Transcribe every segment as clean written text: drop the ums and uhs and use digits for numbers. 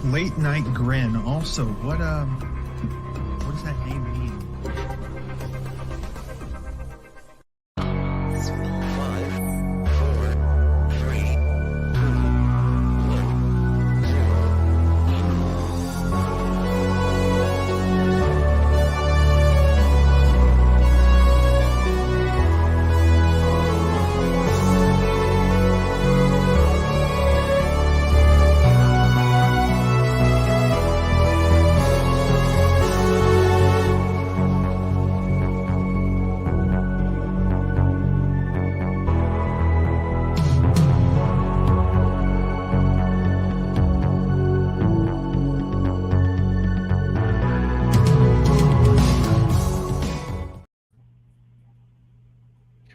Late Night Grin. Also, what does that name mean?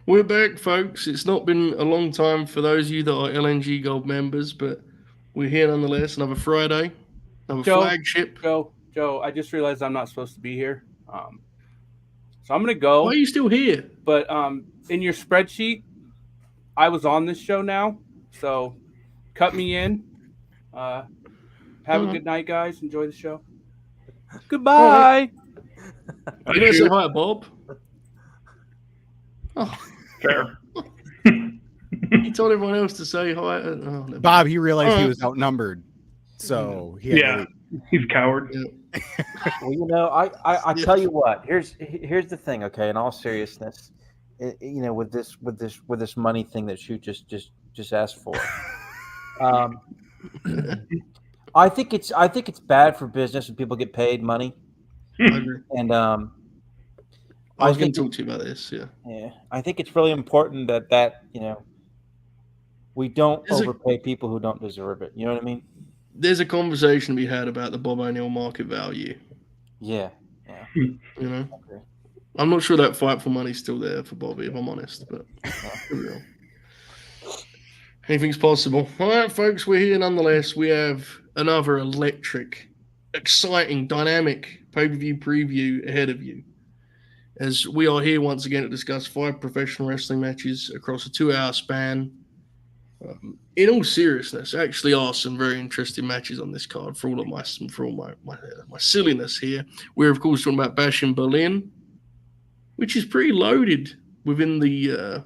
We're back, folks. It's not been a long time for those of you that are LNG Gold members, but we're here nonetheless. Another Friday, another flagship. Joe, I just realized I'm not supposed to be here. So I'm going to go. Why are you still here? But in your spreadsheet, I was on this show now. So cut me in. Have a good night, guys. Enjoy the show. Goodbye. Are you going to say hi, Bob? Oh. Fair. He told everyone else to say hi. Bob, he realized he was outnumbered, so he had he's a coward. Yeah. Well, you know, I tell you what. Here's the thing. Okay, in all seriousness, you know, with this money thing that Shoot just asked for, I think it's bad for business when people get paid money, and I was going to talk to you about this, Yeah, I think it's really important that you know, we don't overpay people who don't deserve it. You know what I mean? There's a conversation to be had about the Bob O'Neill market value. Yeah. You know, okay. I'm not sure that fight for money's still there for Bobby, if I'm honest, but anything's possible. All right, folks, we're here nonetheless. We have another electric, exciting, dynamic pay-per-view preview ahead of you, as we are here once again to discuss 5 professional wrestling matches across a 2-hour span. In all seriousness, actually are some very interesting matches on this card for all of my silliness here. We're, of course, talking about Bash in Berlin, which is pretty loaded within the...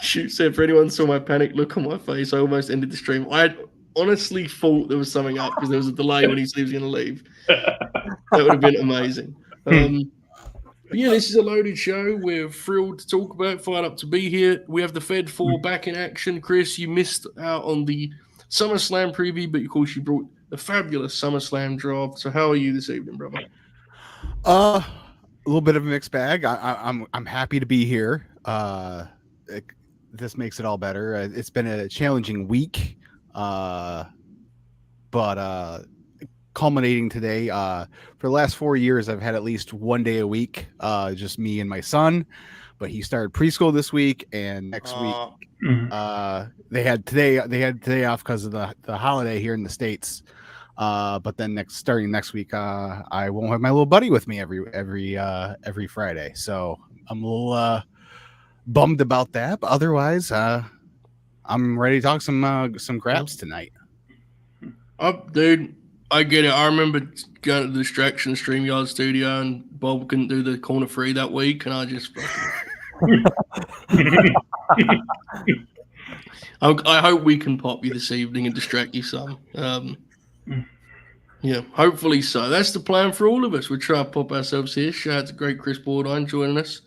Shoot said, for anyone saw my panic look on my face, I almost ended the stream. I honestly thought there was something up because there was a delay when he said he was going to leave. That would have been amazing. But yeah, this is a loaded show. We're thrilled to talk about, fired up to be here. We have the Fed 4 back in action. Chris, you missed out on the SummerSlam preview, but of course you brought the fabulous SummerSlam draft. So how are you this evening, brother? A little bit of a mixed bag. I'm happy to be here. This makes it all better. It's been a challenging week, but culminating today. For the last 4 years, I've had at least one day a week, just me and my son. But he started preschool this week, and next week they had today off because of the holiday here in the States. But then starting next week, I won't have my little buddy with me every Friday. So I'm a little bummed about that. But otherwise, I'm ready to talk some craps tonight. Dude. I get it. I remember going to the Distraction StreamYard studio and Bob couldn't do the corner 3 that week, and I just I hope we can pop you this evening and distract you some. Yeah, hopefully so. That's the plan for all of us. We'll try to pop ourselves here. Shout out to great Chris Bordine joining us,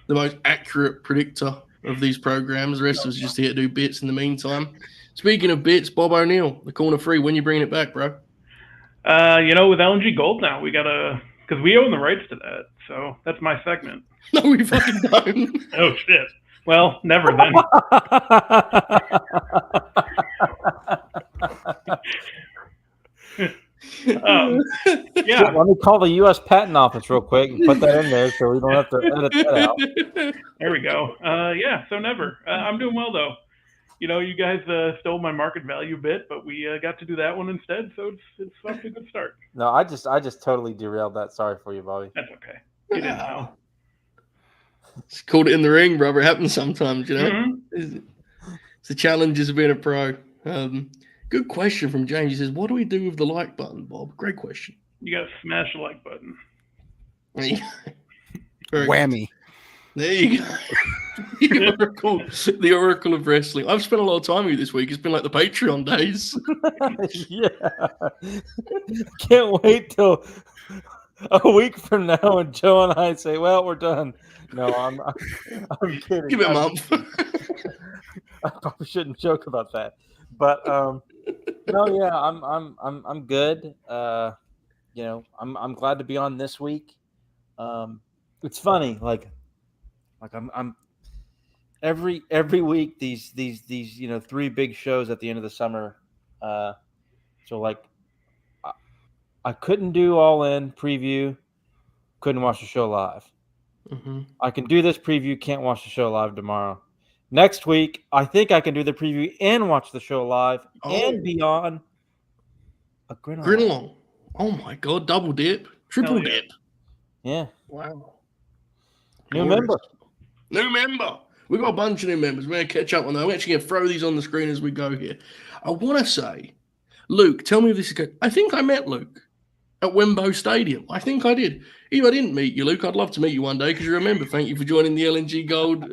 the most accurate predictor of these programs. The rest of us just here to do bits in the meantime. Speaking of bits, Bob O'Neill, the corner 3, when you bringing it back, bro? You know, with LNG Gold now, we gotta, because we own the rights to that, so that's my segment. No, we fucking don't. Oh shit. Well, never then. Yeah. Let me call the U.S. Patent Office real quick and put that in there so we don't have to edit that out. There we go. Yeah. So never. I'm doing well though. You know, you guys stole my market value bit, but we got to do that one instead, so it's off to a good start. No, I just totally derailed that. Sorry for you, Bobby. That's okay. You didn't know. It's called it in the ring, brother. It happens sometimes, you know. Mm-hmm. It's the challenges of being a pro. Good question from James. He says, "What do we do with the like button, Bob?" Great question. You got to smash the like button. There you go. Very Whammy. good. There you go. the Oracle of Wrestling. I've spent a lot of time with you this week. It's been like the Patreon days. Yeah. Can't wait till a week from now and Joe and I say, "Well, we're done." No, I'm kidding. Give it a month. I probably shouldn't joke about that, but no, yeah, I'm good. I'm glad to be on this week. It's funny, like I'm every week these 3 big shows at the end of the summer. So like I couldn't do All In preview, couldn't watch the show live. Mm-hmm. I can do this preview, can't watch the show live tomorrow. Next week, I think I can do the preview and watch the show live and be on a Grin along. Oh my God, double dip, triple dip. Yeah. Wow. New member. We've got a bunch of new members. We're going to catch up on that. I'm actually going to throw these on the screen as we go here. I want to say, Luke, tell me if this is good. I think I met Luke at Wembley Stadium. I think I did. If I didn't meet you, Luke, I'd love to meet you one day because you remember. Thank you for joining the LNG Gold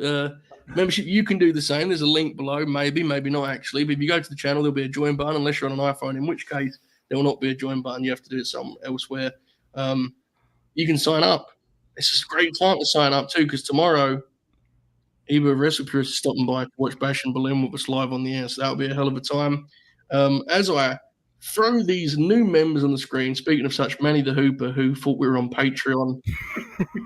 membership. You can do the same. There's a link below. Maybe not actually. But if you go to the channel, there'll be a join button unless you're on an iPhone, in which case there will not be a join button. You have to do it somewhere elsewhere. You can sign up. This is a great time to sign up too because tomorrow, Ibou of WrestlePurists is stopping by to watch Bash and Berlin with us live on the air. So that'll be a hell of a time. As I throw these new members on the screen, speaking of such, Manny the Hooper, who thought we were on Patreon,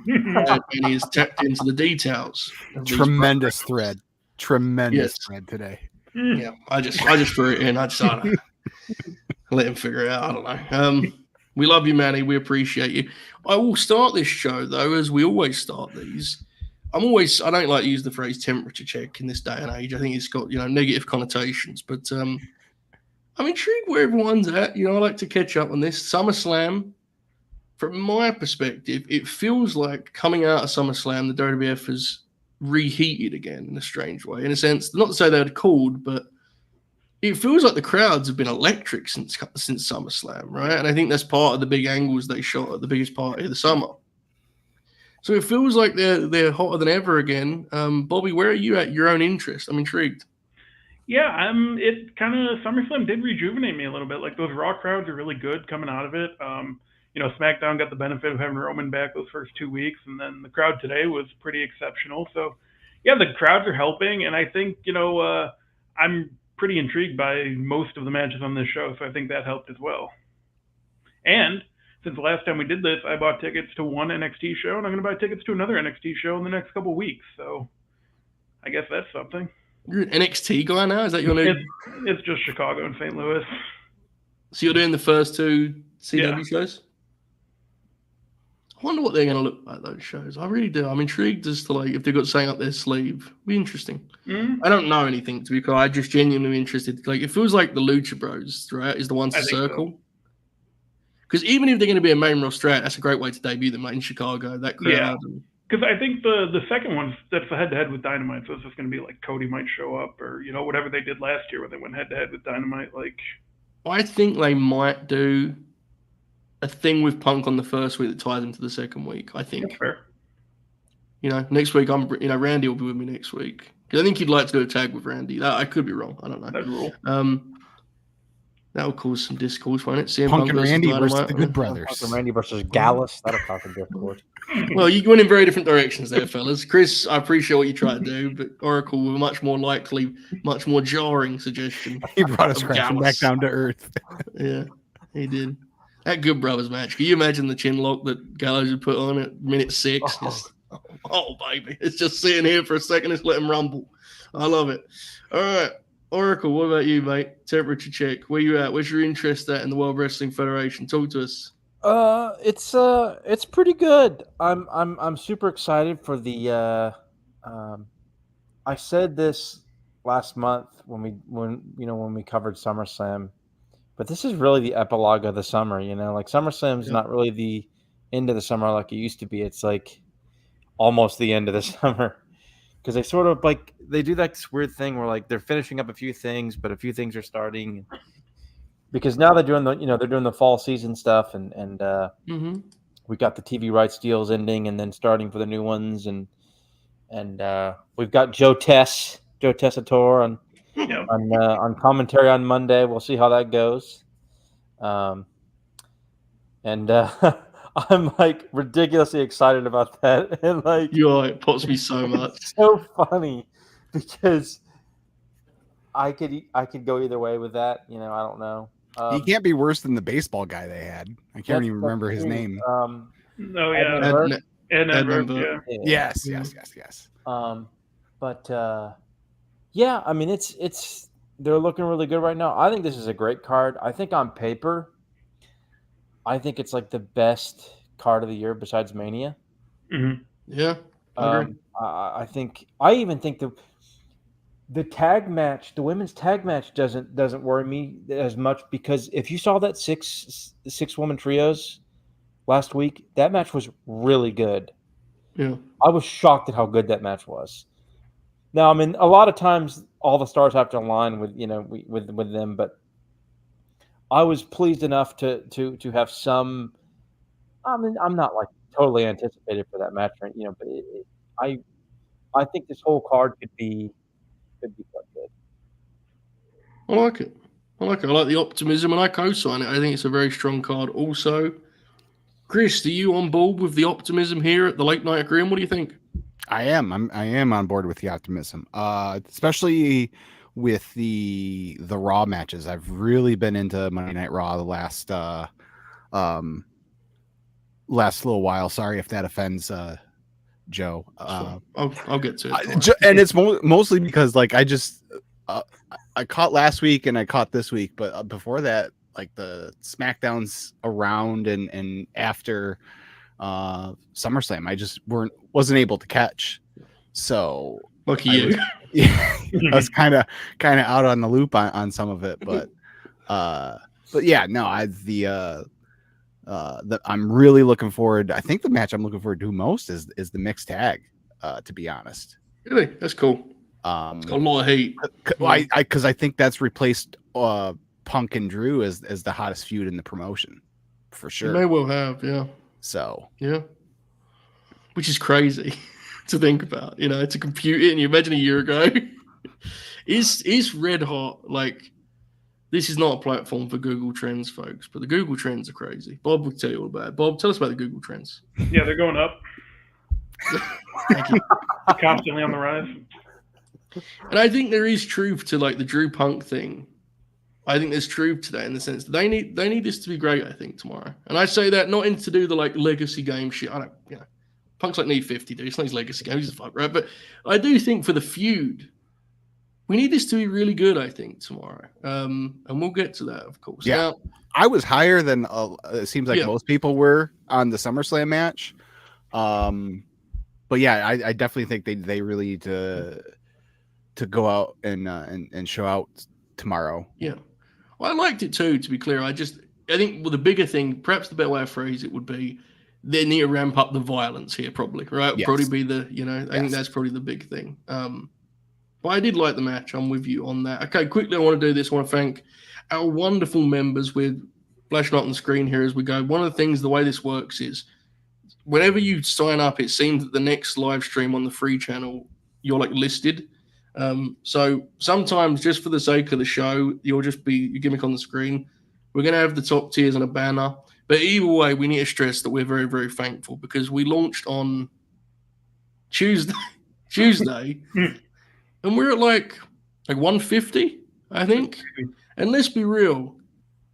and he has tapped into the details. Tremendous thread today. Yeah, I just threw it in. I don't know. Let him figure it out. I don't know. We love you, Manny. We appreciate you. I will start this show, though, as we always start these. I don't like to use the phrase temperature check in this day and age. I think it's got, negative connotations. But I'm intrigued where everyone's at. I like to catch up on this. SummerSlam, from my perspective, it feels like coming out of SummerSlam, the WWF has reheated again in a strange way. In a sense, not to say they had cooled, but it feels like the crowds have been electric since SummerSlam, right? And I think that's part of the big angles they shot at the biggest party of the summer. So it feels like they're hotter than ever again. Bobby, where are you at your own interest? I'm intrigued. Yeah, it kind of SummerSlam did rejuvenate me a little bit. Like those Raw crowds are really good coming out of it. SmackDown got the benefit of having Roman back those first 2 weeks, and then the crowd today was pretty exceptional. So, yeah, the crowds are helping, and I think I'm pretty intrigued by most of the matches on this show, so I think that helped as well. And since the last time we did this, I bought tickets to one NXT show, and I'm going to buy tickets to another NXT show in the next couple weeks. So I guess that's something. You're an NXT guy now? Is that your name? It's just Chicago and St. Louis. So you're doing the first 2 CW shows? I wonder what they're going to look like, those shows. I really do. I'm intrigued as to if they've got something up their sleeve. It'll be interesting. Mm-hmm. I don't know anything, to be clear. I'm just genuinely interested. It feels like the Lucha Bros, right, is the ones to circle. Because even if they're going to be a main roster, that's a great way to debut them in Chicago. That crowd. Yeah. Because I think the second one, that's the head-to-head with Dynamite, so it's just going to be like Cody might show up or, whatever they did last year when they went head-to-head with Dynamite. I think they might do a thing with Punk on the first week that ties them to the second week, I think. That's fair. Next week, Randy will be with me next week. Because I think he'd like to go tag with Randy. I could be wrong. I don't know. That'd rule. That will cause some discourse, won't it? CM Punk and Randy versus the Good Brothers. Punk and Randy versus Gallus. That'll cause some discourse. Well, you went in very different directions there, fellas. Chris, I appreciate what you try to do, but Oracle with a much more likely, much more jarring suggestion. He brought us crashing back down to earth. Yeah, he did. That Good Brothers match. Can you imagine the chin lock that Gallows had put on at minute 6? Oh, baby. It's just sitting here for a second. Let's let him rumble. I love it. All right. Oracle, what about you, mate? Temperature check. Where you at? Where's your interest at in the World Wrestling Federation? Talk to us. It's pretty good. I'm super excited for the. I said this last month when we covered SummerSlam, but this is really the epilogue of the summer. SummerSlam's not really the end of the summer like it used to be. It's almost the end of the summer. Because they do that weird thing where they're finishing up a few things, but a few things are starting. because now they're doing the fall season stuff, and we got the TV rights deals ending and then starting for the new ones, and we've got Joe Tessitore on commentary on Monday. We'll see how that goes. I'm like ridiculously excited about that, and like it pops me so much. It's so funny because I could go either way with that. I don't know. He can't be worse than the baseball guy they had. I can't even remember his name. Edmund Burke, yeah. Yes. But yeah, I mean it's they're looking really good right now. I think this is a great card. I think on paper, I think it's like the best card of the year besides Mania. Mm-hmm. Yeah. I even think the tag match, the women's tag match doesn't worry me as much, because if you saw that six woman trios last week, that match was really good. Yeah. I was shocked at how good that match was. Now, I mean, a lot of times all the stars have to align with with them, but I was pleased enough to have some. I mean, I'm not like totally anticipated for that match, right? But I think this whole card could be quite good. I like it. I like the optimism, and I co-sign it. I think it's a very strong card. Also, Chris, are you on board with the optimism here at the late night Grin? What do you think? I am. I am on board with the optimism, especially with the Raw matches. I've really been into Monday Night Raw the last little while. Sorry if that offends Joe. I'll get to it. And it's mostly because like I caught last week and I caught this week, but before that, like the SmackDowns around and after SummerSlam, I just wasn't able to catch. So lucky you. I was kind of out on the loop on some of it, but yeah, no, I'm really looking forward. I think the match I'm looking forward to most is the mixed tag, to be honest. Really? That's cool. It's got a lot of heat. Because I think that's replaced Punk and Drew as the hottest feud in the promotion, for sure. It may well have, yeah. So yeah, which is crazy to think about. To compute it, and you imagine a year ago, is red hot. Like, this is not a platform for Google Trends, folks, but the Google Trends are crazy. Bob will tell you all about it. Bob, tell us about the Google Trends. Yeah, they're going up. Thank you. Constantly on the rise. And I think there is truth to like the Drew Punk thing. I think there's truth to that in the sense that they need this to be great, I think, tomorrow. And I say that not to do the like legacy game shit. I don't, Punk's like need 50, dude. It's not his legacy game. He's a fuck, right? But I do think for the feud, we need this to be really good, I think, tomorrow. And we'll get to that, of course. Yeah. Now, I was higher than it seems like most people were on the SummerSlam match. But yeah, I definitely think they really need to go out and show out tomorrow. Yeah. Well, I liked it too, to be clear. I think the bigger thing, perhaps the better way to phrase it would be, they need to ramp up the violence here, probably, right? Yes. Probably be I think that's probably the big thing. But I did like the match. I'm with you on that. Okay, quickly, I want to do this. I want to thank our wonderful members with flashing up on the screen here as we go. One of the things, the way this works is whenever you sign up, it seems that the next live stream on the free channel, you're like listed. So sometimes just for the sake of the show, you'll just be your gimmick on the screen. We're going to have the top tiers on a banner. But either way, we need to stress that we're very, very thankful because we launched on Tuesday, and we're at like 150, I think. And let's be real,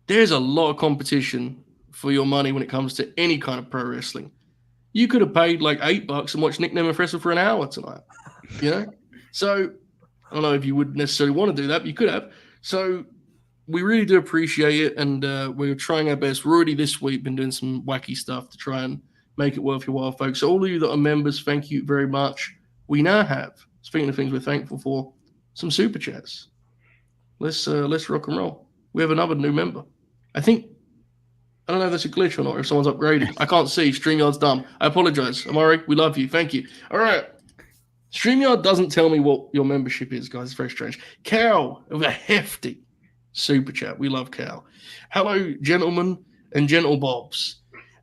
there's a lot of competition for your money when it comes to any kind of pro wrestling. You could have paid like $8 and watched Nick Nemeth wrestle for an hour tonight, So I don't know if you would necessarily want to do that, but you could have. So we really do appreciate it, and we're trying our best. We're already this week been doing some wacky stuff to try and make it worth your while, folks. So all of you that are members, thank you very much. We now have, speaking of things we're thankful for, some super chats. Let's rock and roll. We have another new member. I don't know if that's a glitch or not, or if someone's upgraded. I can't see. StreamYard's dumb. I apologize. Amari, we love you. Thank you. All right. StreamYard doesn't tell me what your membership is, guys. It's very strange. Cal, with a hefty Super chat. We love Cal. Hello, gentlemen and gentle bobs.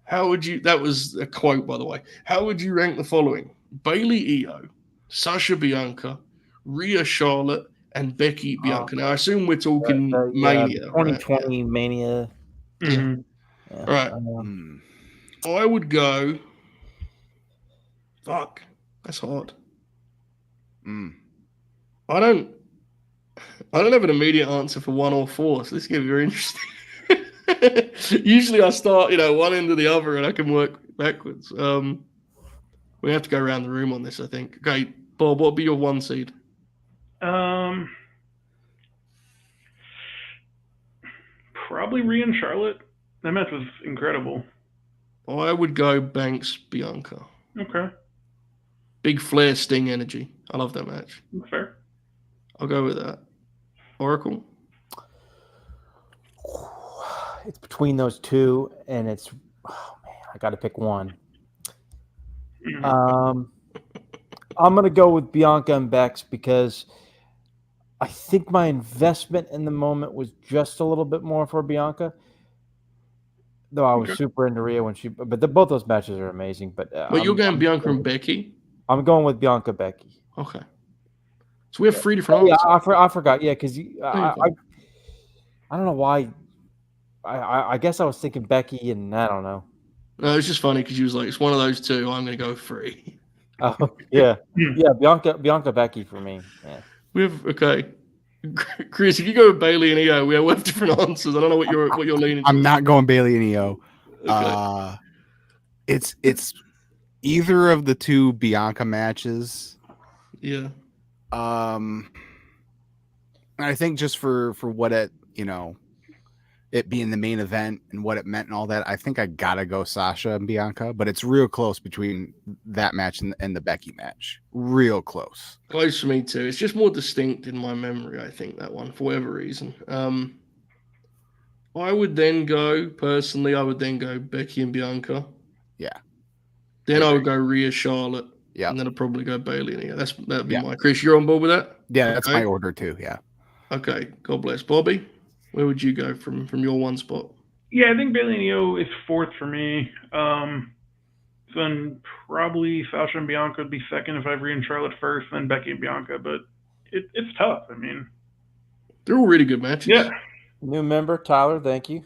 How would you? That was a quote, by the way. How would you rank the following: Bailey Io, Sasha Bianca, Rhea Charlotte, and Becky Bianca? Now, I assume we're talking Mania, 2020 right? Mania. Mm-hmm. Yeah. Right. I would go. Fuck, that's hard. I don't have an immediate answer for 1 or 4, so this is gonna be very interesting. Usually I start, one end or the other, and I can work backwards. We have to go around the room on this, I think. Okay, Bob, what would be your 1 seed? Probably Rhea and Charlotte. That match was incredible. I would go Banks Bianca. Okay. Big Flair Sting energy. I love that match. Fair. I'll go with that. Oracle? It's between those two, and I got to pick one. I'm going to go with Bianca and Bex because I think my investment in the moment was just a little bit more for Bianca. Though I was super into Rhea but both those matches are amazing. But you're going Bianca and Becky? I'm going with Bianca Becky. Okay. So we have 3 different answers. I forgot. Yeah, because I don't know why. I guess I was thinking Becky, and I don't know. No, it's just funny because you was like, it's one of those 2. I'm going to go 3. Oh yeah, yeah. Bianca Becky for me. Yeah. We have Chris. If you go with Bailey and Io, we have different answers. I don't know what you're leaning. I'm not going Bailey and Io. Okay. It's either of the 2 Bianca matches. Yeah. I think just for what it it being the main event and what it meant and all that, I think I gotta go Sasha and Bianca, but it's real close between that match and the Becky match. Real close. Close for me too. It's just more distinct in my memory, I think, that one, for whatever reason. I would then go Becky and Bianca. Yeah. Then I would go Rhea Charlotte. Yeah. And then I'd probably go Bailey and Io. That'd be my Chris. You're on board with that? Yeah, that's my order too. Yeah. Okay. God bless. Bobby, where would you go from your 1 spot? Yeah, I think Bailey and Io is 4th for me. Then probably Sasha and Bianca would be 2nd if I have Rhea and Charlotte 1st, then Becky and Bianca. But it's tough. I mean, they're all really good matches. Yeah. New member Tyler, thank you.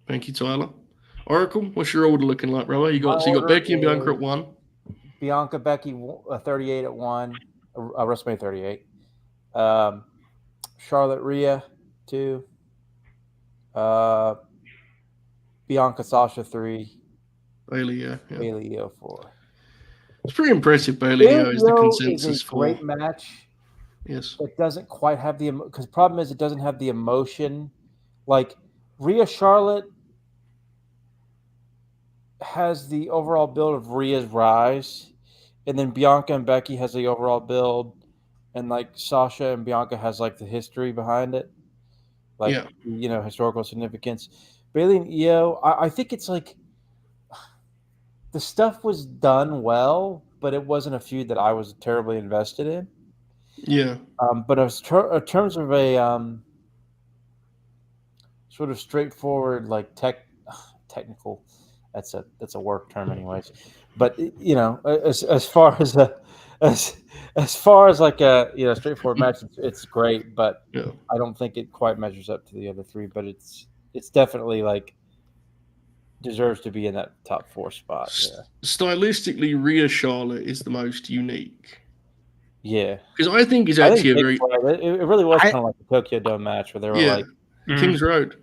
Thank you, Tyler. Oracle, what's your order looking like, brother? You got Becky and Bianca at 1. Bianca, Becky, 38 at 1. WrestleMania 38. Charlotte, Rhea 2. Bianca, Sasha 3. Bailey, yeah. Bailey, 4. It's pretty impressive. Bailey is the consensus for great match. Yes, it doesn't quite have because the problem is it doesn't have the emotion. Like Rhea Charlotte has the overall build of Rhea's rise, and then Bianca and Becky has the overall build, and like Sasha and Bianca has like the history behind it, historical significance. Bailey and Io, I think it's like the stuff was done well, but it wasn't a feud that I was terribly invested in. Yeah. But in terms of a sort of straightforward, like technical, that's a work term, anyways. But as far as like a straightforward match, it's great. But I don't think it quite measures up to the other 3. But it's definitely like deserves to be in that top 4 spot. Yeah. Stylistically, Rhea Charlotte is the most unique. Yeah, because I think it's actually it really was kind of like the Tokyo Dome match where they were like Kings Road.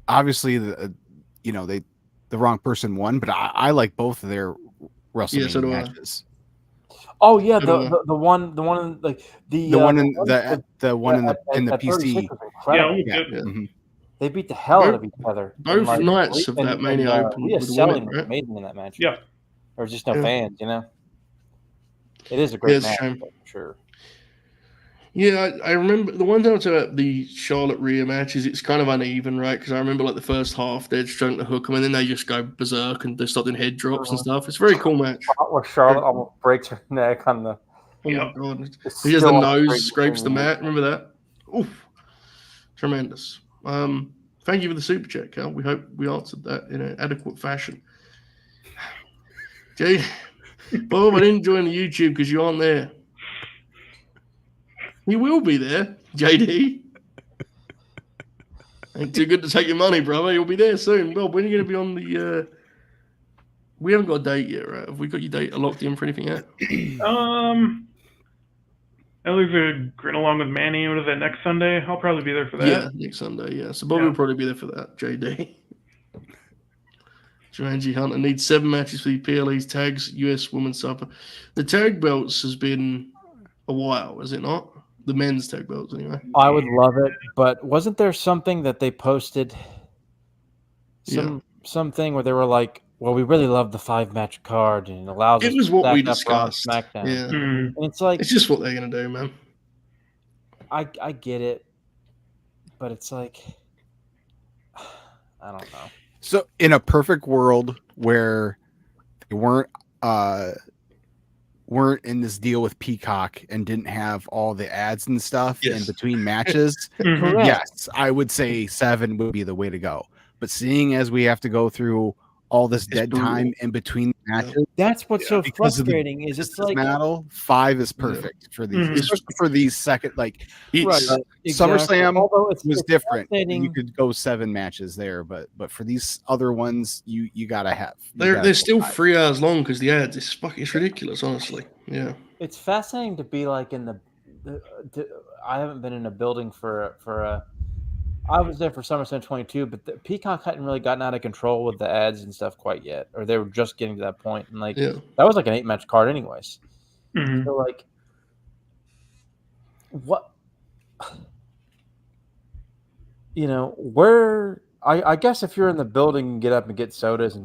Obviously the wrong person won, but I like both of their WrestleMania matches. Oh yeah, the one like the one in the PC. Mm-hmm. They beat the hell out of each other. Both nights of that Mania Open. Rhea selling was amazing in that match. Yeah, there was just no fans, It is a great match, for sure. Yeah, I remember the one thing I'd say about the Charlotte Rhea match is it's kind of uneven, right? Because I remember like the first half they're trying to hook them, and then they just go berserk and they start doing head drops and stuff. It's a very cool match. Where Charlotte almost breaks her neck on the. Oh my god! He has the nose scrapes the mat. Remember that? Oof. Tremendous. Thank you for the super chat, Cal. We hope we answered that in an adequate fashion. Jade, Bob, I didn't join the YouTube because you aren't there. You will be there, JD. Ain't too good to take your money, brother. You'll be there soon. Bob, when are you going to be on the... We haven't got a date yet, right? Have we got your date locked in for anything yet? There's a Grin along with Manny. What is that, next Sunday? I'll probably be there for that. Yeah, next Sunday, yeah. So Bobby will probably be there for that, JD. Jumanji Hunter needs 7 matches for the PLE's tags, US Women's Supper. The tag belts has been a while, is it not? The men's tag belts, anyway. I would love it, but wasn't there something that they posted? Something where they were like, well, we really love the 5-match card and it allows us was to what we stack up Raw and discussed. SmackDown. Yeah. And it's like, It's just what they're going to do, man. I get it, but it's like, I don't know. So in a perfect world where they weren't in this deal with Peacock and didn't have all the ads and stuff in between matches, yes, I would say 7 would be the way to go. But seeing as we have to go through all this dead time in between matches, that's what's so frustrating. Is it's like battle 5 is perfect for these, especially for these second Exactly. SummerSlam was different. You could go 7 matches there, but for these other ones, you gotta have. They're still 3 hours long because the ads. It's ridiculous, honestly. Yeah. It's fascinating to be like in I haven't been in a building for a. I was there for SummerSlam 22, but the Peacock hadn't really gotten out of control with the ads and stuff quite yet, or they were just getting to that point. And that was like an 8-match card, anyways. So like, what? Where? I guess if you're in the building, get up and get sodas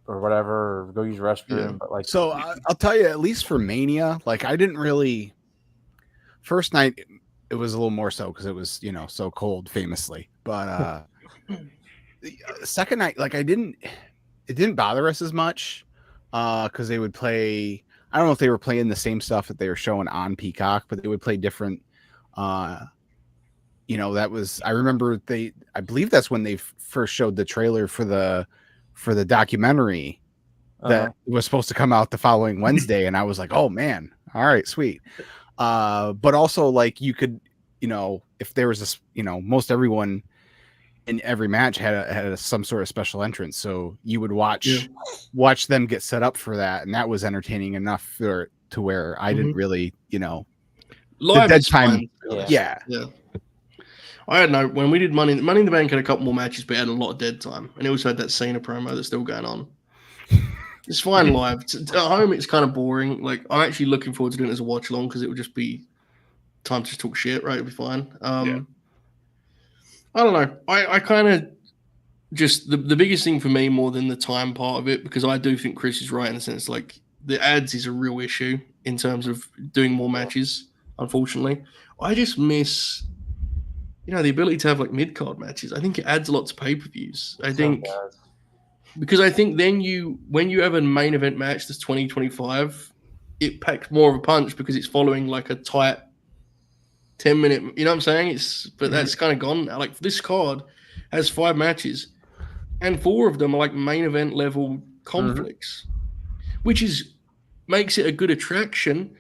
or whatever, or go use the restroom. But like, so I'll tell you, at least for Mania, like I didn't really. First night. It was a little more so because it was, so cold, famously. But the second night, like it didn't bother us as much because they would play. I don't know if they were playing the same stuff that they were showing on Peacock, but they would play different. That was. I remember I believe that's when they first showed the trailer for the documentary that was supposed to come out the following Wednesday, and I was like, oh man, all right, sweet. But also like you could, if there was this, most everyone in every match had some sort of special entrance. So you would watch them get set up for that. And that was entertaining enough to where I didn't really, live dead time. Yeah. I don't know. When we did Money in the Bank had a couple more matches, but it had a lot of dead time. And it also had that Cena promo that's still going on. It's fine live. At home, it's kind of boring. Like, I'm actually looking forward to doing it as a watch along because it would just be time to just talk shit, right? It'll be fine. I don't know. I kind of just the biggest thing for me more than the time part of it, because I do think Chris is right in the sense like the ads is a real issue in terms of doing more matches. Unfortunately, I just miss the ability to have like mid card matches. I think it adds a lot to pay per views. I think. Because I think then when you have a main event match that's 20-25, it packs more of a punch because it's following like a tight 10-minute, you know what I'm saying? But that's kind of gone now. Like this card has 5 matches and 4 of them are like main event level conflicts, which makes it a good attraction.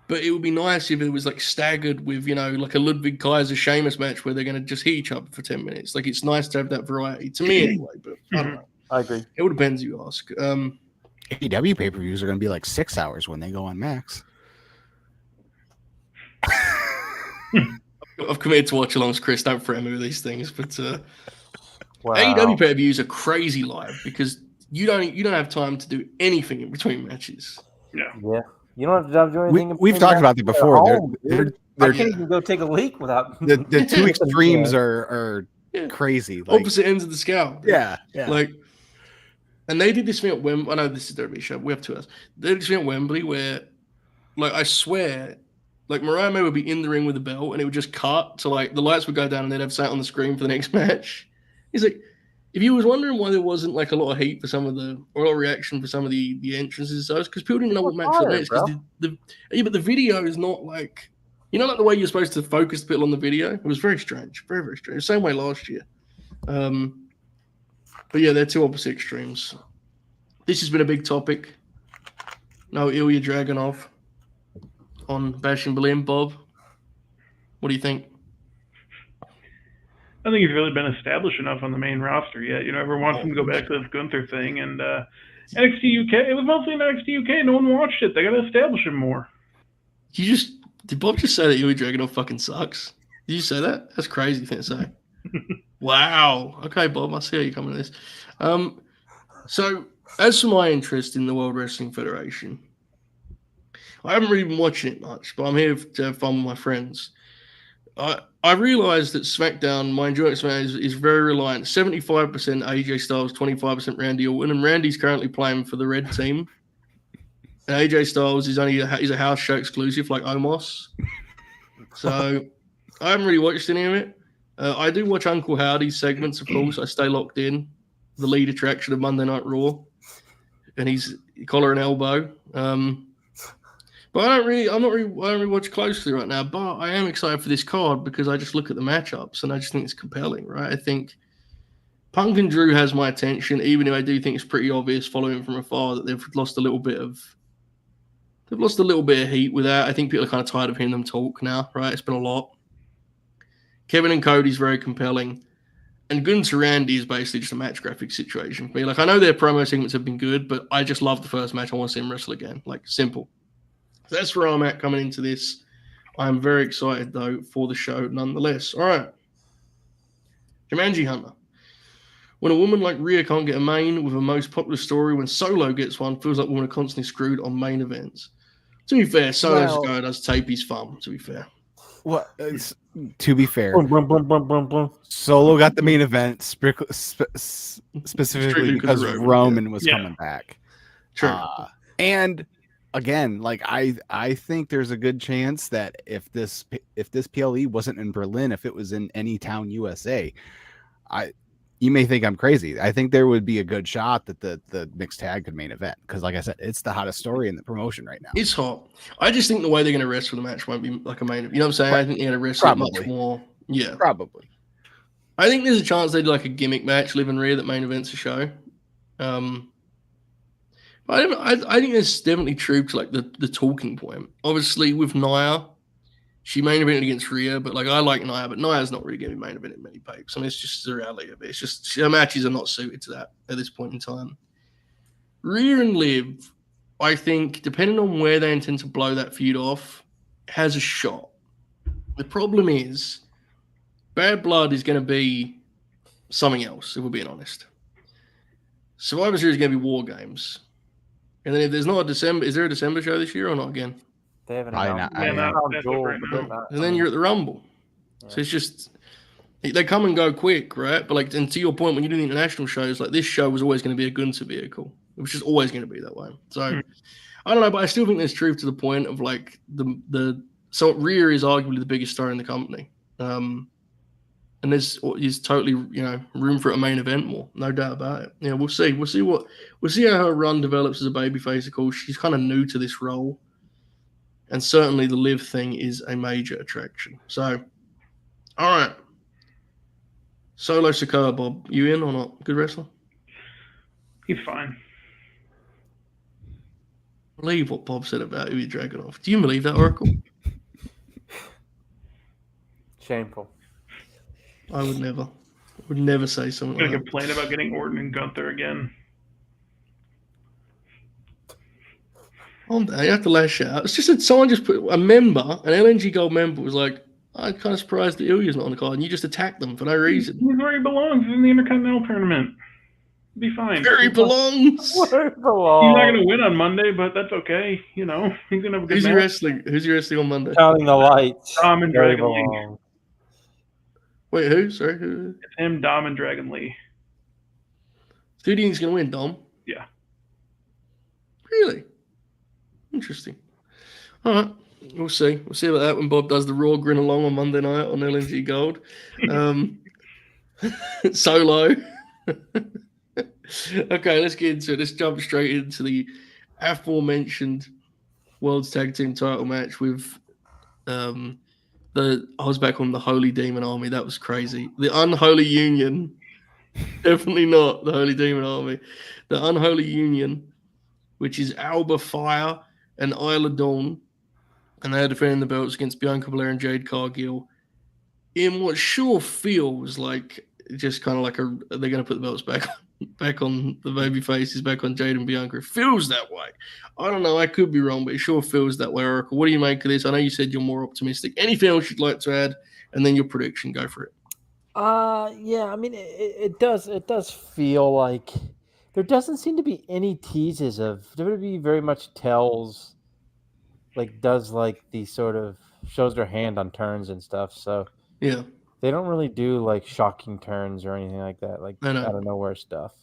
But it would be nice if it was like staggered with, like a Ludwig Kaiser Sheamus match where they're going to just hit each other for 10 minutes. Like it's nice to have that variety to me anyway, but I don't know. I agree. It would depend who you ask. AEW pay-per-views are going to be like 6 hours when they go on Max. I've committed to watch alongs, Chris. Don't threaten me with these things. But wow. AEW pay-per-views are crazy live because you don't have time to do anything in between matches. Yeah. You don't have to do anything. We've talked about that before. I can't even go take a leak without the 2 extremes are crazy. Like, opposite ends of the scale. Yeah. Like. And they did this thing at Wembley. I know this is the WWE show. We have 2 hours. They did this thing at Wembley where, like, I swear, like, Mariah May would be in the ring with a belt and it would just cut to, like, the lights would go down and they'd have sat on the screen for the next match. He's like, if you was wondering why there wasn't, like, a lot of heat for some of the, or a lot of reaction for some of the entrances, so it's because people didn't know what match was next. But the video is not, like, You know, like the way you're supposed to focus people on the video? It was very strange. Very, very strange. Same way last year. But yeah, they're two opposite extremes. This has been a big topic. No Ilya Dragunov on Bashing Berlin. Bob, what do you think? I think he's really been established enough on the main roster yet. You know, everyone wants him to go back to this Gunther thing, and NXT UK. It was mostly in NXT UK. No one watched it. They got to establish him more. Did Bob just say that Ilya Dragunov fucking sucks? Did you say that? That's crazy thing to say. Wow. Okay, Bob, I see how you're coming to this. So, as for my interest in the World Wrestling Federation, I haven't really been watching it much, but I'm here to have fun with my friends. I realized that SmackDown, my enjoyment of SmackDown is very reliant. 75% AJ Styles, 25% Randy Orton, and Randy's currently playing for the red team. And AJ Styles is he's a house show exclusive like Omos. So I haven't really watched any of it. I do watch Uncle Howdy's segments, of course. I stay locked in. The lead attraction of Monday Night Raw, and he's collar and elbow. But I don't really watch closely right now. But I am excited for this card because I just look at the matchups and I just think it's compelling, right? I think Punk and Drew has my attention, even though I do think it's pretty obvious following from afar that they've lost a little bit of heat with that. I think people are kind of tired of hearing them talk now, right? It's been a lot. Kevin and Cody's very compelling. And Gunther Randy is basically just a match graphic situation for me. Like, I know their promo segments have been good, but I just love the first match. I want to see them wrestle again. Like, simple. So that's where I'm at coming into this. I'm very excited, though, for the show nonetheless. All right. Jumanji Hunter. When a woman like Rhea can't get a main with a most popular story, when Solo gets one, feels like women are constantly screwed on main events. To be fair, Solo's guy does tape his thumb, to be fair. Well, to be fair, Solo got the main event specifically because Roman was coming back. True. And again, like I think there's a good chance that if this PLE wasn't in Berlin, if it was in any town USA, you may think I'm crazy. I think there would be a good shot that the mixed tag could main event because, like I said, it's the hottest story in the promotion right now. It's hot. I just think the way they're going to wrestle the match won't be like a main event. You know what I'm saying? I think they're going to wrestle it much more. Yeah, probably. I think there's a chance they do like a gimmick match, Liv and Rhea, that main events a show. I think there's definitely truth to like the talking point. Obviously, with Nia, she main evented against Rhea, but like I like Nia, but Nia's not really going to be main evented in many papers. I mean, it's just the reality of it. It's just her matches are not suited to that at this point in time. Rhea and Liv, I think, depending on where they intend to blow that feud off, has a shot. The problem is, Bad Blood is going to be something else, if we're being honest. Survivor Series is going to be War Games. And then if there's not a December, is there a December show this year or not again? They haven't And then you're at the Rumble. Yeah. So it's just, they come and go quick, right? But like, and to your point, when you do the international shows, like this show was always going to be a Gunther vehicle. It was just always going to be that way. So I don't know, but I still think there's truth to the point of like so Rhea is arguably the biggest star in the company. And there's totally, room for a main event more, no doubt about it. Yeah, we'll see. We'll see how her run develops as a babyface. Of course, she's kind of new to this role, and certainly the Liv thing is a major attraction. So, all right, Solo Sikoa, Bob, you in or not? Good wrestler? He's fine. Believe what Bob said about Ilya Dragunov. Do you believe that, Oracle? Shameful. I would never say something like that. I'm going to complain about getting Orton and Gunther again. You have to lash out. It's just that someone just put an LNG Gold member was like, I'm kind of surprised that Ilya's not on the card, and you just attacked them for no reason. He's where he belongs. He's in the Intercontinental Tournament. Be fine. Where he belongs. Where he belongs. He's not going to win on Monday, but that's okay. He's going to have a good match. Who's he wrestling on Monday? Counting the lights. Dom and Dragon Lee. Wait, who? Sorry, who? It's him, Dom, and Dragon Lee. Who do you think is going to win, Dom? Yeah. Really? Interesting. All right. We'll see. We'll see about that when Bob does the Raw Grin along on Monday night on LNG Gold. Solo. Okay, let's get into it. Let's jump straight into the aforementioned World's Tag Team title match with I was back on the Holy Demon Army. That was crazy. The Unholy Union, definitely not the Holy Demon Army. The Unholy Union, which is Alba Fire and Isla Dawn, and they're defending the belts against Bianca Belair and Jade Cargill in what sure feels like just kind of like they're going to put the belts back on the baby faces, back on Jade and Bianca. It feels that way. I don't know. I could be wrong, but it sure feels that way. Oracle, what do you make of this? I know you said you're more optimistic. Anything else you'd like to add? And then your prediction. Go for it. Yeah. I mean, it does feel like there doesn't seem to be any teases of WWE. Very much does the sort of shows their hand on turns and stuff. So yeah, they don't really do like shocking turns or anything like that, like out of nowhere stuff.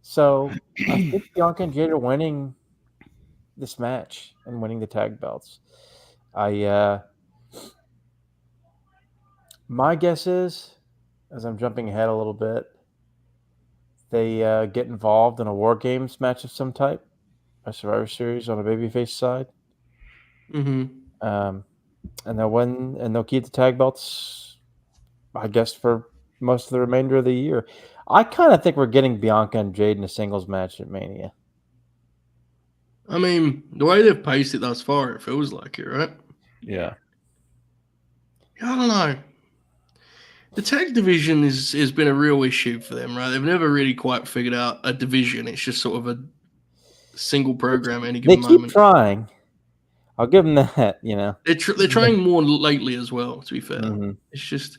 So I think Bianca and Jade are winning this match and winning the tag belts. My guess is, as I'm jumping ahead a little bit, they get involved in a War Games match of some type, a Survivor Series on a babyface side. Mm-hmm. And they'll win, and they'll keep the tag belts, I guess, for most of the remainder of the year. I kind of think we're getting Bianca and Jade in a singles match at Mania. I mean, the way they've paced it thus far, it feels like it, right? Yeah. I don't know. The tag division has been a real issue for them, right? They've never really quite figured out a division. It's just sort of a single program at any given moment. They keep trying. I'll give them that, They're trying more lately as well, to be fair. Mm-hmm. It's just,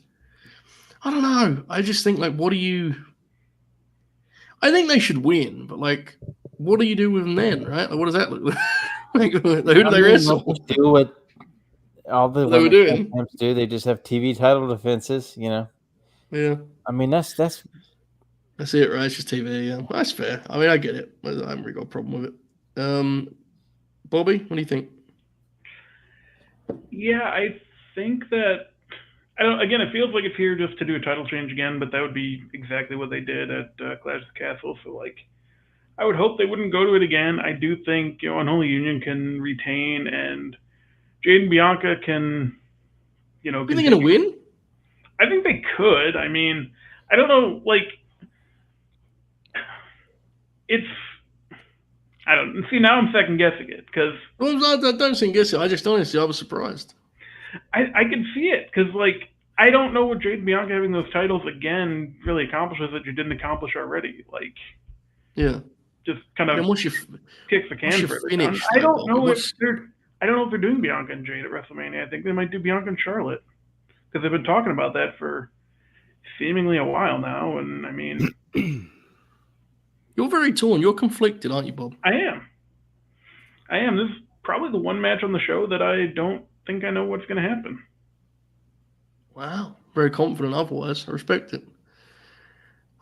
I don't know. I just think, like, I think they should win, but, like, what do you do with them then, right? Like, what does that look like? Like, who do they wrestle? They do what all the they were doing. Do. They just have TV title defenses, Yeah. I mean, that's it, right? It's just TV, yeah. That's fair. I mean, I get it. I haven't really got a problem with it. Bobby, what do you think? Yeah, I think that again, it feels like it's here just to do a title change again, but that would be exactly what they did at Clash of the Castle. So, like, I would hope they wouldn't go to it again. I do think Unholy Union can retain, and Jade and Bianca can, Are they going to win? I think they could. I mean, I don't know. Like, I don't see. Now I'm second guessing it because. Well, I don't second guess it. I just honestly, I was surprised. I can see it because, like, I don't know what Jade and Bianca having those titles again really accomplishes that you didn't accomplish already. Like, yeah, just kind of kicks the can for it. I don't know if they're doing Bianca and Jade at WrestleMania. I think they might do Bianca and Charlotte because they've been talking about that for seemingly a while now. And I mean, you're very torn. You're conflicted, aren't you, Bob? I am. This is probably the one match on the show that I don't think I know what's going to happen. Wow. Very confident otherwise. I respect it.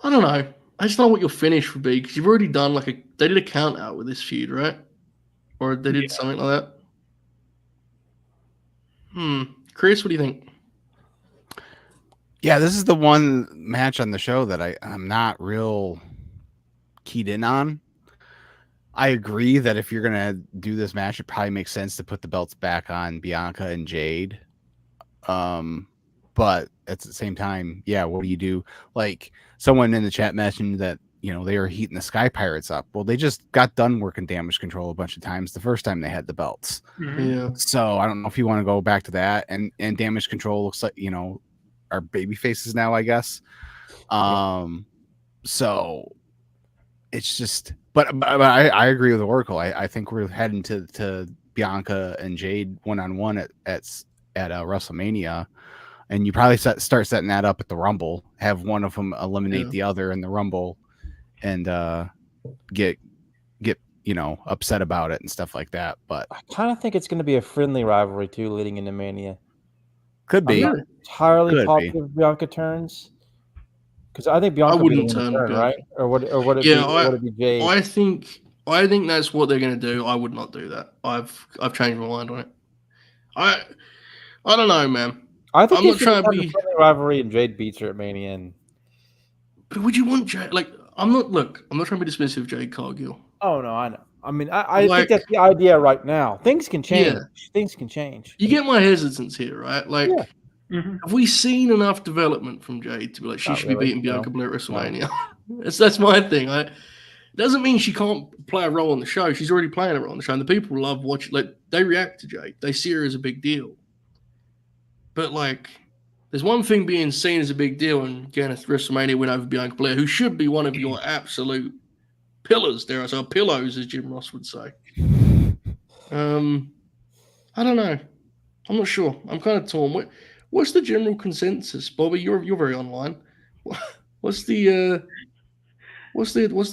I don't know. I just don't know what your finish would be because you've already done they did a count out with this feud, right? Or they did something like that. Chris, what do you think? Yeah, this is the one match on the show that I'm not real keyed in on. I agree that if you're going to do this match, it probably makes sense to put the belts back on Bianca and Jade. But at the same time, yeah, what do you do? Like, someone in the chat mentioned that, they were heating the Sky Pirates up. Well, they just got done working Damage Control a bunch of times the first time they had the belts. Mm-hmm. Yeah. So I don't know if you want to go back to that. And Damage Control looks like, are baby faces now, I guess. So it's just, but I agree with Oracle. I think we're heading to Bianca and Jade one-on-one at WrestleMania. And you probably start setting that up at the Rumble. Have one of them eliminate the other in the Rumble, and get upset about it and stuff like that. But I kind of think it's going to be a friendly rivalry too, leading into Mania. Could be. I'm not entirely positive Bianca turns because I think Bianca wouldn't turn, right? Or would it be Jade? I think that's what they're going to do. I would not do that. I've changed my mind on it. I don't know, man. I think I'm not trying to be a friendly rivalry, and Jade beats her at Mania. But would you want Jade? Like, I'm not trying to be dismissive of Jade Cargill. Oh no, I know. I mean, I think that's the idea right now. Things can change. Yeah. Things can change. You get my hesitance here, right? Like, Yeah. have we seen enough development from Jade to be like, she Not should really, be beating Bianca no. Belair at WrestleMania? That's my thing. It doesn't mean she can't play a role on the show. She's already playing a role on the show, and the people love watching. Like, they react to Jade. They see her as a big deal. But, like, there's one thing being seen as a big deal and getting a WrestleMania win over Bianca Belair, who should be one of your absolute pillars, dare I say, pillows, as Jim Ross would say. I don't know. I'm not sure. I'm kind of torn. What's the general consensus, Bobby? You're very online. What's the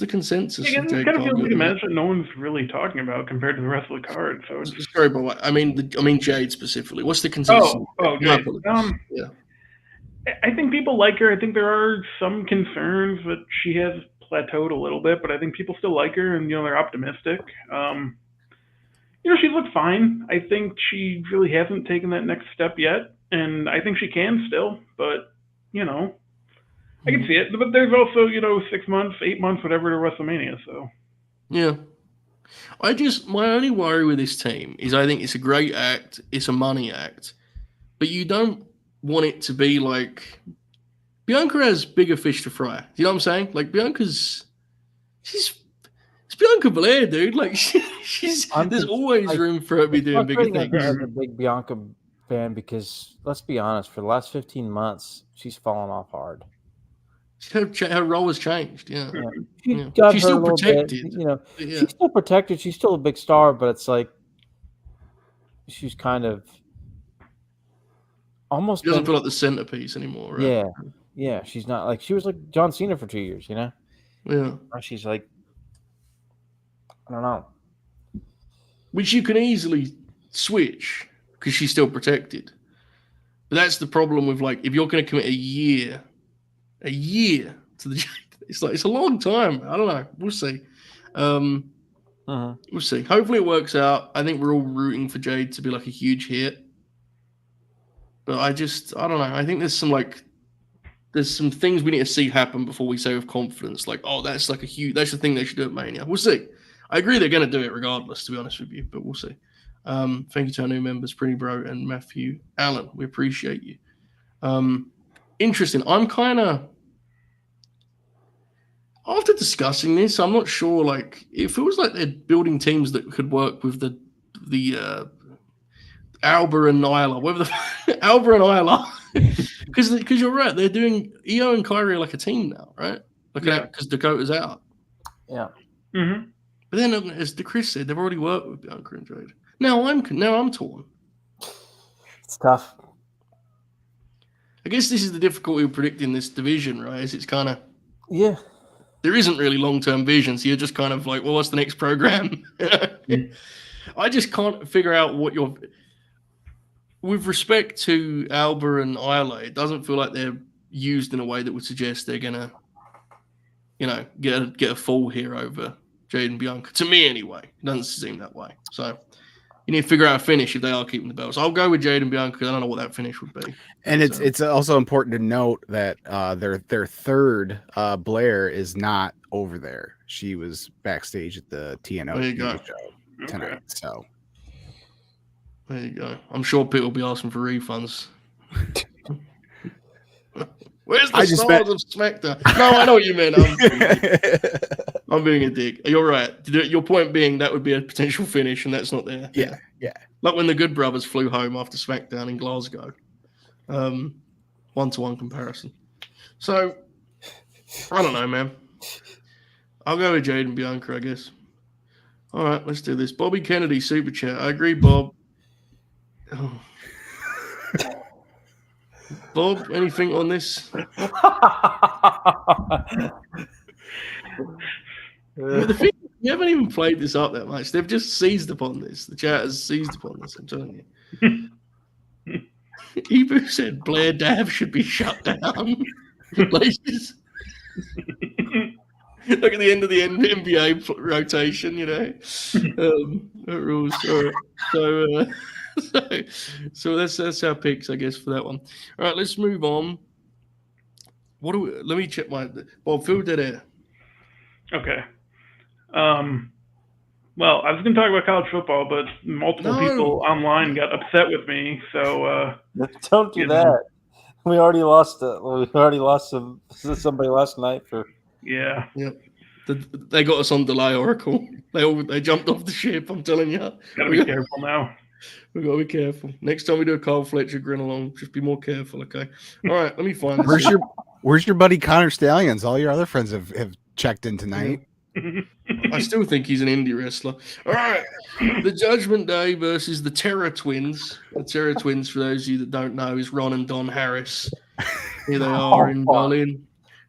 consensus? Again, of it Jade kind of feels Cargill? like a match that no one's really talking about compared to the rest of the card. So it's Sorry, Bobby. I mean Jade specifically. What's the consensus? Jade. Yeah. I think people like her. I think there are some concerns that she has plateaued a little bit, but I think people still like her, and they're optimistic. She looked fine. I think she really hasn't taken that next step yet, and I think she can still. But I can see it. But there's also 6 months, 8 months, whatever to WrestleMania. So yeah. My only worry with this team is I think it's a great act. It's a money act, but you don't want it to be like Bianca has bigger fish to fry. You know what I'm saying? Like it's Bianca Belair, dude. Like there's always room for her to be doing bigger things. I'm a big Bianca fan because let's be honest, for the last 15 months, she's fallen off hard. Her role has changed. Yeah. She's still protected. She's still protected. She's still a big star, but it's like she's kind of almost. She doesn't feel like the centerpiece anymore, right? Yeah. She's not like she was like John Cena for 2 years. Yeah. Now she's like, I don't know. Which you can easily switch because she's still protected. But that's the problem with if you're going to commit a year to the it's a long time. I don't know. We'll see. We'll see. Hopefully it works out. I think we're all rooting for Jade to be like a huge hit. But I don't know. I think there's some things we need to see happen before we say with confidence, that's that's the thing they should do at Mania. We'll see. I agree they're going to do it regardless, to be honest with you, but we'll see. Thank you to our new members, Pretty Bro and Matthew Allen. We appreciate you. Interesting. I'm kind of, after discussing this, I'm not sure, it feels like they're building teams that could work with the Alba and Nyla, whether Alba and Nyla, because you're right, they're doing Io and Kyrie like a team now, right? Because Dakota's out. Yeah. Mm-hmm. But then, as Chris said, they've already worked with Bianca and Jade. Now I'm torn. It's tough. I guess this is the difficulty of predicting this division, right? Is it's kind of there isn't really long-term vision, so you're just kind of like, well, what's the next program? I just can't figure out what your. With respect to Alba and Isla, it doesn't feel like they're used in a way that would suggest they're gonna, get a fall here over Jade and Bianca. To me, anyway, it doesn't seem that way. So you need to figure out a finish if they are keeping the belts. I'll go with Jade and Bianca because I don't know what that finish would be. And it's also important to note that their third Blair is not over there. She was backstage at the TNO show tonight. Okay. So there you go. I'm sure people will be asking for refunds. Where's the stars of SmackDown? No, I know what you meant. I'm being a dick. You're right. Your point being that would be a potential finish, and that's not there. Yeah. Like when the Good Brothers flew home after SmackDown in Glasgow. 1-to-1 comparison. So, I don't know, man. I'll go with Jade and Bianca, I guess. All right, let's do this. Bobby Kennedy, Super Chat. I agree, Bob. Oh. Bob, anything on this? The thing, you haven't even played this up that much. They've just seized upon this. The chat has seized upon this, I'm telling you. Ibou said Blair Dav should be shut down. Places. Look at the end of the NBA rotation, rules. So that's our picks, I guess, for that one. All right, let's move on. Let me check Bob, fill that air. Okay. Well, I was going to talk about college football, but multiple people online got upset with me. So don't do that. We already lost. Somebody last night for. Yeah. Yep. They got us on delay, Oracle. They jumped off the ship. I'm telling you. Gotta be careful now. We gotta be careful. Next time we do a Carl Fletcher Grin along, just be more careful, okay? All right, let me find this. Where's your buddy Connor Stallions? All your other friends have checked in tonight. I still think he's an indie wrestler. All right. The Judgment Day versus the Terror Twins. The Terror Twins, for those of you that don't know, is Ron and Don Harris. Here they are in Berlin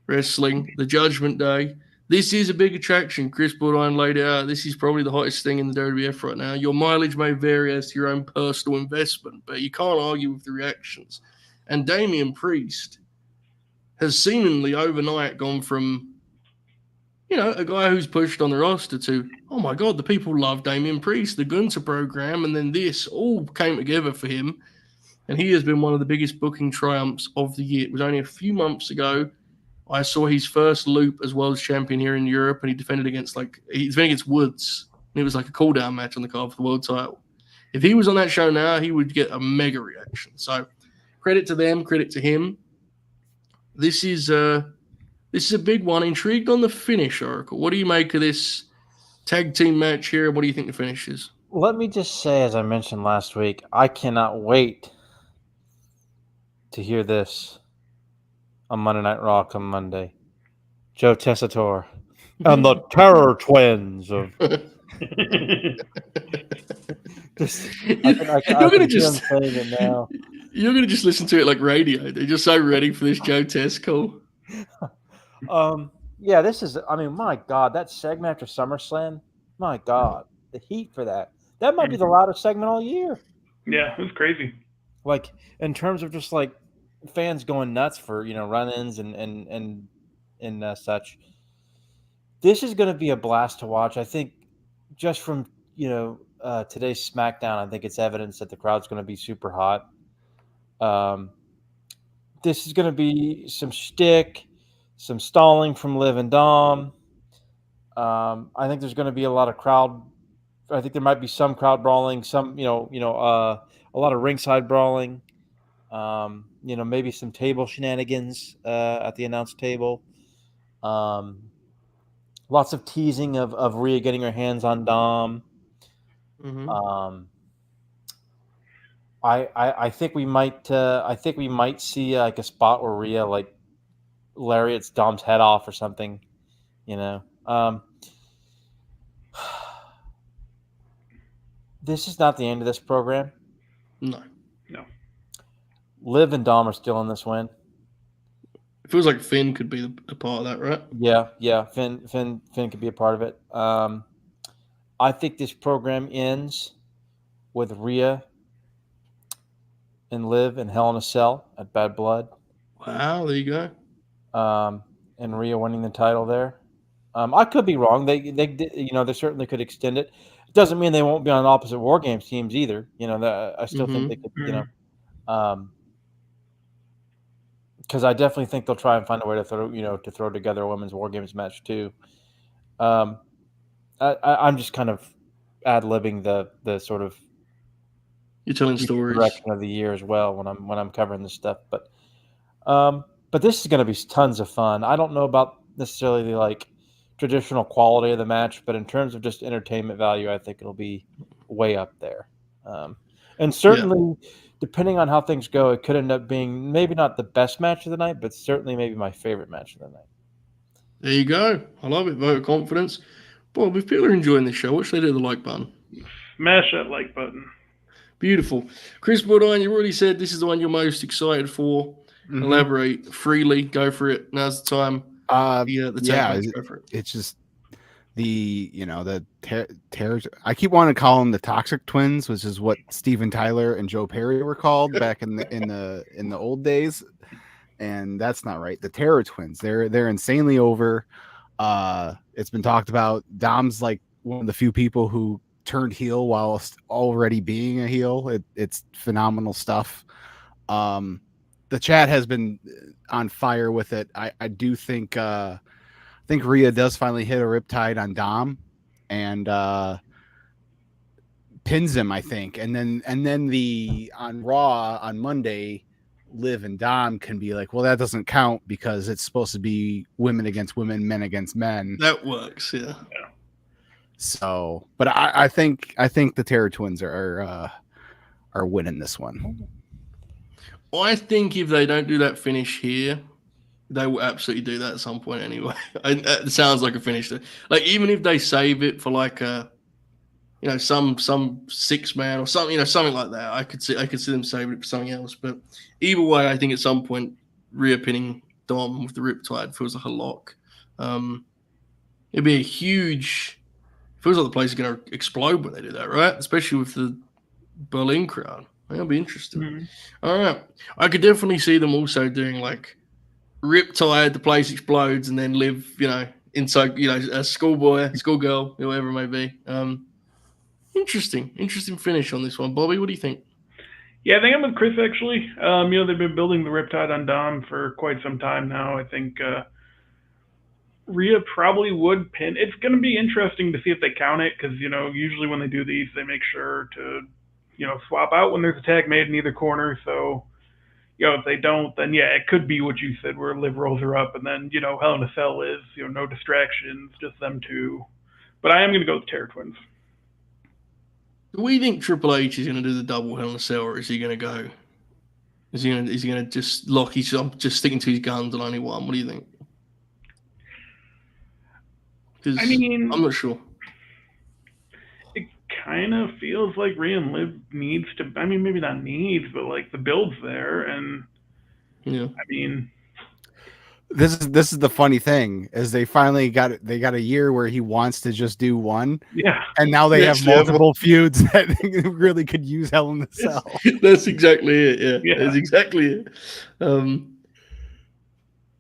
wrestling. The Judgment Day. This is a big attraction. Chris Boudin laid it out. This is probably the hottest thing in the WWF right now. Your mileage may vary as to your own personal investment, but you can't argue with the reactions. And Damian Priest has seemingly overnight gone from, a guy who's pushed on the roster to, oh my God, the people love Damian Priest, the Gunther program, and then this all came together for him. And he has been one of the biggest booking triumphs of the year. It was only a few months ago I saw his first loop as world champion here in Europe, and he defended against Woods. And it was like a cool-down match on the card for the world title. If he was on that show now, he would get a mega reaction. So credit to them, credit to him. This is a big one. Intrigued on the finish, Oracle. What do you make of this tag team match here? What do you think the finish is? Let me just say, as I mentioned last week, I cannot wait to hear this on Monday Night Raw come Monday. Joe Tessitore and the Terror Twins of. You're gonna just listen to it like radio. They're just so ready for this Joe Tess call. Yeah, this is. I mean, my God, that segment after SummerSlam. My God, the heat for that. That might be the loudest segment all year. Yeah, it was crazy. Like in terms of just like fans going nuts for run-ins and such. This is going to be a blast to watch. I think just from today's SmackDown, I think it's evidence that the crowd's going to be super hot. This is going to be some shtick, some stalling from Liv and Dom. I think there's going to be a lot of crowd. I think there might be some crowd brawling, some a lot of ringside brawling. Maybe some table shenanigans at the announce table. Lots of teasing of Rhea getting her hands on Dom. Mm-hmm. I think we might see like a spot where Rhea like lariats Dom's head off or something. This is not the end of this program. No. Liv and Dom are still in this win. It feels like Finn could be a part of that, right? Yeah. Finn could be a part of it. I think this program ends with Rhea and Liv in Hell in a Cell at Bad Blood. Wow, there you go. And Rhea winning the title there. I could be wrong. They certainly could extend it. It doesn't mean they won't be on opposite War Games teams either. I still think they could. Because I definitely think they'll try and find a way to throw together a women's War Games match too. I'm just kind of ad-libbing the sort of you're telling stories direction of the year as well when I'm covering this stuff. But this is going to be tons of fun. I don't know about necessarily the like traditional quality of the match, but in terms of just entertainment value, I think it'll be way up there. And certainly, depending on how things go, it could end up being maybe not the best match of the night, but certainly maybe my favorite match of the night. There you go. I love it. Vote of confidence. Bob, if people are enjoying this show, what should they do? The like button. Smash that like button. Beautiful. Chris Boudin, you already said this is the one you're most excited for. Mm-hmm. Elaborate freely. Go for it. Now's the time. Go for it. It's just the terrors. I keep wanting to call them the Toxic Twins, which is what Steven Tyler and Joe Perry were called back in the old days, and that's not right. The Terror Twins. They're insanely over. It's been talked about. Dom's like one of the few people who turned heel while already being a heel. It's phenomenal stuff. The chat has been on fire with it. I do think Rhea does finally hit a riptide on Dom, and pins him, I think, and then the on Raw on Monday, Liv and Dom can be like, well, that doesn't count because it's supposed to be women against women, men against men. That works, yeah. So, but I think the Terror Twins are winning this one. I think if they don't do that finish here, they will absolutely do that at some point anyway. It sounds like a finish. Like even if they save it for like a, some 6-man or something, something like that. I could see them saving it for something else. But either way, I think at some point Rhea pinning Dom with the Riptide feels like a lock. It'd be a huge. Feels like the place is going to explode when they do that, right? Especially with the Berlin crowd. That'll be interesting. Mm-hmm. All right, I could definitely see them also doing like Riptide, the place explodes, and then Liv, inside, a schoolgirl, whoever it may be. Interesting finish on this one. Bobby, what do you think? Yeah, I think I'm with Chris, actually. They've been building the Riptide on Dom for quite some time now. I think Rhea probably would pin. It's going to be interesting to see if they count it because, usually when they do these, they make sure to, swap out when there's a tag made in either corner. So, if they don't, then, yeah, it could be what you said where Liv rolls her up and then, Hell in a Cell is, no distractions, just them two. But I am going to go with Terror Twins. Do we think Triple H is going to do the double Hell in a Cell, or is he going to go? Is he going to just lock? He's just sticking to his guns on only one. What do you think? Because I'm not sure. It kind of feels like Rhea and Liv needs to. I mean, maybe not needs, but like the build's there, and yeah. I mean, this is the funny thing is they finally got a year where he wants to just do one, yeah, and now they have multiple feuds that really could use Hell in the Cell. That's exactly it. Yeah, that's exactly it.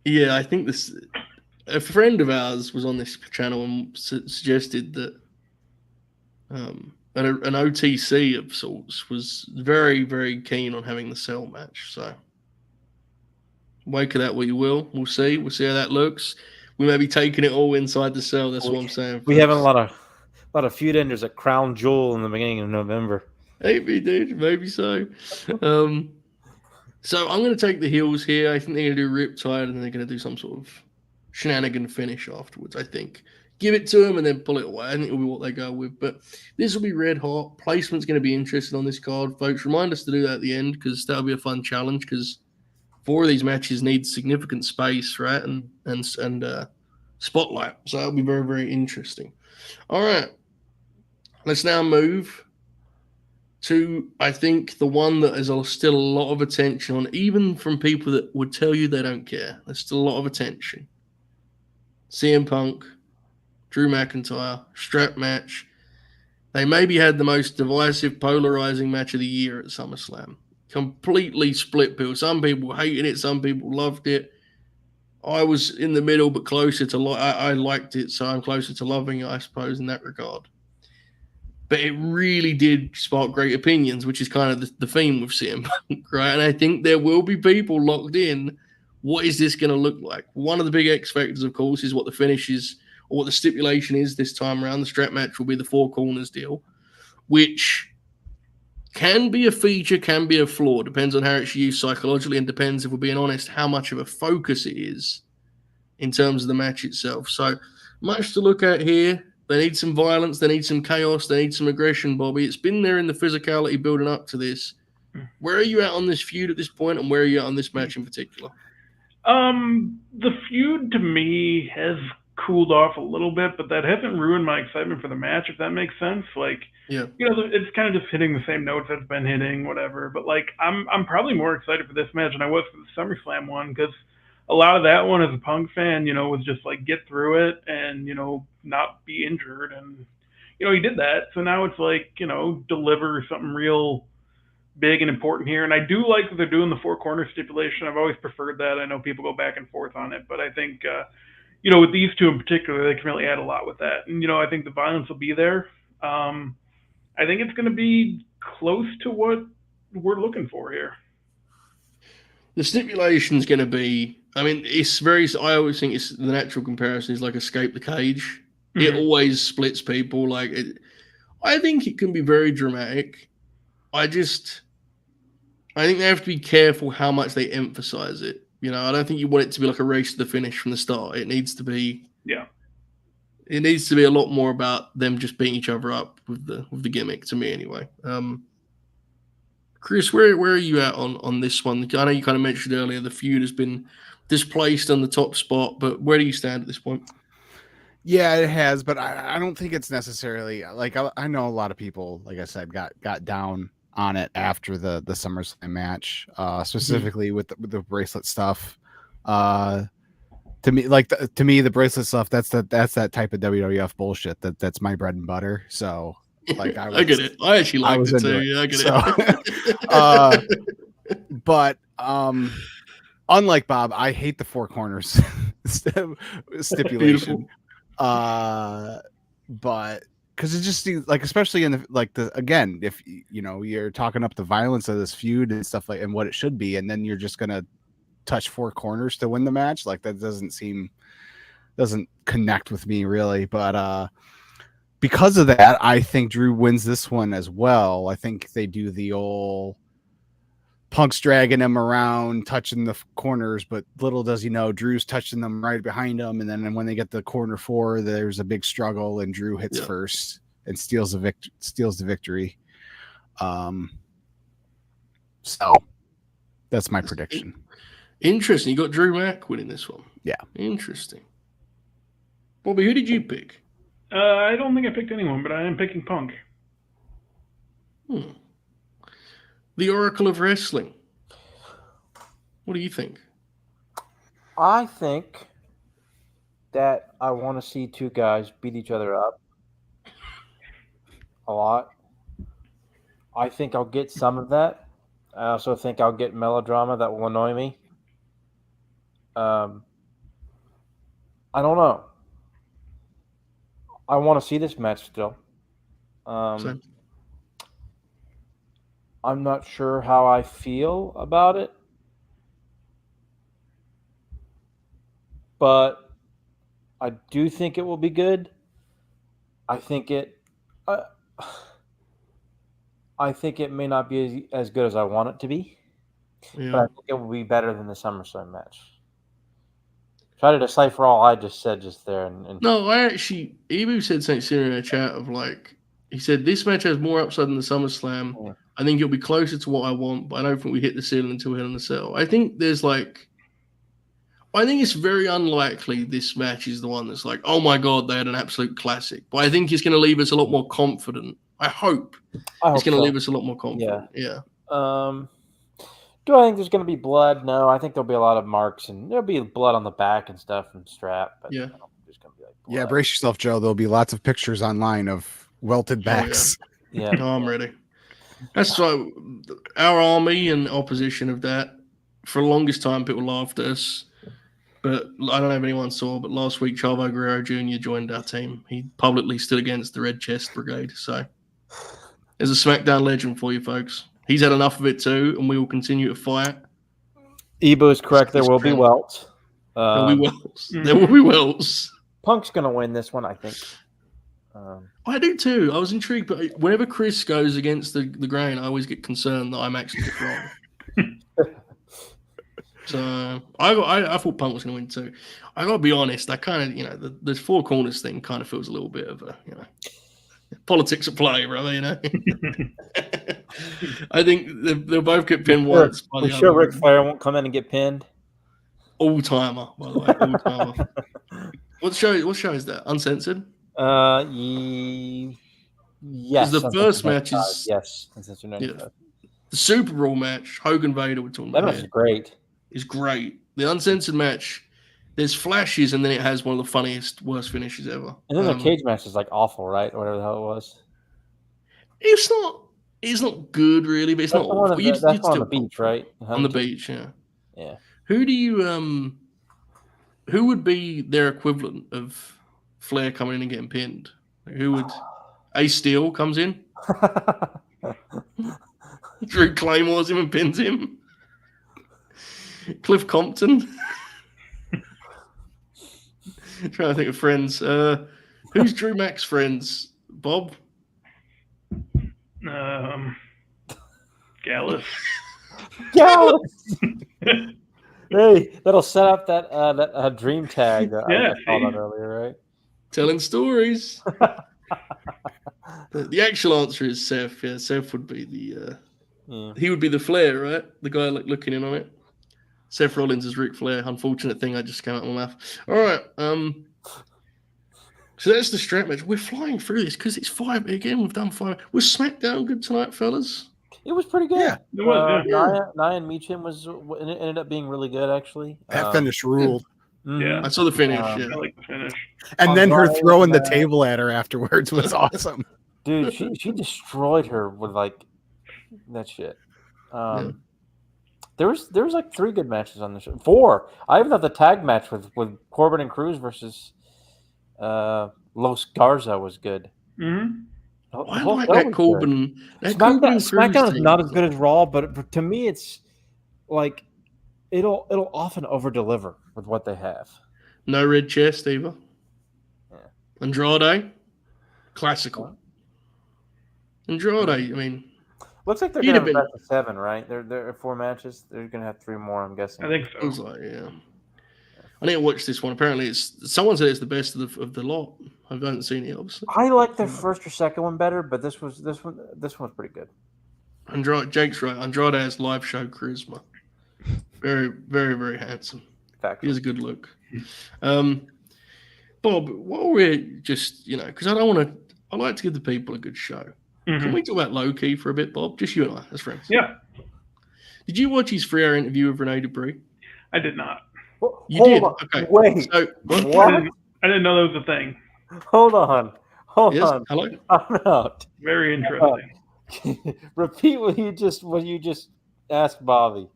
Yeah, I think this. A friend of ours was on this channel and suggested that an OTC of sorts was very, very keen on having the Cell match. So, wake of that what you will. We'll see. We'll see how that looks. We may be taking it all inside the Cell. That's what I'm saying. We have a lot of feud enders at Crown Jewel in the beginning of November. Maybe, dude. Maybe so. So I'm going to take the heels here. I think they're going to do Riptide and they're going to do some sort of shenanigan finish afterwards, I think. Give it to them and then pull it away. I think it'll be what they go with. But this will be red hot. Placement's going to be interesting on this card, folks. Remind us to do that at the end because that'll be a fun challenge because 4 of these matches need significant space, right? And spotlight. So that'll be very, very interesting. All right. Let's now move to, I think, the one that is still a lot of attention on, even from people that would tell you they don't care. There's still a lot of attention. CM Punk, Drew McIntyre, strap match. They maybe had the most divisive, polarizing match of the year at SummerSlam. Completely split bill. Some people hated it, some people loved it. I was in the middle, but closer to I liked it, so I'm closer to loving it, I suppose, in that regard. But it really did spark great opinions, which is kind of the theme with CM Punk, right? And I think there will be people locked in. What is this going to look like? One of the big X factors, of course, is what the finish is or what the stipulation is this time around. The strap match will be the 4 corners deal, which can be a feature, can be a flaw. Depends on how it's used psychologically and depends, if we're being honest, how much of a focus it is in terms of the match itself. So much to look at here. They need some violence. They need some chaos. They need some aggression, Bobby. It's been there in the physicality building up to this. Where are you at on this feud at this point, and where are you at on this match in particular? The feud to me has cooled off a little bit, but that hasn't ruined my excitement for the match, if that makes sense. Like, yeah, it's kind of just hitting the same notes it's been hitting, whatever. But like, I'm probably more excited for this match than I was for the SummerSlam one because a lot of that one, as a Punk fan, was just like get through it and not be injured, and he did that. So now it's like deliver something real big and important here. And I do like that they're doing the 4 corner stipulation. I've always preferred that. I know people go back and forth on it, but I think with these two in particular, they can really add a lot with that. And I think the violence will be there. I think it's going to be close to what we're looking for here. The stipulation is going to be, it's very, I always think it's the natural comparison is like Escape the Cage. Mm-hmm. It always splits people. I think it can be very dramatic. I think they have to be careful how much they emphasize it. I don't think you want it to be like a race to the finish from the start. It needs to be It needs to be a lot more about them just beating each other up with the gimmick, to me anyway. Kris, where are you at on this one? I know you kind of mentioned earlier the feud has been displaced on the top spot, but where do you stand at this point? Yeah, it has, but I don't think it's necessarily like I know a lot of people, like I said, got down on it after the SummerSlam match, specifically with the bracelet stuff. To me, the bracelet stuff, that's that type of WWF bullshit. That's my bread and butter. So like I get it. I actually liked it too. Yeah, I get it. But unlike Bob, I hate the four corners stipulation. But because it just seems like, especially in again, if you're talking up the violence of this feud and stuff and what it should be, and then you're just gonna touch four corners to win the match, like that doesn't connect with me really. But because of that, I think Drew wins this one as well. I think they do the old Punk's dragging him around, touching the corners, but little does he know, Drew's touching them right behind him. And then when they get to corner 4, there's a big struggle, and Drew hits first and steals the victory. So that's my prediction. Interesting. You got Drew Mack winning this one. Yeah. Interesting. Bobby, who did you pick? I don't think I picked anyone, but I am picking Punk. The Oracle of Wrestling. What do you think? I think that I want to see two guys beat each other up a lot. I think I'll get some of that. I also think I'll get melodrama that will annoy me. I don't know. I want to see this match still. I'm not sure how I feel about it, but I do think it will be good. I think it may not be as good as I want it to be, but I think it will be better than the SummerSlam match. Try to decipher all I just said just there. No, Ibou said something similar in a chat of he said, this match has more upside than the SummerSlam. Yeah. I think it'll be closer to what I want, but I don't think we hit the ceiling until we hit on the cell. I think I think it's very unlikely this match is the one that's like, oh my God, they had an absolute classic. But I think it's going to leave us a lot more confident. I hope it's going to leave us a lot more confident. Yeah. Do I think there's going to be blood? No, I think there'll be a lot of marks, and there'll be blood on the back and stuff and strap. But yeah. I don't think there's going to be blood. Yeah, brace yourself, Joe. There'll be lots of pictures online of welted backs. Yeah. No, I'm ready. That's why our army and opposition of that, for the longest time, people laughed at us. But I don't know if anyone saw, but last week, Chavo Guerrero Jr. joined our team. He publicly stood against the Red Chest Brigade. So there's a SmackDown legend for you folks. He's had enough of it too, and we will continue to fight. Ibou is correct. There will be welts. There will be welts. There will be welts. Punk's going to win this one, I think. I do too. I was intrigued, but whenever Kris goes against the grain, I always get concerned that I'm actually wrong. So I thought Punk was going to win too. I got to be honest. I kind of, the four corners thing kind of feels a little bit of a, politics at play, brother. I think they'll both get pinned once. We're sure Ric Flair won't come in and get pinned. All timer, by the way. All timer. What show is that? Uncensored. Yes. The first match is Uncensored. Yeah. The Super Bowl match, Hogan Vader. We're talking about. That match is great. It's great. The uncensored match, there's flashes, and then it has one of the funniest, worst finishes ever. And then the cage match is awful, right? Whatever the hell it was. It's not good, really, but it's not awful. That's on the beach, right? On the beach, yeah. Yeah. Who do you who would be their equivalent of Flair coming in and getting pinned? Who would Ace Steel comes in? Drew claymores him and pins him. Cliff Compton. Trying to think of friends. Who's Drew Mack's friends? Bob? Gallus. Gallus. Hey, that'll set up that dream tag I called out earlier, right? Telling stories. The actual answer is Seth. Yeah, Seth would be he would be the Flair, right? The guy looking in on it. Seth Rollins is Ric Flair. Unfortunate thing, I just came out of my mouth. All right. So that's the strap match. We're flying through this because it's 5 again. We've done 5. Was SmackDown good tonight, fellas? It was pretty good. Yeah, it was. Nia and Meacham ended up being really good, actually. that finish ruled. Yeah, I saw the finish. I like the finish. And then her throwing the table at her afterwards was awesome. Dude, she destroyed her with like that shit. There was like 3 good matches on the show. 4. I even thought the tag match with Corbin and Cruz versus Los Garza was good. Mm-hmm. I like that Corbin. SmackDown is not as good as Raw, but to me, it's like it'll often over deliver with what they have. No red chest either. Yeah. Andrade, classical. Andrade, I mean, looks like they're gonna have a best of 7, right? They're 4 matches. They're gonna have 3 more, I'm guessing. I think so. It was like, yeah. I need to watch this one. Apparently, someone said it's the best of the lot. I haven't seen it, obviously. I like the first or second one better, but this one's pretty good. Jake's right. Andrade has live show charisma. Very, very, very handsome. He has a good look. Bob, while we're just, because I like to give the people a good show. Mm-hmm. Can we talk about Low-Key for a bit, Bob? Just you and I as friends. Yeah. Did you watch his 3-hour interview with Rene Dupree? I did not. You did? On. Okay. Wait. So, what? I didn't know that was a thing. Hold on. Hello? I'm out. Very interesting. Repeat what you just asked Bobby.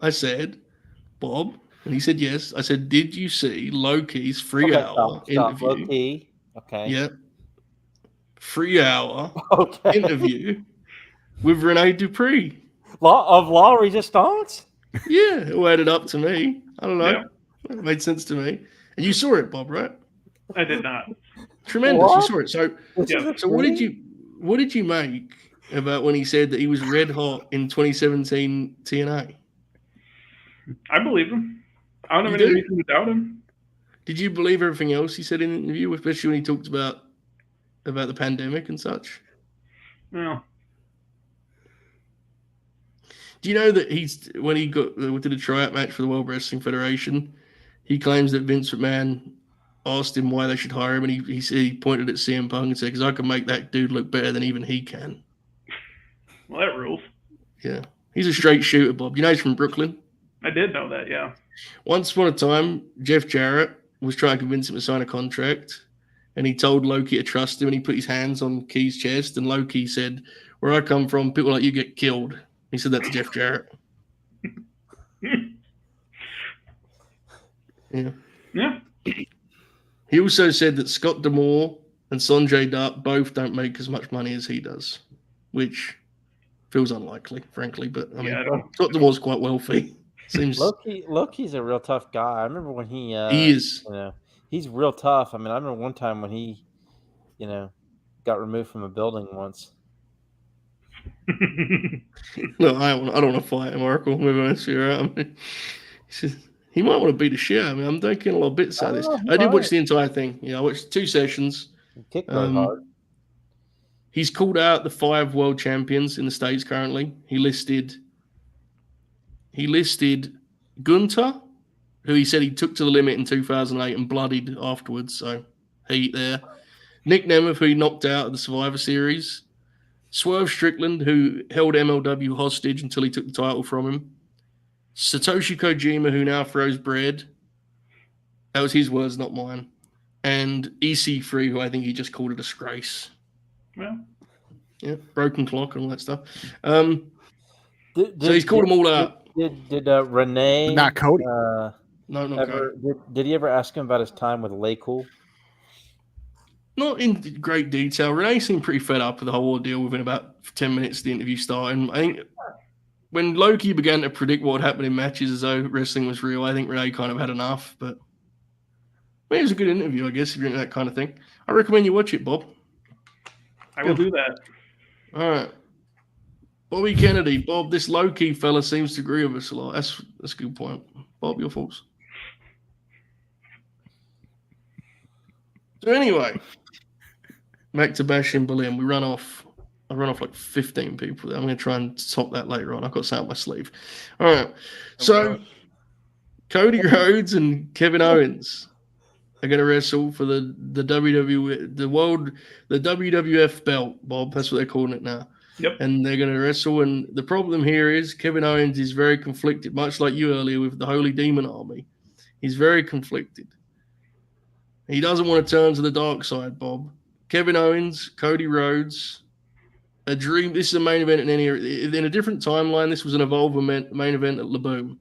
I said, Bob, and he said yes. I said, did you see Low-Key's 3-hour interview? Low-Key. Okay. Yep. 3-hour interview with Rene Dupree. Of La Resistance? Yeah, it added up to me. I don't know. Yeah. It made sense to me. And you saw it, Bob, right? I did not. Tremendous. What? You saw it. So what did you make about when he said that he was red hot in 2017 TNA? I believe him. I don't have any reason to doubt him. Did you believe everything else he said in the interview, especially when he talked about the pandemic and such? No. Do you know that when he did a tryout match for the World Wrestling Federation, he claims that Vince McMahon asked him why they should hire him, and he pointed at CM Punk and said, because I can make that dude look better than even he can. Well, that rules. Yeah. He's a straight shooter, Bob. You know he's from Brooklyn? I did know that, yeah. Once upon a time, Jeff Jarrett was trying to convince him to sign a contract, and he told Low-Key to trust him, and he put his hands on Key's chest, and Low-Key said, where I come from, people like you get killed. He said that to Jeff Jarrett. Yeah. Yeah. He also said that Scott D'Amore and Sanjay Dutt both don't make as much money as he does, which feels unlikely, frankly. But I mean, Scott D'Amore's quite wealthy. Seems Low-Key's a real tough guy. I remember when he is. He's real tough. I mean, I remember one time when he, got removed from a building once. No, I don't want to fight him, Oracle. Maybe I see her out. I mean, he might want to beat the shit out of me. I'm thinking a lot of bits out of this. I did watch the entire thing. I watched 2 sessions. He kicked really hard. He's called out the 5 world champions in the States currently. He listed Gunther, who he said he took to the limit in 2008 and bloodied afterwards. So heat there. Nick Nemeth, who he knocked out of the Survivor Series. Swerve Strickland, who held MLW hostage until he took the title from him. Satoshi Kojima, who now throws bread. That was his words, not mine. And EC3, who I think he just called a disgrace. Well. Yeah, broken clock and all that stuff. So he's called them all out. Did Renee... Not Cody. No, not Cody. Did he ever ask him about his time with Lay Cool? Not in great detail. Renee seemed pretty fed up with the whole ordeal within about 10 minutes of the interview starting. I think when Low-Key began to predict what would happen in matches as though wrestling was real, I think Renee kind of had enough. But it was a good interview, I guess, if you're into that kind of thing. I recommend you watch it, Bob. I will do that. All right. Bobby Kennedy. Bob, this low-key fella seems to agree with us a lot. That's a good point. Bob, your thoughts? So anyway, back to Bash in Berlin. I run off like 15 people. I'm going to try and top that later on. I've got something up my sleeve. All right. So Cody Rhodes and Kevin Owens are going to wrestle for the WWE, the WWF belt, Bob. That's what they're calling it now. Yep. And they're going to wrestle. And the problem here is Kevin Owens is very conflicted, much like you earlier with the Holy Demon Army. He's very conflicted. He doesn't want to turn to the dark side, Bob. Kevin Owens, Cody Rhodes, a dream. This is a main event in a different timeline. This was an Evolve main event at Laboom.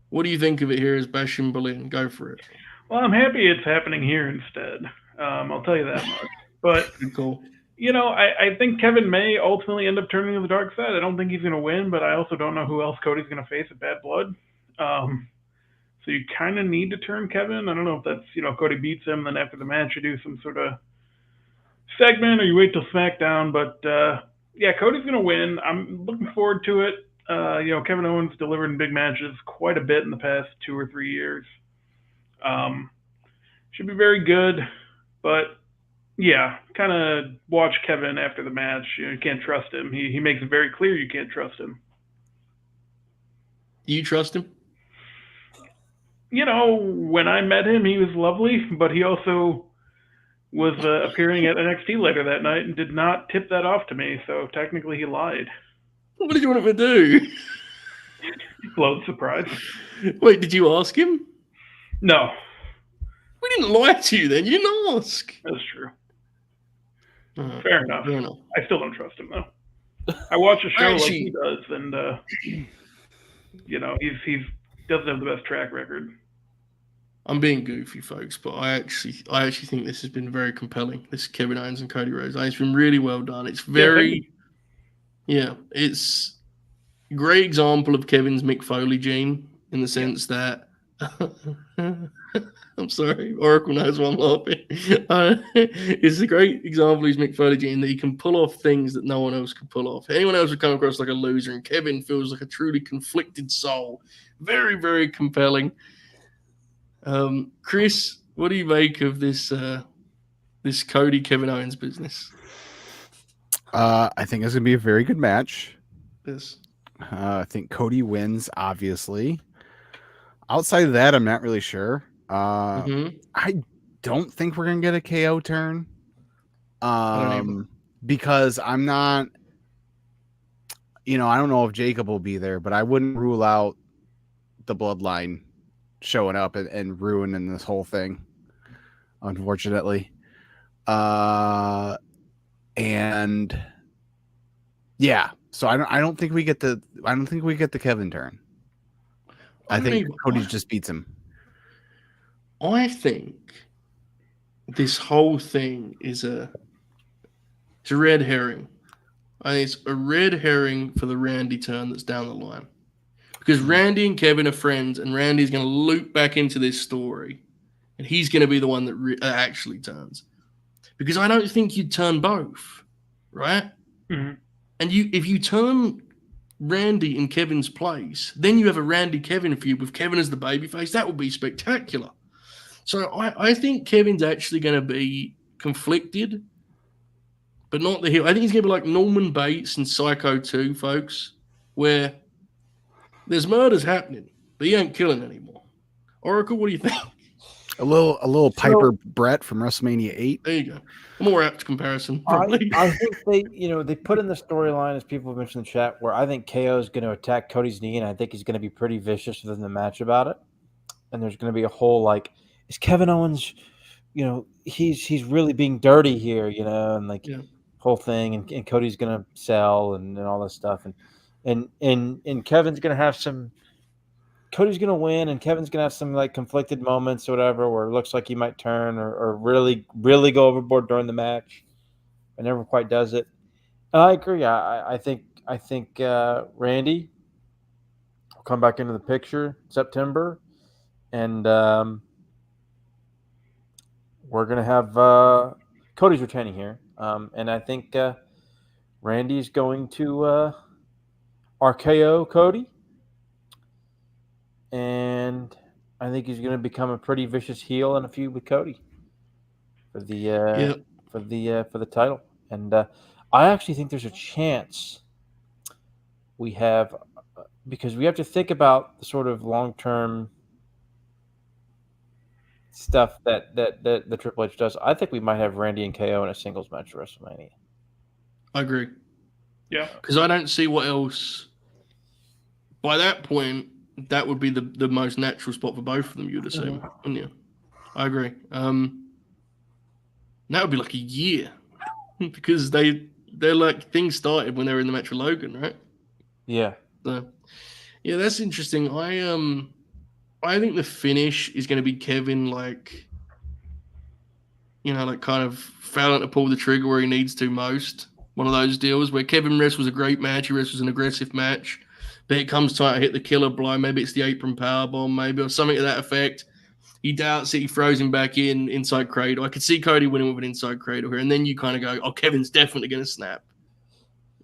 What do you think of it here as Bash in Berlin? Go for it. Well, I'm happy it's happening here instead. I'll tell you that much. But cool. I think Kevin may ultimately end up turning to the dark side. I don't think he's going to win, but I also don't know who else Cody's going to face at Bad Blood. So you kind of need to turn Kevin. I don't know if that's, if Cody beats him, then after the match you do some sort of segment or you wait till SmackDown. But, Cody's going to win. I'm looking forward to it. Kevin Owens delivered in big matches quite a bit in the past 2 or 3 years. Should be very good. But, kind of watch Kevin after the match. You can't trust him. He makes it very clear you can't trust him. Do you trust him? When I met him, he was lovely, but he also was appearing at NXT later that night and did not tip that off to me, so technically he lied. What did you want him to do? Blow the surprise. Wait, did you ask him? No. We didn't lie to you then. You didn't ask. That's true. Fair enough. I still don't trust him, though. I watch a show like he does, and, he doesn't have the best track record. I'm being goofy, folks, but I actually think this has been very compelling. This Kevin Owens and Cody Rhodes. It's been really well done. It's it's a great example of Kevin's Mick Foley gene in the sense that I'm sorry, Oracle knows why I'm laughing. It's a great example of his Mick Foley gene that he can pull off things that no one else can pull off. Anyone else would come across like a loser, and Kevin feels like a truly conflicted soul. Very, very compelling. Chris, what do you make of this Cody Kevin Owens business? I think it's gonna be a very good match. Yes. I think Cody wins, obviously. Outside of that, I'm not really sure. I don't think we're gonna get a KO turn. Because I'm not, I don't know if Jacob will be there, but I wouldn't rule out the bloodline showing up and ruining this whole thing, unfortunately. So I don't think we get the Kevin turn. I think Cody just beats him. I think this whole thing is a red herring. I think it's a red herring for the Randy turn that's down the line. Because Randy and Kevin are friends, and Randy's going to loop back into this story, and he's going to be the one that actually turns. Because I don't think you'd turn both, right? Mm-hmm. And if you turn Randy in Kevin's place, then you have a Randy-Kevin feud with Kevin as the babyface. That would be spectacular. So I think Kevin's actually going to be conflicted, but not the heel. I think he's going to be like Norman Bates and Psycho 2, folks, where there's murders happening, but he ain't killing anymore. Oracle, what do you think? A little Piper Brett from WrestleMania 8. There you go. A more apt comparison. I think they put in the storyline, as people have mentioned in the chat, where I think KO is going to attack Cody's knee, and I think he's going to be pretty vicious within the match about it. And there's going to be a whole is Kevin Owens, he's really being dirty here, and whole thing, and Cody's going to sell and all this stuff, and Kevin's going to have some. Cody's going to win, and Kevin's going to have some conflicted moments or whatever, where it looks like he might turn or really, really go overboard during the match, and never quite does it. And I agree. I think Randy will come back into the picture in September, and we're going to have Cody's retaining here, and I think Randy's going to RKO Cody, and I think he's going to become a pretty vicious heel in a feud with Cody for the for the title. And I actually think there's a chance we have, because we have to think about the sort of long-term stuff that the Triple H does. I think we might have Randy and KO in a singles match at WrestleMania. I agree. Yeah. Because I don't see what else. By that point, that would be the most natural spot for both of them, you'd assume. Wouldn't you? I agree. That would be like a year. Because they're like, things started when they were in the match with Logan, right? Yeah. So, yeah, that's interesting. I think the finish is going to be Kevin, like, like kind of failing to pull the trigger where he needs to most. One of those deals where Kevin wrestles a great match, he wrestles an aggressive match, but it comes time to hit the killer blow. Maybe it's the apron powerbomb, maybe, or something to that effect. He doubts it, he throws him back inside cradle. I could see Cody winning with an inside cradle here, and then you kind of go, oh, Kevin's definitely going to snap.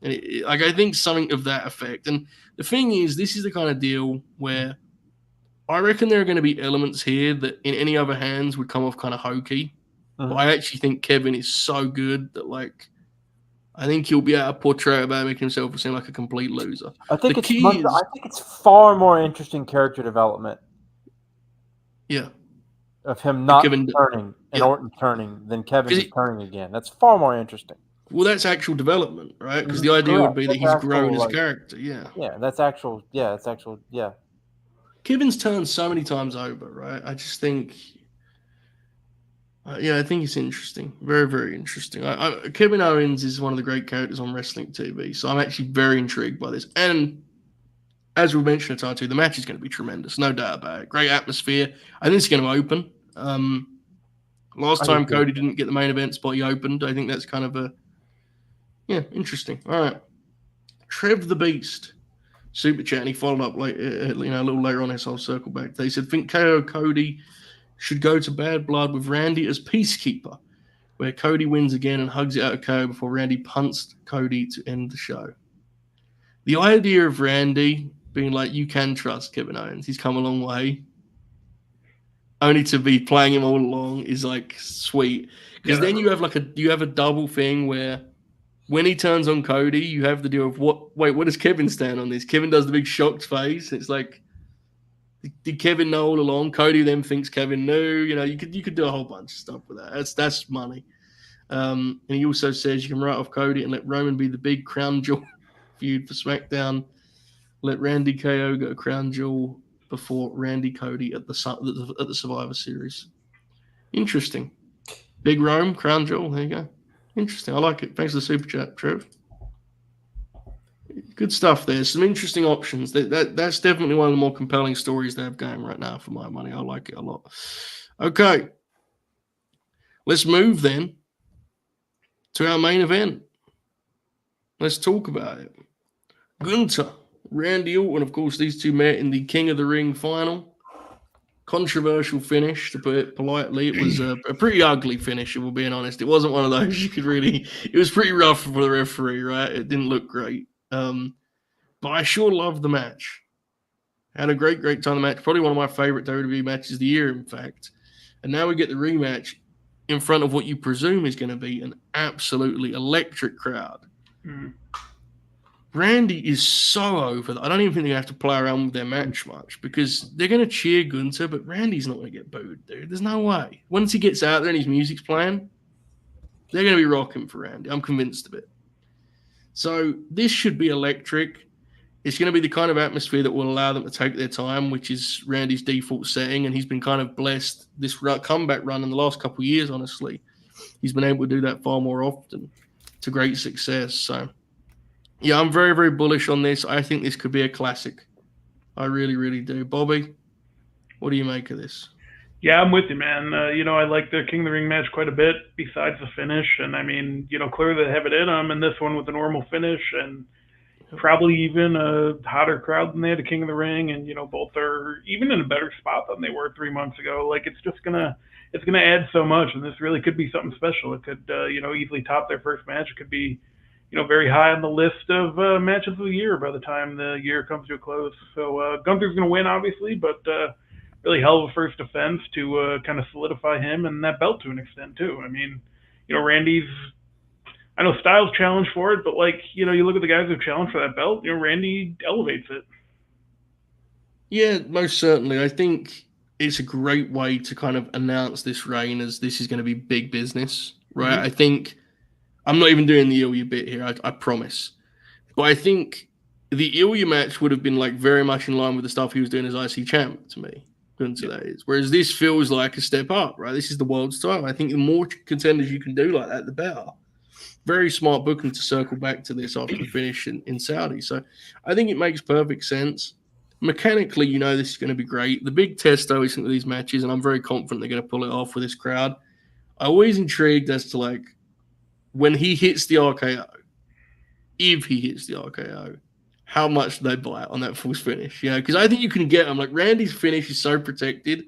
And I think something of that effect. And the thing is, this is the kind of deal where I reckon there are going to be elements here that in any other hands would come off kind of hokey. But I actually think Kevin is so good that, like, I think he'll be able to portray about making himself seem like a complete loser. I think it's far more interesting character development. Yeah. Of him not turning and Orton turning than Kevin turning again. That's far more interesting. Well, that's actual development, right? Because the idea would be that he's grown as a character. Yeah. Yeah, that's actual. Yeah, it's actual. Yeah. Kevin's turned so many times over, right? I just think, I think it's interesting. Very, very interesting. Kevin Owens is one of the great characters on wrestling TV, so I'm actually very intrigued by this. And as we mentioned at time too, the match is going to be tremendous, no doubt about it. Great atmosphere. I think it's going to open. Last time Cody didn't get the main event spot, he opened. I think that's kind of interesting. All right. Trev the Beast. Super chat, and he followed up a little later on this. I'll circle back. They said, think KO Cody should go to Bad Blood with Randy as Peacekeeper, where Cody wins again and hugs it out of KO before Randy punts Cody to end the show. The idea of Randy being like, you can trust Kevin Owens, he's come a long way, only to be playing him all along is like sweet. Because then you have a double thing where when he turns on Cody, you have the deal of what does Kevin stand on this? Kevin does the big shocked face. It's like, did Kevin know all along? Cody then thinks Kevin knew. You could do a whole bunch of stuff with that. That's money. And he also says you can write off Cody and let Roman be the big crown jewel feud for SmackDown. Let Randy KO go crown jewel before Randy Cody at the Survivor Series. Interesting. Big Rome, crown jewel. There you go. Interesting. I like it. Thanks for the super chat, Trev. Good stuff there. Some interesting options. That's definitely one of the more compelling stories they have going right now for my money. I like it a lot. Okay. Let's move then to our main event. Let's talk about it. Gunther, Randy Orton, of course, these two met in the King of the Ring final. Controversial finish, to put it politely. It was a pretty ugly finish, if we're being honest. It wasn't one of those you could really... It was pretty rough for the referee, right? It didn't look great. But I sure loved the match. Had a great time in the match. Probably one of my favorite WWE matches of the year, in fact. And now we get the rematch in front of what you presume is going to be an absolutely electric crowd. Mm. Randy is so over that I don't even think they have to play around with their match much because they're going to cheer Gunther, but Randy's not going to get booed, dude. There's no way. Once he gets out there and his music's playing, they're going to be rocking for Randy. I'm convinced of it. So this should be electric. It's going to be the kind of atmosphere that will allow them to take their time, which is Randy's default setting, and he's been kind of blessed this comeback run in the last couple of years, honestly. He's been able to do that far more often to great success. So, yeah, I'm very, very bullish on this. I think this could be a classic. I really, really do. Bobby, what do you make of this? Yeah, I'm with you, man. I like the King of the Ring match quite a bit besides the finish. And, I mean, clearly they have it in them. And this one with a normal finish and probably even a hotter crowd than they had at King of the Ring. And, both are even in a better spot than they were 3 months ago. Like, it's just going to add so much. And this really could be something special. It could, easily top their first match. It could be, very high on the list of matches of the year by the time the year comes to a close. So Gunther's going to win, obviously, but really hell of a first defense to kind of solidify him and that belt to an extent, too. I mean, Randy's, I know Styles challenged for it, but you look at the guys who've challenged for that belt, Randy elevates it. Yeah, most certainly. I think it's a great way to kind of announce this reign as this is going to be big business, right? Mm-hmm. I think I'm not even doing the Ilya bit here, I promise. But I think the Ilya match would have been very much in line with the stuff he was doing as IC champ to me. Gunther, that is. Whereas this feels like a step up, right? This is the world's time. I think the more contenders you can do like that, the better. Very smart booking to circle back to this after the finish in Saudi. So I think it makes perfect sense. Mechanically, this is going to be great. The big test, though, is with these matches, and I'm very confident they're going to pull it off with this crowd. I'm always intrigued as to, when he hits the RKO, if he hits the RKO, how much they bite on that false finish. Because I think you can get them. Randy's finish is so protected.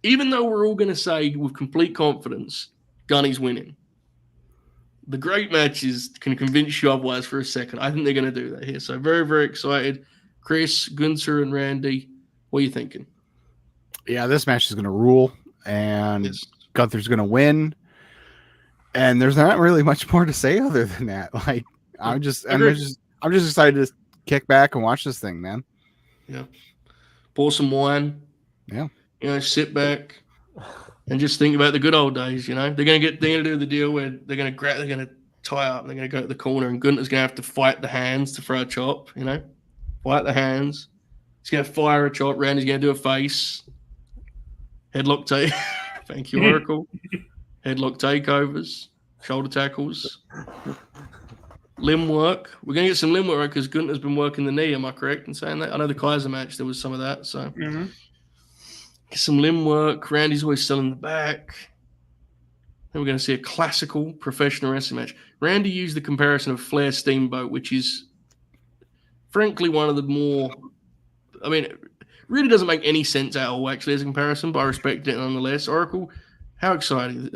Even though we're all going to say with complete confidence, Gunny's winning. The great matches can convince you otherwise for a second. I think they're going to do that here. So very, very excited. Kris, Gunther, and Randy, what are you thinking? Yeah, this match is going to rule, and Yes. Gunther's going to win. And there's not really much more to say other than that. I'm just excited to kick back and watch this thing, man. Yeah. Pour some wine. Yeah. Sit back and just think about the good old days. They're gonna do the deal where they're gonna tie up, and they're gonna go to the corner, and Gunther's gonna have to fight the hands to throw a chop. Fight the hands. He's gonna fire a chop. Randy's gonna do a face. Headlock take. Thank you, Oracle. Headlock takeovers, shoulder tackles, limb work. We're going to get some limb work because Gunther's been working the knee. Am I correct in saying that? I know the Kaiser match, there was some of that. So get some limb work. Randy's always selling the back. Then we're going to see a classical professional wrestling match. Randy used the comparison of Flair Steamboat, which is frankly one of the more, it really doesn't make any sense at all, actually, as a comparison, but I respect it nonetheless. Oracle, how excited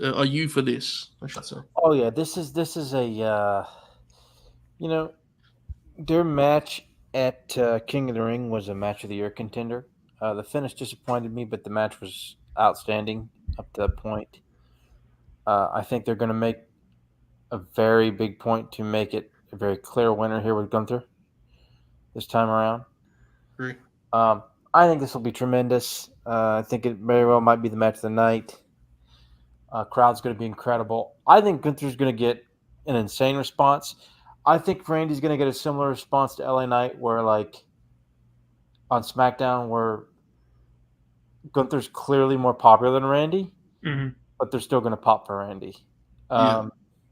are you for this, I should say? Oh yeah, this is a their match at King of the Ring was a match of the year contender. The finish disappointed me, but the match was outstanding up to that point. I think they're going to make a very big point to make it a very clear winner here with Gunther this time around. Agree. I think this will be tremendous. I think it very well might be the match of the night. Crowd's going to be incredible. I think Gunther's going to get an insane response. I think Randy's going to get a similar response to LA Knight, where on SmackDown, where Gunther's clearly more popular than Randy, but they're still going to pop for Randy.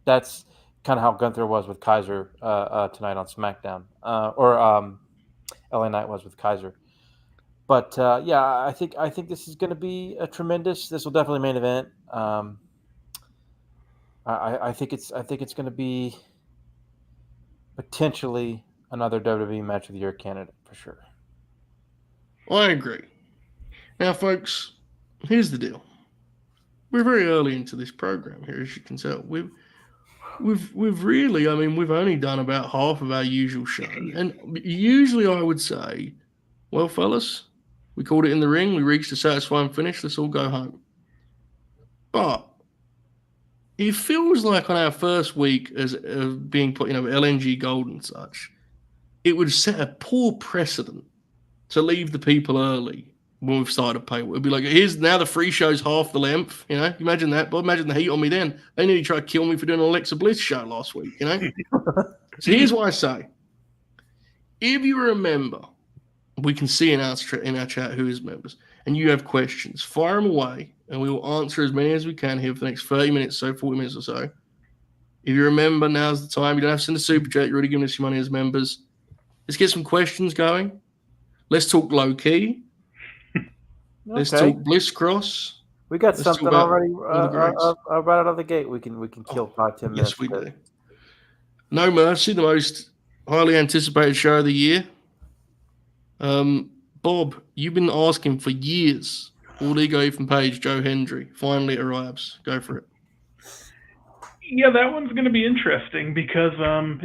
That's kind of how Gunther was with Kaiser tonight on SmackDown, or LA Knight was with Kaiser. But I think this is going to be a tremendous. This will definitely main event. I think it's going to be potentially another WWE match of the year candidate for sure. I agree. Now, folks, here's the deal. We're very early into this program here, as you can tell. We've really, we've only done about half of our usual show, and usually I would say, well, fellas, we called it in the ring. We reached a satisfying finish. Let's all go home. But it feels like on our first week as being put, LNG Gold and such, it would set a poor precedent to leave the people early when we've started pay. It'd be like, here's now the free show's half the length. Imagine that. But imagine the heat on me then. They nearly tried to kill me for doing an Alexa Bliss show last week. So here's what I say. If you remember, we can see in our chat who is members, and you have questions, fire them away, and we will answer as many as we can here for the next 30 minutes, 40 minutes or so. If you remember, now's the time. You don't have to send a super chat. You're already giving us your money as members. Let's get some questions going. Let's talk low key. Let's talk Bliss Cross. We got something already right out of the gate. We can kill 5-10 minutes. Yes, we do. No Mercy, the most highly anticipated show of the year. Bob, you've been asking for years. All Ego Ethan Page, Joe Hendry. Finally it arrives. Go for it. Yeah, that one's going to be interesting because I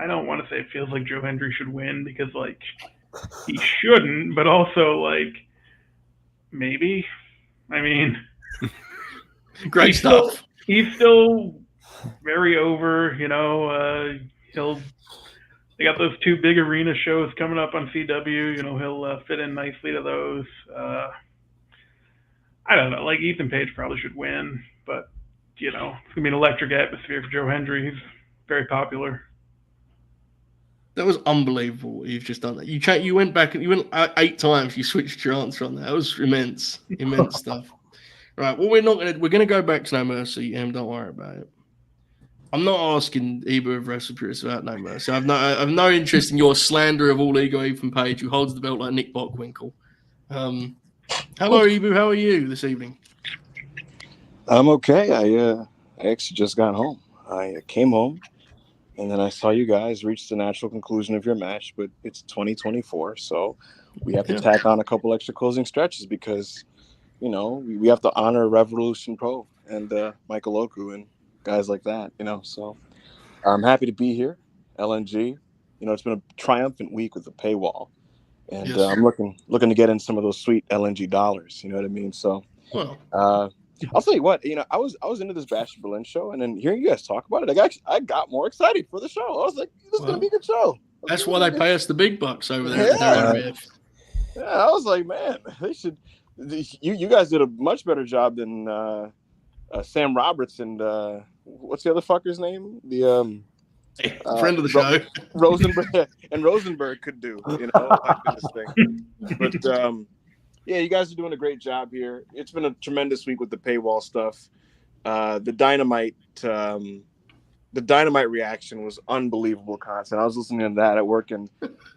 don't want to say it feels like Joe Hendry should win because like he shouldn't, but also like maybe. I mean, Great stuff. He's still very over, they got those 2 big arena shows coming up on CW. He'll fit in nicely to those. I don't know. Like Ethan Page probably should win, but it's gonna be an electric atmosphere for Joe Hendry. He's very popular. That was unbelievable. You've just done that. You went back and you went 8 times. You switched your answer on that. That was immense stuff. Right. Well, we're gonna go back to No Mercy, and don't worry about it. I'm not asking Ibou of WrestlePurists about No Mercy. I've no interest in your slander of all ego Ethan Page, who holds the belt like Nick Bockwinkel. Hello, Ibou. How are you this evening? I'm okay. I actually just got home. I came home, and then I saw you guys reach the natural conclusion of your match, but it's 2024, so we have to tack on a couple extra closing stretches because, we have to honor Revolution Pro and Michael Oku and guys like that, So I'm happy to be here. LNG, it's been a triumphant week with the paywall, and I'm looking to get in some of those sweet LNG dollars. You know what I mean? So, I'll tell you what. I was into this Bash Berlin show, and then hearing you guys talk about it, I got more excited for the show. I was like, "This is gonna be a good show." That's why they pay us the big bucks over there at the WWF. Yeah, I was like, man, they should. You guys did a much better job than Sam Roberts and what's the other fucker's name? The friend of the show, Rosenberg could do. Like this thing. But yeah, you guys are doing a great job here. It's been a tremendous week with the paywall stuff. The Dynamite reaction was unbelievable content. I was listening to that at work, and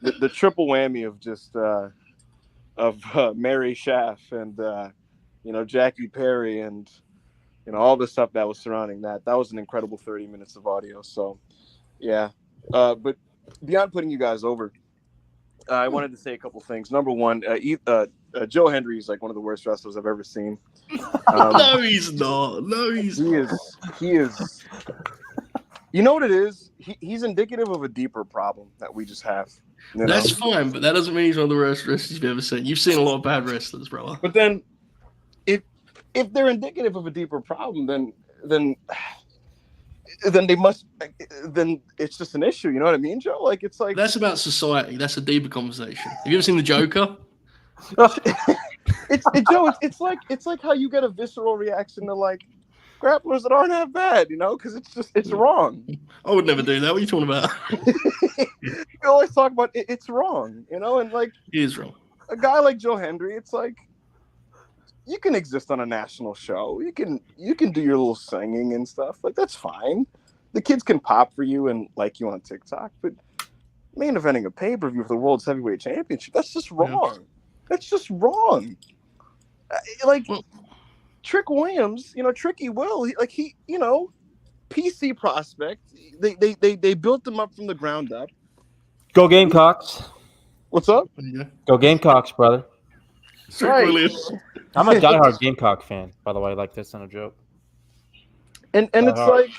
the triple whammy of just of Mary Schaff and Jackie Perry and all the stuff that was surrounding that. That was an incredible 30 minutes of audio. So yeah, but beyond putting you guys over, I wanted to say a couple things. Number one, Joe Hendry is like one of the worst wrestlers I've ever seen. No, he's not. No, he's not. He is. You know what it is? He's indicative of a deeper problem that we just have. That's fine, but that doesn't mean he's one of the worst wrestlers you've ever seen. You've seen a lot of bad wrestlers, brother. But then, if they're indicative of a deeper problem, then they must. Then it's just an issue. You know what I mean, Joe? Like it's like that's about society. That's a deeper conversation. Have you ever seen The Joker? It's like how you get a visceral reaction to like grapplers that aren't that bad, because it's wrong. I would never do that. What are you talking about? You always talk about it's wrong, and like it is wrong. A guy like Joe Hendry, it's like you can exist on a national show. You can do your little singing and stuff. Like that's fine. The kids can pop for you and like you on TikTok, but main eventing a pay-per-view for the World's Heavyweight Championship, that's just wrong. Yeah. That's just wrong. Trick Williams, Tricky Will, he PC prospect. They built him up from the ground up. Go Gamecocks. What's up? Go Gamecocks, brother. Right. I'm a diehard Gamecock fan, by the way. Like that's not a joke. And it's like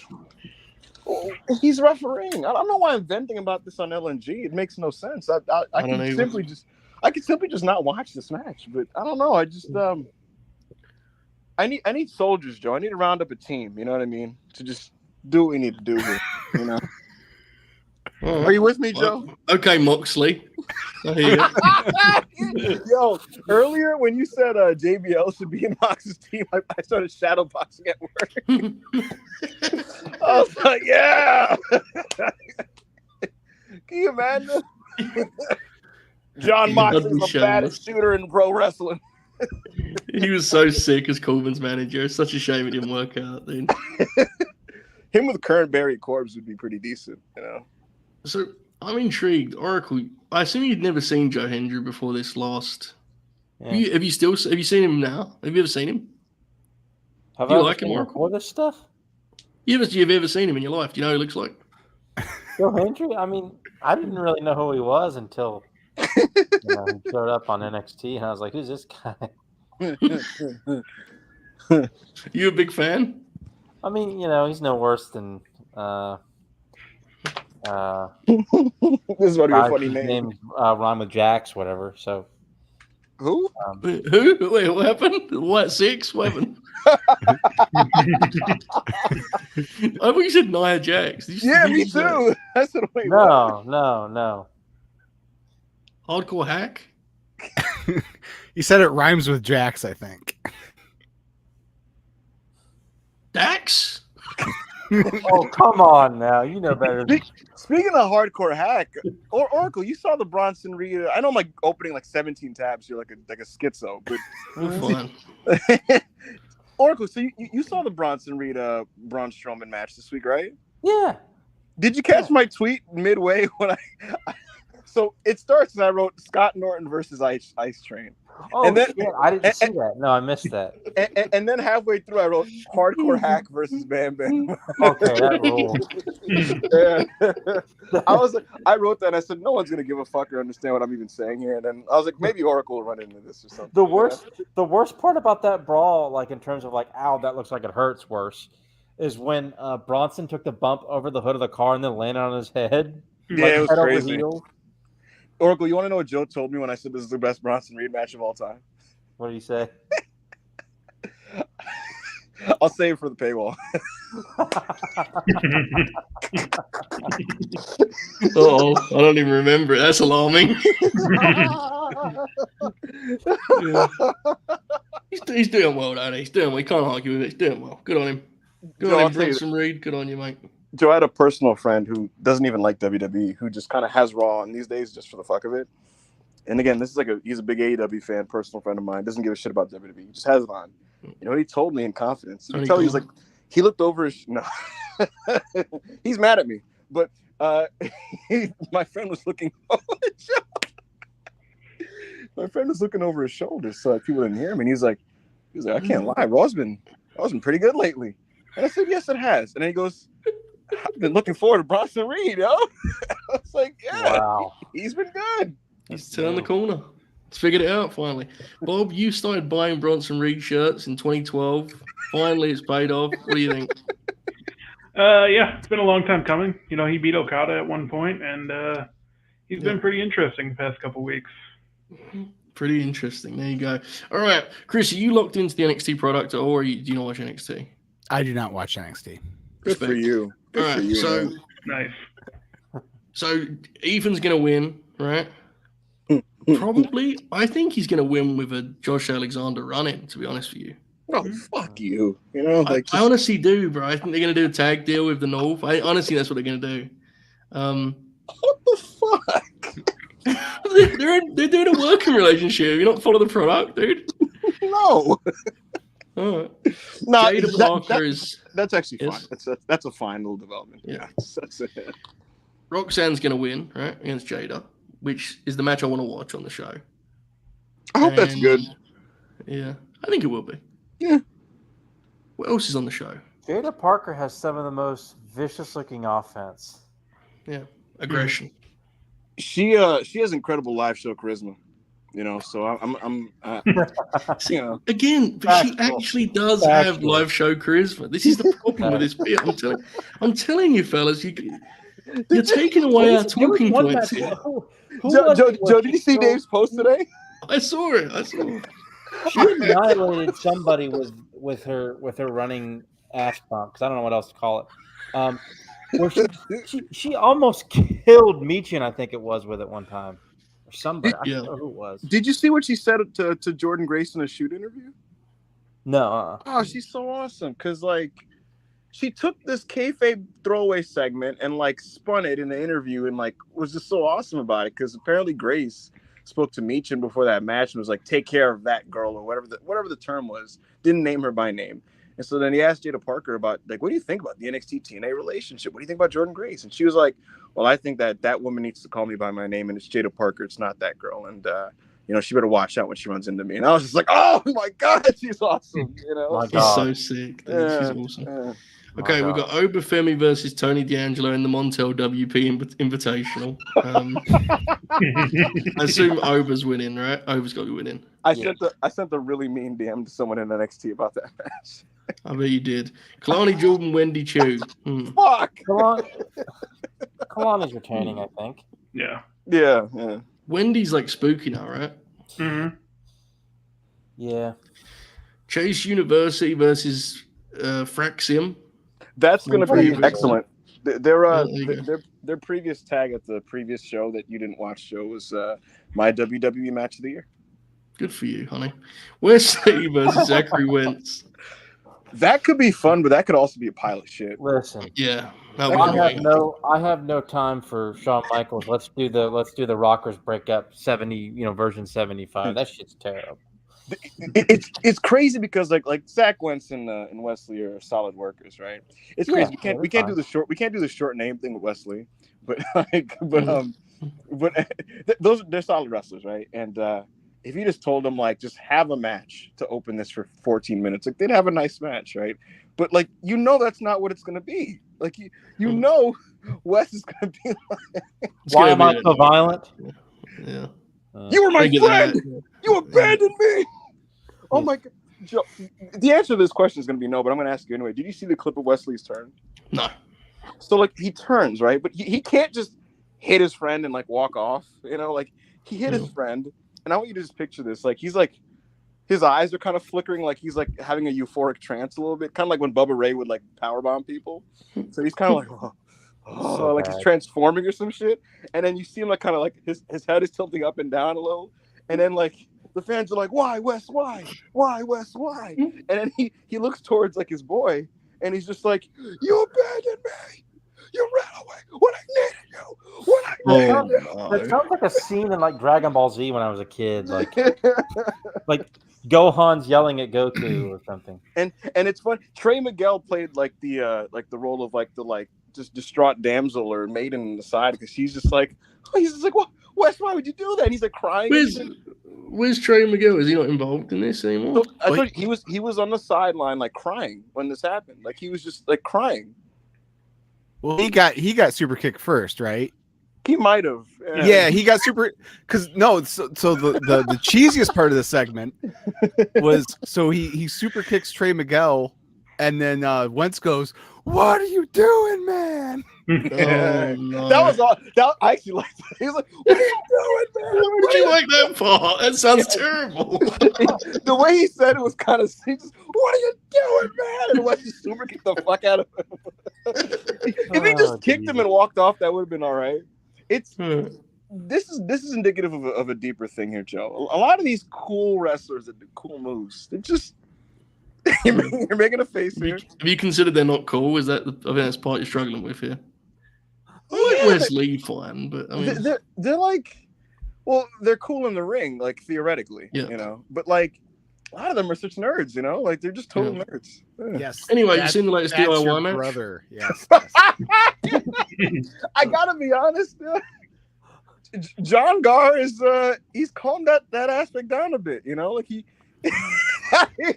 he's refereeing. I don't know why I'm venting about this on LNG. It makes no sense. I could simply just not watch this match. But I don't know. I just I need soldiers, Joe. I need to round up a team. You know what I mean? To just do what we need to do here. Are you with me, Joe? Okay, Moxley. I hear you. Yo, earlier when you said JBL should be in Mox's team, I started shadowboxing at work. I was like, yeah. Can you imagine? John Mox is the baddest shooter in pro wrestling. He was so sick as Corbin's manager. It's such a shame it didn't work out, dude. Him with Kern Barry Corbs would be pretty decent, So I'm intrigued. Oracle, I assume you'd never seen Joe Hendry before this last. Yeah. Have you seen him now? Have you ever seen him? Do you like him, Oracle? All this stuff? You've ever seen him in your life? Do you know what he looks like? Joe Hendry? I mean, I didn't really know who he was until he showed up on NXT, and I was like, "Who's this guy?" You a big fan? I mean, he's no worse than This is going to be a funny name. Name rhyme with Jax, whatever. So who? Who? Wait, what happened? What 6? What happened? I thought you said Nia Jax. Yeah, me too. That's what I no. Hardcore hack. You said it rhymes with Jax, I think. Dax. Oh, come on now. You know better. Speaking of hardcore hack, Oracle, you saw the Bronson Reed. I know I'm like opening like 17 tabs. You're like a schizo, but Fun. Oracle, so you saw the Bronson Reed Braun Strowman match this week, right? Yeah. Did you catch my tweet midway when I so it starts and I wrote Scott Norton versus Ice Train. Oh, and then, shit. I didn't see that. No, I missed that. And then halfway through I wrote hardcore hack versus Bam Bam. Okay, that rules. Yeah. I wrote that and I said no one's gonna give a fuck or understand what I'm even saying here. And then I was like, maybe Oracle will run into this or something. The worst part about that brawl, like in terms of like, ow, that looks like it hurts worse, is when Bronson took the bump over the hood of the car and then landed on his head. Yeah, like, it was head over crazy. heel. Oracle, you want to know what Joe told me when I said this is the best Bronson Reed match of all time? What did he say? I'll save it for the paywall. Oh, I don't even remember it. That's alarming. Yeah. He's doing well, though. He's doing well. We can't argue with it. He's doing well. Good on him. Good on him, Bronson Reed. Good on you, mate. Joe, I had a personal friend who doesn't even like WWE, who just kind of has Raw on these days just for the fuck of it. And again, this is he's a big AEW fan, personal friend of mine, doesn't give a shit about WWE. He just has it on. You know what he told me in confidence? You can tell he's like, he looked over his, no, he's mad at me. But my friend was looking over his shoulder. My friend was looking over his shoulder so people didn't hear him. And he's like, I can't lie, Raw's been pretty good lately. And I said, yes, it has. And then he goes, I've been looking forward to Bronson Reed, yo. I was like, yeah, wow. He's been good. He's turned the corner. He's figured it out finally. Bob, you started buying Bronson Reed shirts in 2012. Finally, it's paid off. What do you think? Yeah, it's been a long time coming. You know, he beat Okada at one point, and he's been pretty interesting the past couple weeks. Pretty interesting. There you go. All right, Chris, are you locked into the NXT product, or do you not watch NXT? I do not watch NXT. Good for you. Good All right, for you, so man. Nice. So Ethan's gonna win, right? Probably. I think he's gonna win with a Josh Alexander run-in. To be honest with you. Oh, fuck you. You know, like I honestly do, bro. I think they're gonna do a tag deal with the North. I honestly, that's what they're gonna do. What the fuck? they're doing a working relationship. You don't follow the product, dude. No. All right. No, Jade Parker is. That's actually Yes. fine. That's a fine little development. Yeah. That's it. Roxanne's gonna win, right, against Jada, which is the match I want to watch on the show. I hope that's good. Yeah, I think it will be. Yeah. What else is on the show? Jada Parker has some of the most vicious-looking offense. Yeah, aggression. She has incredible live show charisma. You know, so I'm you know. Again, but she actually does have live show charisma. This is the problem with this bit. I'm telling you, fellas, you're taking away our talking points here. Joe, did you see Dave's post today? I saw it. She annihilated somebody with her running ass bump, because I don't know what else to call it. Where she almost killed Michin, I think it was, with it one time. Or somebody. I don't know who it was. Did you see what she said to Jordan Grace in a shoot interview? No. Oh, she's so awesome. Because, like, she took this kayfabe throwaway segment and, like, spun it in the interview and, like, was just so awesome about it. Because apparently Grace spoke to Michin before that match and was like, take care of that girl, or whatever the term was. Didn't name her by name. And so then he asked Jada Parker about, like, what do you think about the NXT TNA relationship? What do you think about Jordan Grace? And she was like, well, I think that woman needs to call me by my name, and it's Jada Parker. It's not that girl. And, you know, she better watch out when she runs into me. And I was just like, oh, my God, she's awesome. You know? She's so sick. Dude. She's awesome. Okay, we've got Obafemi versus Tony D'Angelo in the Montel WP Invitational. I assume Oba's winning, right? Oba's got to be winning. I sent a really mean DM to someone in NXT about that match. I bet you did. Kalani Jordan, Wendy Chu. Fuck. Kalani's retaining, I think. Yeah. Wendy's like spooky now, right? Mm-hmm. Yeah. Chase University versus Fraxium. That's going to be excellent. Their previous tag at the previous show that you didn't watch show was my WWE match of the year. Good for you, honey. Wesley versus Zachary Wentz. That could be fun, but that could also be a pile of shit. Listen. Yeah. I have no time for Shawn Michaels. Let's do the Rockers breakup 70, version 75. That shit's terrible. It's crazy because like Zach Wentz and Wesley are solid workers, right? It's crazy. We can't do the short name thing with Wesley, but they're solid wrestlers, right? And if you just told them like just have a match to open this for 14 minutes, like they'd have a nice match, right? But like that's not what it's gonna be. Like you know, Wes is gonna be like, why am I so violent? Yeah. You were my friend. You abandoned me. Oh my God, Joe. The answer to this question is gonna be no, but I'm gonna ask you anyway. Did you see the clip of Wesley's turn? No. So like he turns, right? But he can't just hit his friend and like walk off. Like he hit his friend. And I want you to just picture this. Like he's like, his eyes are kind of flickering, like he's like having a euphoric trance a little bit, kind of like when Bubba Ray would like powerbomb people. So he's kind of like, like he's transforming or some shit. And then you see him like kind of like his head is tilting up and down a little. And then like the fans are like, "Why, Wes? Why, Wes? Why?" And then he looks towards like his boy, and he's just like, "You abandoned me. You ran away when I needed you. That sounds like a scene in like Dragon Ball Z when I was a kid, like Gohan's yelling at Goku or something. And it's fun. Trey Miguel played like the role of like the just distraught damsel or maiden on the side because he's just like what? Wes, why would you do that? And he's like crying. Where's Trey Miguel? Is he not involved in this anymore? So, I thought he was on the sideline like crying when this happened. Like he was just like crying. Well, he got super kicked first, right? He might have. Yeah, he got super because so the cheesiest part of the segment was he super kicks Trey Miguel, and then Wentz goes, "What are you doing, man?" Oh, no. That was all. I actually liked that. He was like, "What are you doing, man?" Why would you like that part? That sounds terrible. The way he said it was kind of. He just, "What are you doing, man?" And Wentz just super kicked the fuck out of him. If he just kicked him and walked off, that would have been all right. This is indicative of a deeper thing here, Joe. A lot of these cool wrestlers that do cool moves, they're just you're making a face here. Have you considered they're not cool? I think that's part you're struggling with here. I like Wesley fine, but I mean they're like, well, they're cool in the ring, like theoretically, but like a lot of them are such nerds, like they're just total nerds. Yes. Anyway, you seen the latest DIY match? Brother, yes. I gotta be honest, John Garr is he's calmed that aspect down a bit, like he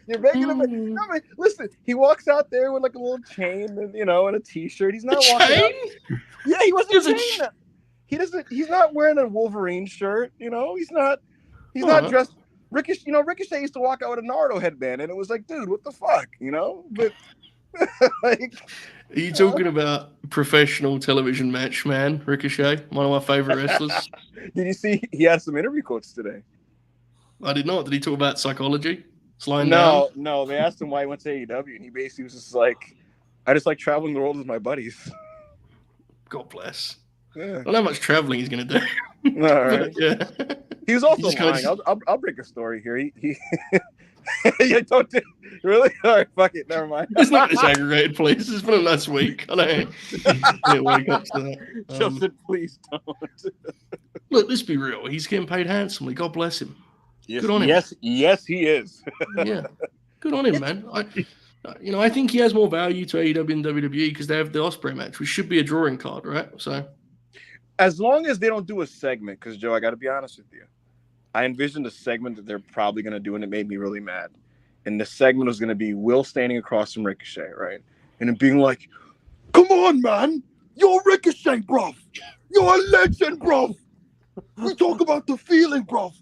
you're making him. I mean, listen, he walks out there with like a little chain and and a t-shirt. He's not walking out. Yeah, he wasn't chain. He's not wearing a Wolverine shirt, he's not dressed. Ricochet used to walk out with a Naruto headband, and it was like, dude, what the fuck, But like, are you talking about professional television match man, Ricochet, one of my favorite wrestlers? Did you see he had some interview quotes today? I did not. Did he talk about psychology? No. They asked him why he went to AEW, and he basically was just like, I just like traveling the world with my buddies. God bless. Yeah. I don't know how much traveling he's going to do. All right. Yeah. He was also lying. I'll break a story here. He don't do, really? All right, fuck it. Never mind. It's not disaggregated, please. It's been a nice week. I know. Wake up to that. Justin, please don't. Look, let's be real. He's getting paid handsomely. God bless him. Yes, good on him. Yes, he is. Yeah, good on him, man. I think he has more value to AEW and WWE because they have the Ospreay match, which should be a drawing card, right? So, as long as they don't do a segment, because Joe, I got to be honest with you, I envisioned a segment that they're probably going to do, and it made me really mad. And the segment was going to be Will standing across from Ricochet, right? and then being like, "Come on, man, you're Ricochet, bruv. You're a legend, bruv. We talk about the feeling, bruv.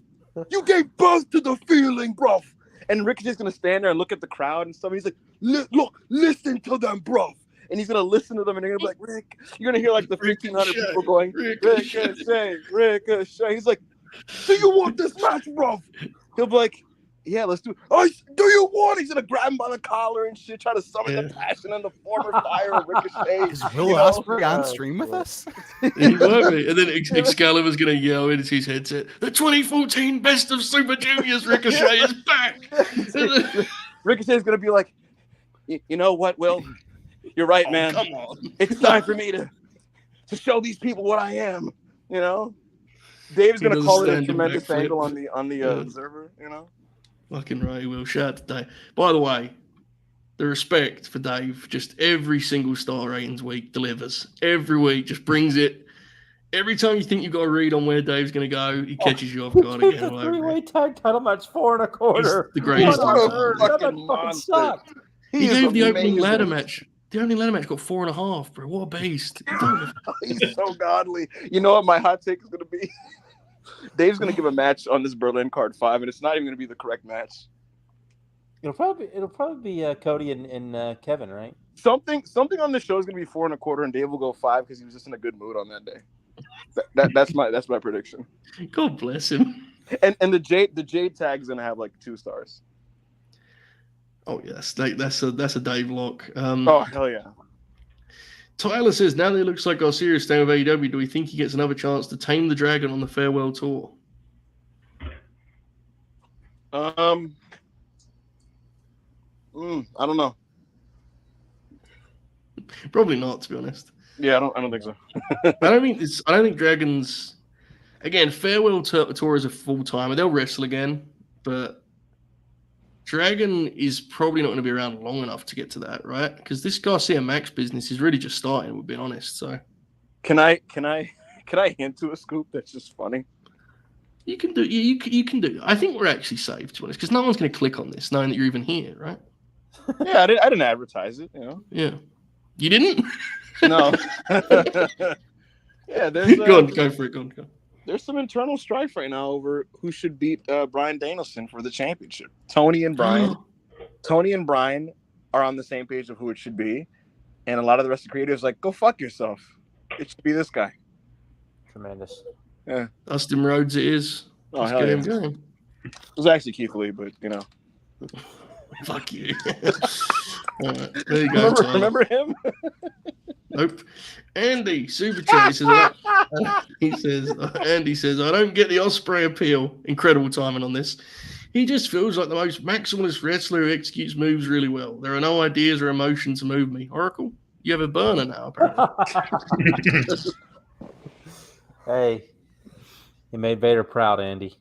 You gave birth to the feeling, bruv." And Ricochet's gonna stand there and look at the crowd and stuff. He's like, "Look, listen to them, bruv." And he's gonna listen to them, and they're gonna be like, "Rick," you're gonna hear like the 1,500 people going, "Ricochet." He's like, "Do you want this match, bruv?" He'll be like, "Yeah, let's do it." "Do you want?" He's gonna grab him by the collar and shit, try to summon the passion and the former fire of Ricochet. Is Will Ospreay on stream with us? He might be. And then Excalibur's going to yell into his headset, "The 2014 Best of Super Juniors Ricochet is back." Ricochet's gonna be like, "You know what, Will? You're right, man. Come on. It's time for me to show these people what I am." You know, Dave's gonna call it a tremendous angle on the Observer. You know. Fucking right, Will. Shout out to Dave. By the way, the respect for Dave, just every single star ratings week delivers. Every week, just brings it. Every time you think you've got a read on where Dave's going to go, he catches you off guard again. The three-way tag title match 4 1/4. He's the greatest. Fucking monster. He gave the opening ladder match. The opening ladder match got 4.5, bro. What a beast. He's so godly. You know what my hot take is going to be? Dave's going to give a match on this Berlin card 5, and it's not even going to be the correct match. It'll probably be Cody and Kevin, right? Something on the show is going to be 4 1/4, and Dave will go 5 because he was just in a good mood on that day. That's my prediction. God bless him. And the Jade tag is going to have like 2 stars. Oh yes, that's a Dave lock. Oh hell yeah. Tyler says, now that it looks like Garcia's staying with AEW, do we think he gets another chance to tame the dragon on the farewell tour? I don't know. Probably not, to be honest. Yeah, I don't think so. I don't think Dragons. Again, farewell tour is a full timer. They'll wrestle again, but Dragon is probably not going to be around long enough to get to that, right? Because this Garcia Max business is really just starting. We're being honest. So, can I hint to a scoop that's just funny? You can do. You can do. I think we're actually safe, to be honest, because no one's going to click on this knowing that you're even here, right? Yeah, I didn't advertise it. You know. Yeah, you didn't. No. Yeah, there's go for it. Go on. There's some internal strife right now over who should beat Bryan Danielson for the championship. Tony and Bryan are on the same page of who it should be, and a lot of the rest of the creatives like, go fuck yourself. It should be this guy. Tremendous. Yeah. Dustin Rhodes it is. Oh, hell yeah. It was actually Keith Lee, but you know. Fuck you. Right, there you go. Remember him? Nope. Andy, super chat. Andy says, I don't get the Ospreay appeal. Incredible timing on this. He just feels like the most maximalist wrestler who executes moves really well. There are no ideas or emotion to move me. Oracle, you have a burner now, apparently. Hey, you made Vader proud, Andy.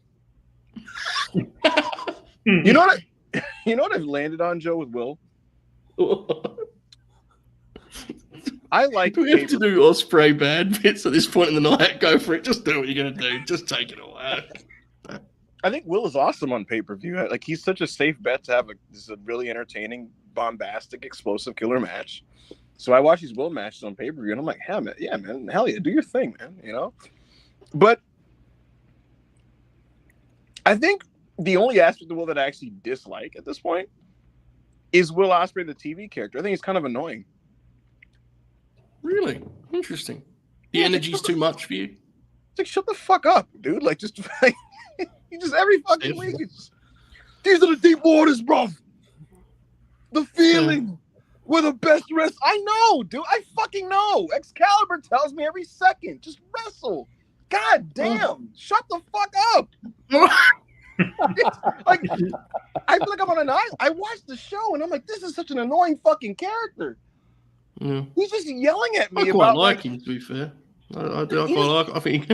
You know what I've landed on, Joe, with Will? I like. Do we have to do Ospreay bad bits at this point in the night? Go for it. Just do what you're gonna do. Just take it away. I think Will is awesome on pay-per-view. Like he's such a safe bet to have a really entertaining, bombastic, explosive killer match. So I watch these Will matches on pay-per-view, and I'm like, hell yeah, do your thing, man. You know. But I think the only aspect of Will that I actually dislike at this point is Will Ospreay, the TV character. I think he's kind of annoying. Really? Interesting. The energy's too much for you? It's like, shut the fuck up, dude. Like, just like, he just every fucking week. These are the deep waters, bro. The feeling. We're the best wrestlers. I know, dude. I fucking know. Excalibur tells me every second. Just wrestle. God damn. Shut the fuck up. Like, I feel like I'm on an island. I watched the show and I'm like, this is such an annoying fucking character. Yeah. He's just yelling at me. I quite like him, to be fair. I quite like. I think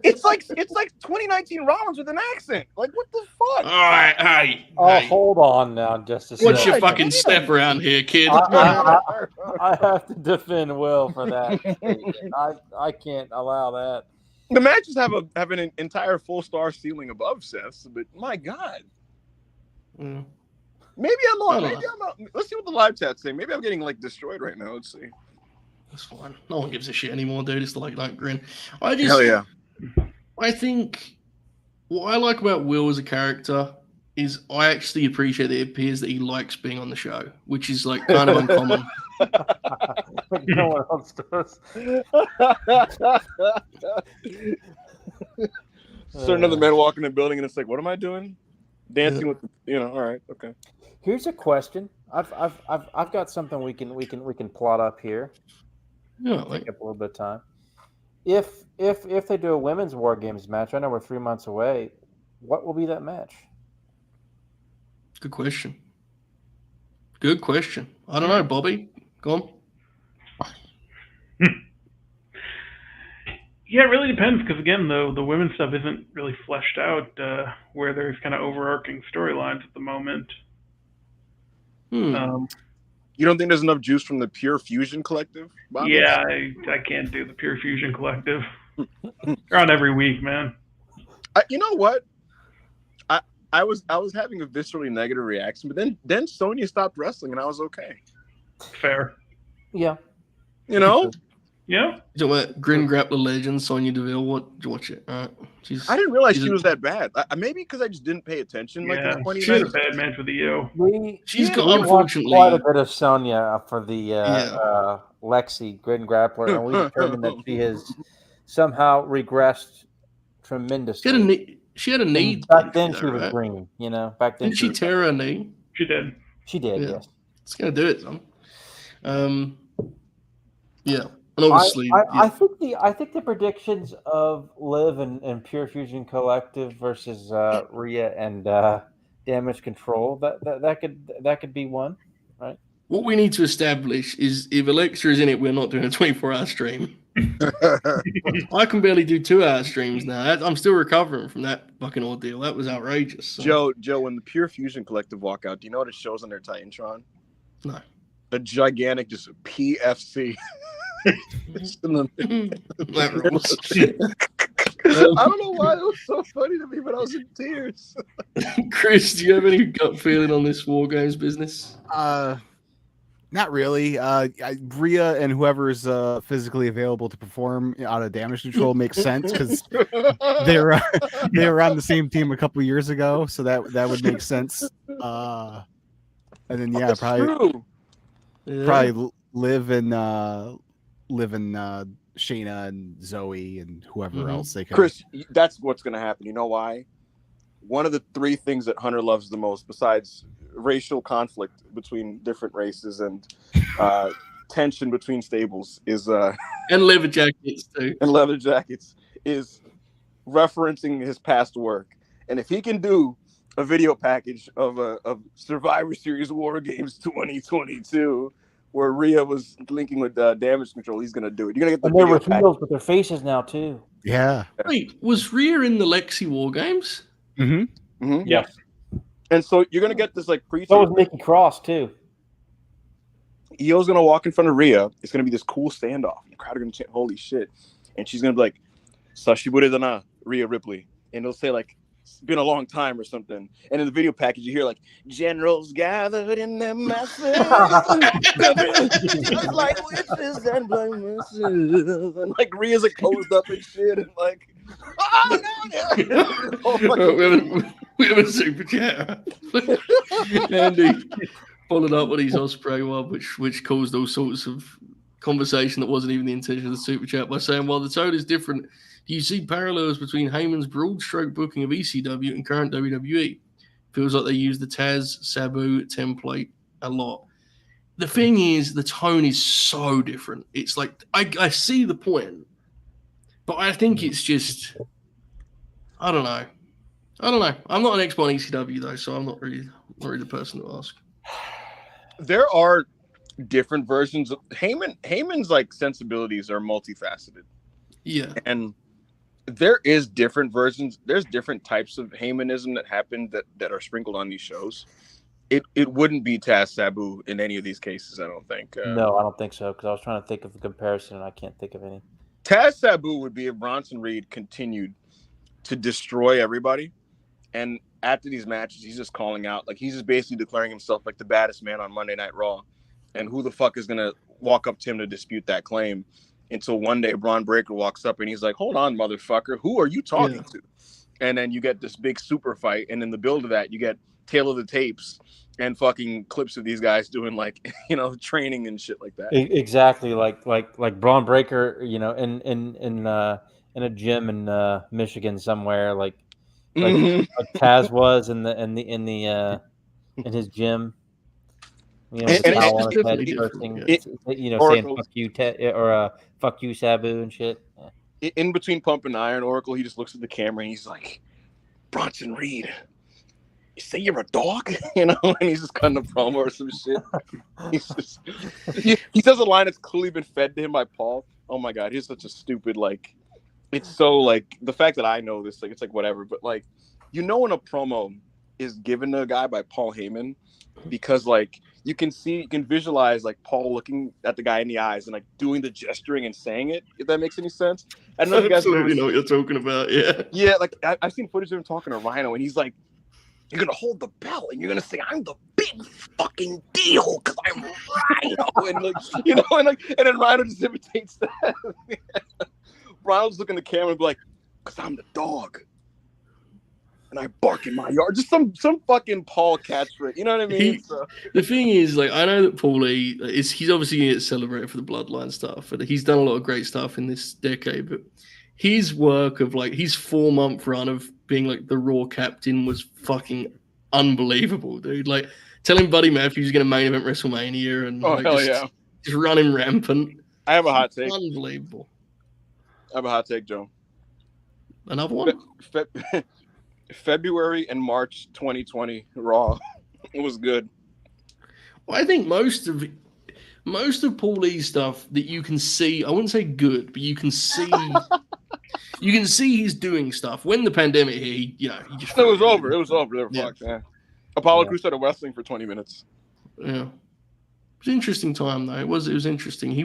it's like 2019 Rollins with an accent. Like, what the fuck? All right, hey. Hold on now, just a second. What's your fucking step around here, kid? I have to defend Will for that. I can't allow that. The matches have an entire full star ceiling above Seth's, but my God. Yeah. Maybe I'm not. Let's see what the live chat's saying. Maybe I'm getting like destroyed right now. Let's see. That's fine. No one gives a shit anymore, dude. It's like don't grin. Hell yeah. I think what I like about Will as a character is I actually appreciate that it appears that he likes being on the show, which is like kind of uncommon. No one else does. So another man walking in the building, and it's like, what am I doing? Dancing with, all right, okay. Here's a question. I've got something we can plot up here. Yeah, take up a little bit of time. If they do a women's War Games match, I know we're 3 months away. What will be that match? Good question. Good question. I don't know, Bobby. Go on. Yeah, it really depends because again, the women's stuff isn't really fleshed out where there's kind of overarching storylines at the moment. You don't think there's enough juice from the Pure Fusion Collective, Bob? Yeah, I can't do the Pure Fusion Collective. They're on every week, man. You know what? I was having a viscerally negative reaction, but then Sonya stopped wrestling and I was okay. Fair. Yeah. Yeah. So what? Grin Grappler legend Sonya Deville. Watch it. All right. I didn't realize she was that bad. Maybe because I just didn't pay attention. Yeah, like she had a bad match with the EO. She's got unfortunately quite a bit of Sonya for the Lexi Grin Grappler, and we determined that she has somehow regressed tremendously. She had a knee. Back then she was green. Back then didn't she tear her knee? She did. She did. Yeah. Yes. It's gonna do it, son. Yeah. And obviously, I think the predictions of Liv and Pure Fusion Collective versus Rhea and Damage Control that could be one, right? What we need to establish is if Alexa is in it, we're not doing a 24-hour stream. I can barely do 2-hour streams now. I'm still recovering from that fucking ordeal. That was outrageous. So. Joe, when the Pure Fusion Collective walk out, do you know what it shows on their Titantron? No. A gigantic, just PFC. That rules. I don't know why it was so funny to me, but I was in tears. Chris, do you have any gut feeling on this War Games business? Not really. Rhea and whoever's physically available to perform out of Damage Control makes sense because they were on the same team a couple years ago, so that would make sense. And then probably live in Shayna and Zoe and whoever else they can. Chris, that's what's going to happen. You know why? One of the 3 things that Hunter loves the most, besides racial conflict between different races and tension between stables, is and leather jackets too. And leather jackets is referencing his past work. And if he can do a video package of Survivor Series War Games 2022. Where Rhea was linking with Damage Control, he's gonna do it. You're gonna get the. And they were heels with their faces now too. Yeah. Wait, was Rhea in the Lexi War Games? Mm-hmm. Yeah. And so you're gonna get this like pre. So was Nikki Cross too. Io's gonna walk in front of Rhea. It's gonna be this cool standoff. The crowd are gonna chant, "Holy shit!" And she's gonna be like, "Sashi Dana, Rhea Ripley," and it'll say like, "It's been a long time" or something. And in the video package, you hear like, "Generals gathered in their masses, like witches and black masses," and like Rhea's like closed up and shit, and like, "Oh no!" We have a super chat. Andy followed up with his Osprey one, which caused all sorts of conversation that wasn't even the intention of the super chat by saying, while the tone is different, do you see parallels between Heyman's broad stroke booking of ECW and current WWE? Feels like they use the Taz Sabu template a lot. The thing is, the tone is so different. It's like I see the point, but I think it's just I don't know. I'm not an expert on ECW though, so I'm not really the person to ask. There are different versions of Heyman's like sensibilities are multifaceted. Yeah. And there is different versions. There's different types of Heymanism that happen that are sprinkled on these shows. It wouldn't be Taz Sabu in any of these cases, I don't think. No, I don't think so, because I was trying to think of a comparison and I can't think of any. Taz Sabu would be if Bronson Reed continued to destroy everybody. And after these matches, he's just calling out, like he's just basically declaring himself like the baddest man on Monday Night Raw, and who the fuck is gonna walk up to him to dispute that claim? Until one day Braun Breaker walks up and he's like, "Hold on, motherfucker, who are you talking to?" And then you get this big super fight, and in the build of that, you get tail of the tapes and fucking clips of these guys doing like training and shit like that. Exactly, like Braun Breaker, in a gym in Michigan somewhere, like Taz was in his gym. With the towel on his head, saying "fuck you," or "fuck you, Sabu" and shit. In between Pump and Iron, Oracle, he just looks at the camera and he's like, "Bronson Reed, you say you're a dog?" And he's just cutting a promo or some shit. He says a line that's clearly been fed to him by Paul. Oh my god, he's such a stupid, like, it's so like the fact that I know this, like, it's like whatever, but like, when a promo is given to a guy by Paul Heyman, because like you can visualize like Paul looking at the guy in the eyes and like doing the gesturing and saying it, if that makes any sense. I don't know if you guys know what you're talking about. Yeah, like I've seen footage of him talking to Rhino and he's like, "You're gonna hold the belt and you're gonna say I'm the big fucking deal because I'm Rhino," and like, and then Rhino just imitates that. Rhino's looking at the camera and be like, "Because I'm the dog and I bark in my yard." Just some fucking Paul catchphrase. You know what I mean? The thing is, like, I know that Paulie he's obviously going to get celebrated for the Bloodline stuff, and he's done a lot of great stuff in this decade. But his work of like his 4-month run of being like the Raw captain was fucking unbelievable, dude. Like telling Buddy Matthews he's going to main event WrestleMania and just running rampant. I have a hot take. Unbelievable. I have a hot take, Joe. Another one? February and March 2020 Raw. It was good. Well, I think most of Paulie's stuff that you can see, I wouldn't say good, but you can see he's doing stuff. When the pandemic hit, he just it was over. It was over. They were fucked. Yeah. Apollo Crews started wrestling for 20 minutes. Yeah. It was an interesting time though. It was interesting. He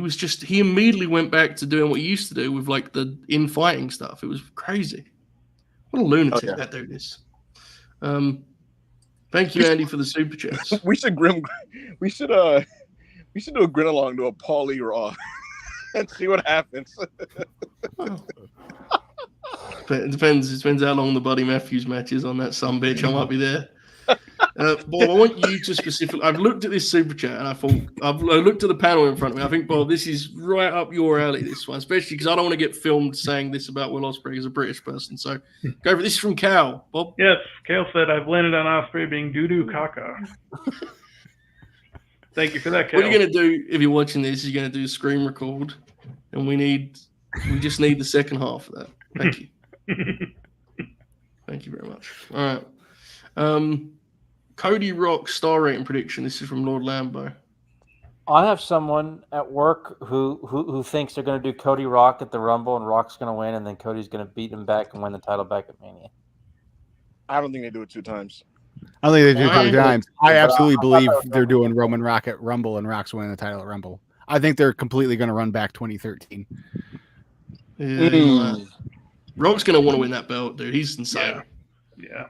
immediately went back to doing what he used to do with like the infighting stuff. It was crazy. What a lunatic that dude is. Thank you, Andy, for the super chats. We should do a grin along to a Paulie Raw and see what happens. It depends how long the Buddy Matthews match is on that sumbitch. I might be there. Bob, I want you to specifically. I've looked at this super chat and I looked at the panel in front of me. I think, Bob, this is right up your alley. This one, especially because I don't want to get filmed saying this about Will Ospreay as a British person. So, go for this. Is from Cal. Bob. Yes, Cal said I've landed on Ospreay being doo-doo caca. Thank you for that, Cal. What you're going to do if you're watching this is you're going to do a screen record, and we just need the second half of that. Thank you. Thank you very much. All right. Cody Rock star rating prediction. This is from Lord Lambo. I have someone at work who thinks they're going to do Cody Rock at the Rumble and Rock's going to win, and then Cody's going to beat him back and win the title back at Mania. I don't think they do it 2 times. I don't think they do it 2 times. I absolutely believe they're doing Roman Rock at Rumble and Rock's winning the title at Rumble. I think they're completely going to run back 2013. Yeah, Rock's going to want to win that belt, dude. He's insane. Yeah.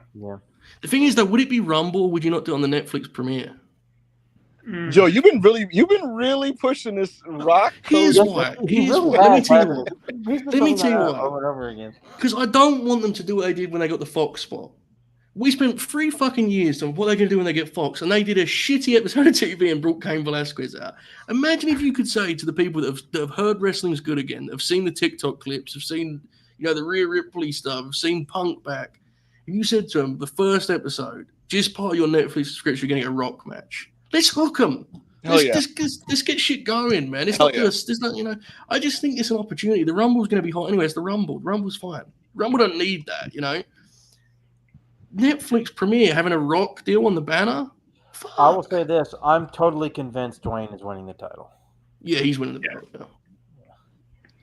The thing is, though, would it be Rumble or would you not do it on the Netflix premiere? Joe, you've been really pushing this Rock. Here's why. Let me tell you why. Over and over again. Because I don't want them to do what they did when they got the Fox spot. We spent 3 fucking years on what they're going to do when they get Fox, and they did a shitty episode of TV and brought Cain Velasquez out. Imagine if you could say to the people that have heard wrestling's good again, that have seen the TikTok clips, have seen the Rhea Ripley stuff, have seen Punk back, and you said to them, the first episode, just part of your Netflix subscription, you're going to get a Rock match. Let's hook them. Let's get shit going, man. It's not just, there's not, I just think it's an opportunity. The Rumble's going to be hot anyway. It's the Rumble. The Rumble's fine. Rumble don't need that, Netflix premiere having a Rock deal on the banner. Fuck. I will say this: I'm totally convinced Dwayne is winning the title. Yeah, he's winning the belt. Yeah.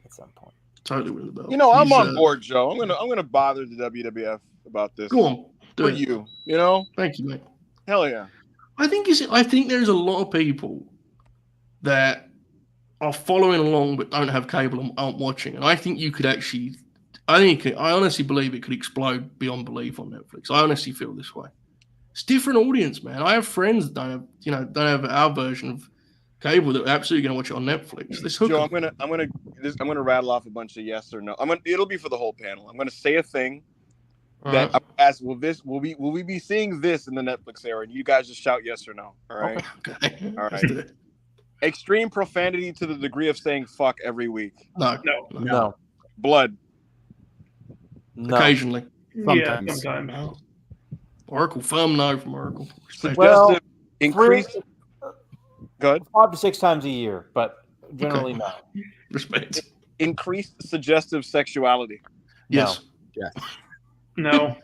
At some point, totally winning the belt. I'm on board, Joe. I'm gonna bother the WWF about this. Go on, for you. Thank you, mate. Hell yeah. I think there's a lot of people that are following along but don't have cable and aren't watching, and I think you could actually. I honestly believe it could explode beyond belief on Netflix. I honestly feel this way. It's a different audience, man. I have friends that don't have our version of cable that are absolutely going to watch it on Netflix. This hook. Joe, I'm gonna rattle off a bunch of yes or no. It'll be for the whole panel. I'm gonna say a thing that I'm asked. Will we be seeing this in the Netflix era? And you guys just shout yes or no. All right. Okay. All right. Extreme profanity to the degree of saying fuck every week. No. Blood. No. Occasionally. Yeah, sometimes. No. Oracle, firm no from Oracle. Well, increase. Good. 5 to 6 times a year, but generally no. Respect. Increased suggestive sexuality. Yes. Yeah. No.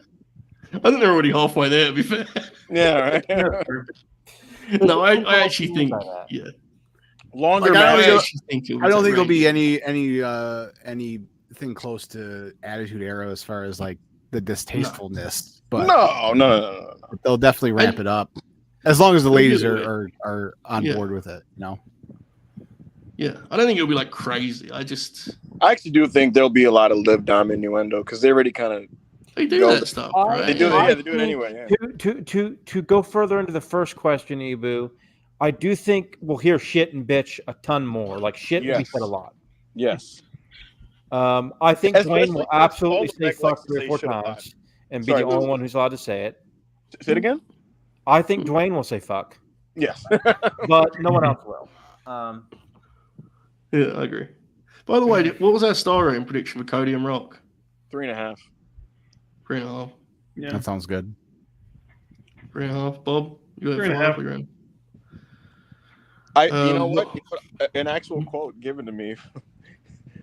I think they're already halfway there, to be fair. Yeah, right. No, I actually think, yeah. Longer Like, I don't think there'll be anything close to Attitude Era as far as like the distastefulness, but no. they'll definitely ramp it up as long as the ladies are on board with it. Yeah, I don't think it'll be like crazy. I actually do think there'll be a lot of Liv Dom innuendo because they already kind of that stuff. Right? They do it anyway. Yeah. To go further into the first question, Ibou, I do think we'll hear shit and bitch a ton more. Like shit will be said a lot. Yes. I think Dwayne will absolutely say fuck 3 or 4 times and be the only one who's allowed to say it. Say it again? I think Dwayne will say fuck. Yes. But no one else will. Yeah, I agree. By the way, what was our star rating prediction for Cody and Rock? 3.5. 3.5. Yeah. That sounds good. 3.5. Bob, you at 3.5. 5 again? You know what? An actual quote given to me.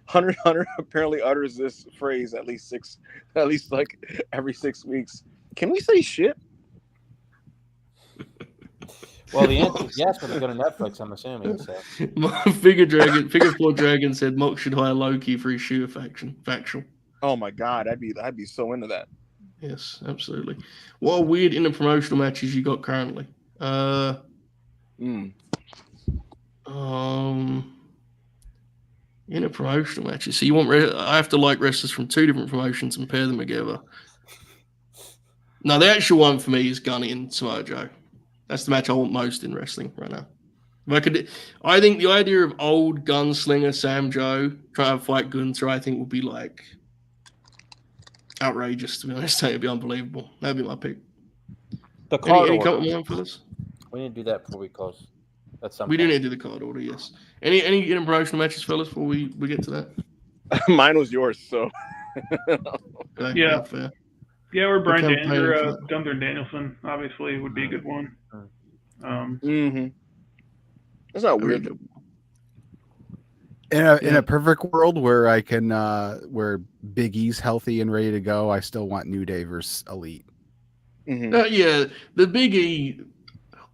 Hunter apparently utters this phrase at least like every 6 weeks. Can we say shit? Well, the answer is yes, when they go to Netflix, I'm assuming. So. Figure 4 Dragon said Mox should hire Loki for his shooter factual. Oh my god, I'd be so into that. Yes, absolutely. What are weird interpromotional matches you got currently? Interpromotional matches. So you want? I have to like wrestlers from 2 different promotions and pair them together. No, the actual one for me is Gunny and Samoa Joe. That's the match I want most in wrestling right now. I think the idea of old gunslinger Sam Joe trying to fight Gunther, I think would be like outrageous. To be honest, it'd be unbelievable. That'd be my pick. The card any order. comment more for this? We need to do that before we close. We do need to do the card order. Yes. Any interpromotional matches, fellas, before we get to that? Mine was yours, so. Okay, Yeah. Fair. Yeah, or Brian Gunther and Danielson obviously would be a good one. That's not weird. In a perfect world where I can where Big E's healthy and ready to go, I still want New Day versus Elite. Yeah, the Big E.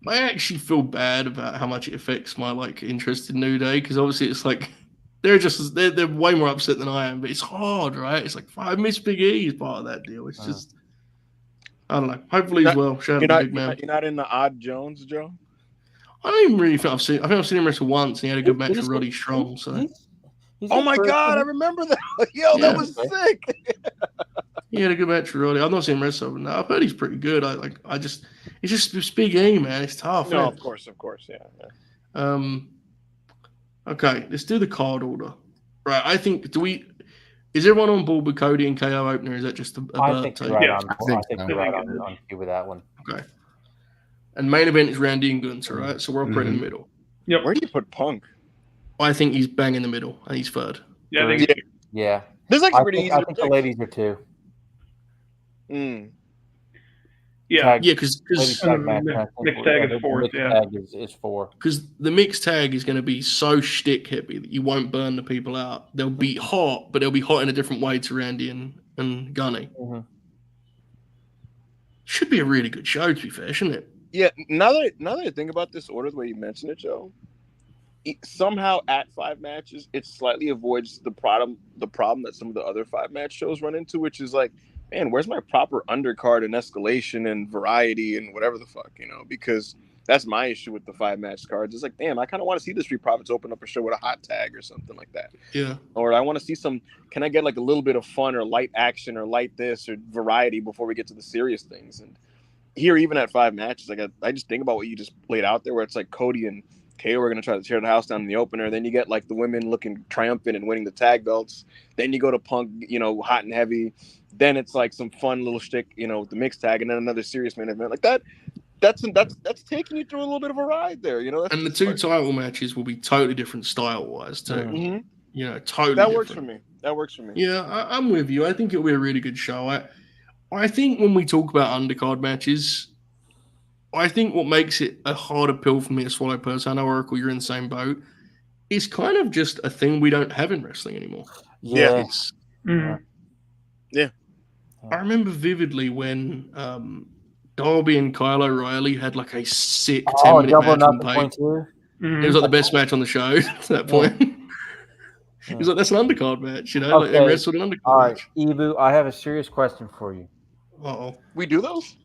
I actually feel bad about how much it affects my interest in New Day because obviously it's like they're way more upset than I am, but it's hard, right? It's like I miss Big E as part of that deal. It's just I don't know. Hopefully as well. Shout out to Big Man. You're not in the Odd Jones, Joe? I don't even really think I've seen him wrestle once, and he had a good match with Roddy Strong. So. Oh my god, I remember that! Yo, that was sick. He had a good match with Roddy. I've not seen him wrestle, but I've heard he's pretty good. It's just Big E, man. It's tough. No, man. of course, yeah. Okay, let's do the card order. Right, I think is everyone on board with Cody and KO opener? Or is that just a I think you're right on cue with that one. Okay. And main event is Randy and Gunther, right? So we're operating in the middle. Yep. Where do you put Punk? I think he's bang in the middle, and he's third. Yeah, Yeah. This is actually pretty easy. I think the ladies are 2. Yeah. Yeah, because mixed tag is 4th. Yeah. Tag is 4. Because the mixed tag is going to be so shtick heavy that you won't burn the people out. They'll be hot, but they'll be hot in a different way to Randy and Gunny. Should be a really good show, to be fair, shouldn't it? Yeah. Now that I think about this order, the way you mentioned it, Joe, somehow at 5 matches, it slightly avoids the problem that some of the other 5-match shows run into, which is like, man, where's my proper undercard and escalation and variety and whatever the fuck, because That's my issue with the 5-match cards. It's like, damn, I kind of want to see the Street Profits open up a show with a hot tag or something like that. Yeah. Or I want to see can I get like a little bit of fun or light action or light this or variety before we get to the serious things? And here, even at 5 matches, like I just think about what you just laid out there, where it's like Cody and KO are going to try to tear the house down in the opener. Then you get like the women looking triumphant and winning the tag belts. Then you go to Punk, hot and heavy. Then it's like some fun little shtick, with the mixed tag, and then another serious main event like that. That's taking you through a little bit of a ride there, And the 2 title matches will be totally different style-wise too. Mm-hmm. Totally. That works for me. Yeah, I'm with you. I think it'll be a really good show. I think when we talk about undercard matches, I think what makes it a harder pill for me to swallow personally, I know, Oracle, you're in the same boat, is kind of just a thing we don't have in wrestling anymore. Yeah. Yeah. I remember vividly when Darby and Kyle O'Reilly had like a sick 10-minute match on tape. It was like the best match on the show at that point. It was like, that's an undercard match, like they wrestled an undercard All right, match. Ibou, I have a serious question for you. Uh-oh. We do those?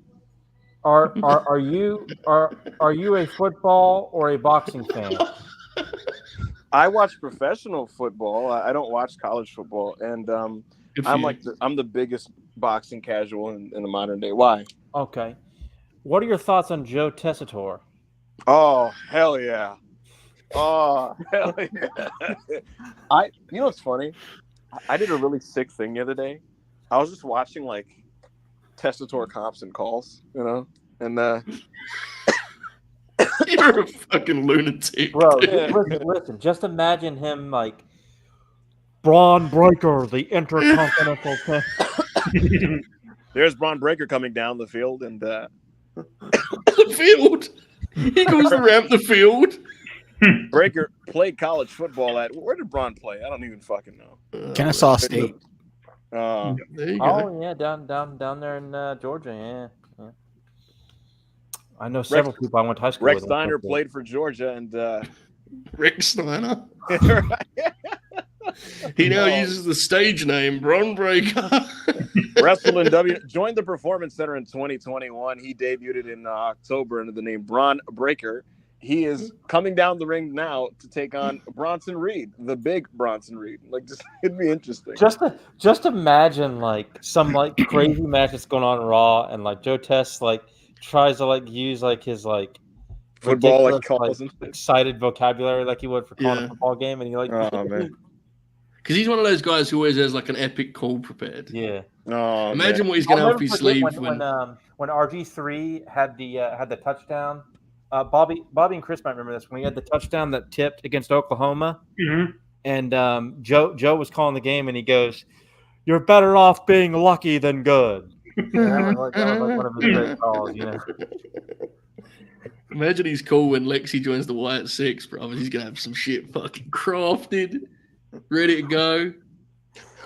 Are you a football or a boxing fan? I watch professional football. I don't watch college football, and I'm the biggest boxing casual in the modern day. Why? Okay. What are your thoughts on Joe Tessitore? Oh, hell yeah. Oh, hell yeah. What's funny? I did a really sick thing the other day. I was just watching like Tessitore comps and calls, and you're a fucking lunatic, bro. Listen, just imagine him like Braun Breaker, the Intercontinental Champion. There's Braun Breaker coming down the field, and the field. He goes to ramp the field. Breaker played college football at, where did Braun play? I don't even fucking know. Kennesaw State. There you go. Oh yeah, down there in Georgia. Yeah. I know several people I went to high school with. Rex Steiner played for Georgia, and Rick Steiner. He now uses the stage name Braun Breaker. Wrestled in joined the Performance Center in 2021. He debuted in October under the name Braun Breaker. He is coming down the ring now to take on Bronson Reed, the big Bronson Reed. Like, just it'd be interesting. Just imagine like some like crazy match that's going on in Raw, and like Joe Tess like tries to like use like his like football like calls and excited vocabulary like he would for calling a football game, and he like man. Because he's one of those guys who always has like an epic call prepared. Yeah. Oh, imagine what he's going to have up his sleeve when RG3 had the touchdown. Bobby and Chris might remember this when he had the touchdown that tipped against Oklahoma, and Joe was calling the game, and he goes, "You're better off being lucky than good." That was like one of his great calls, Imagine he's cool when Lexi joins the Wyatt Six, bro. He's gonna have some shit fucking crafted, ready to go.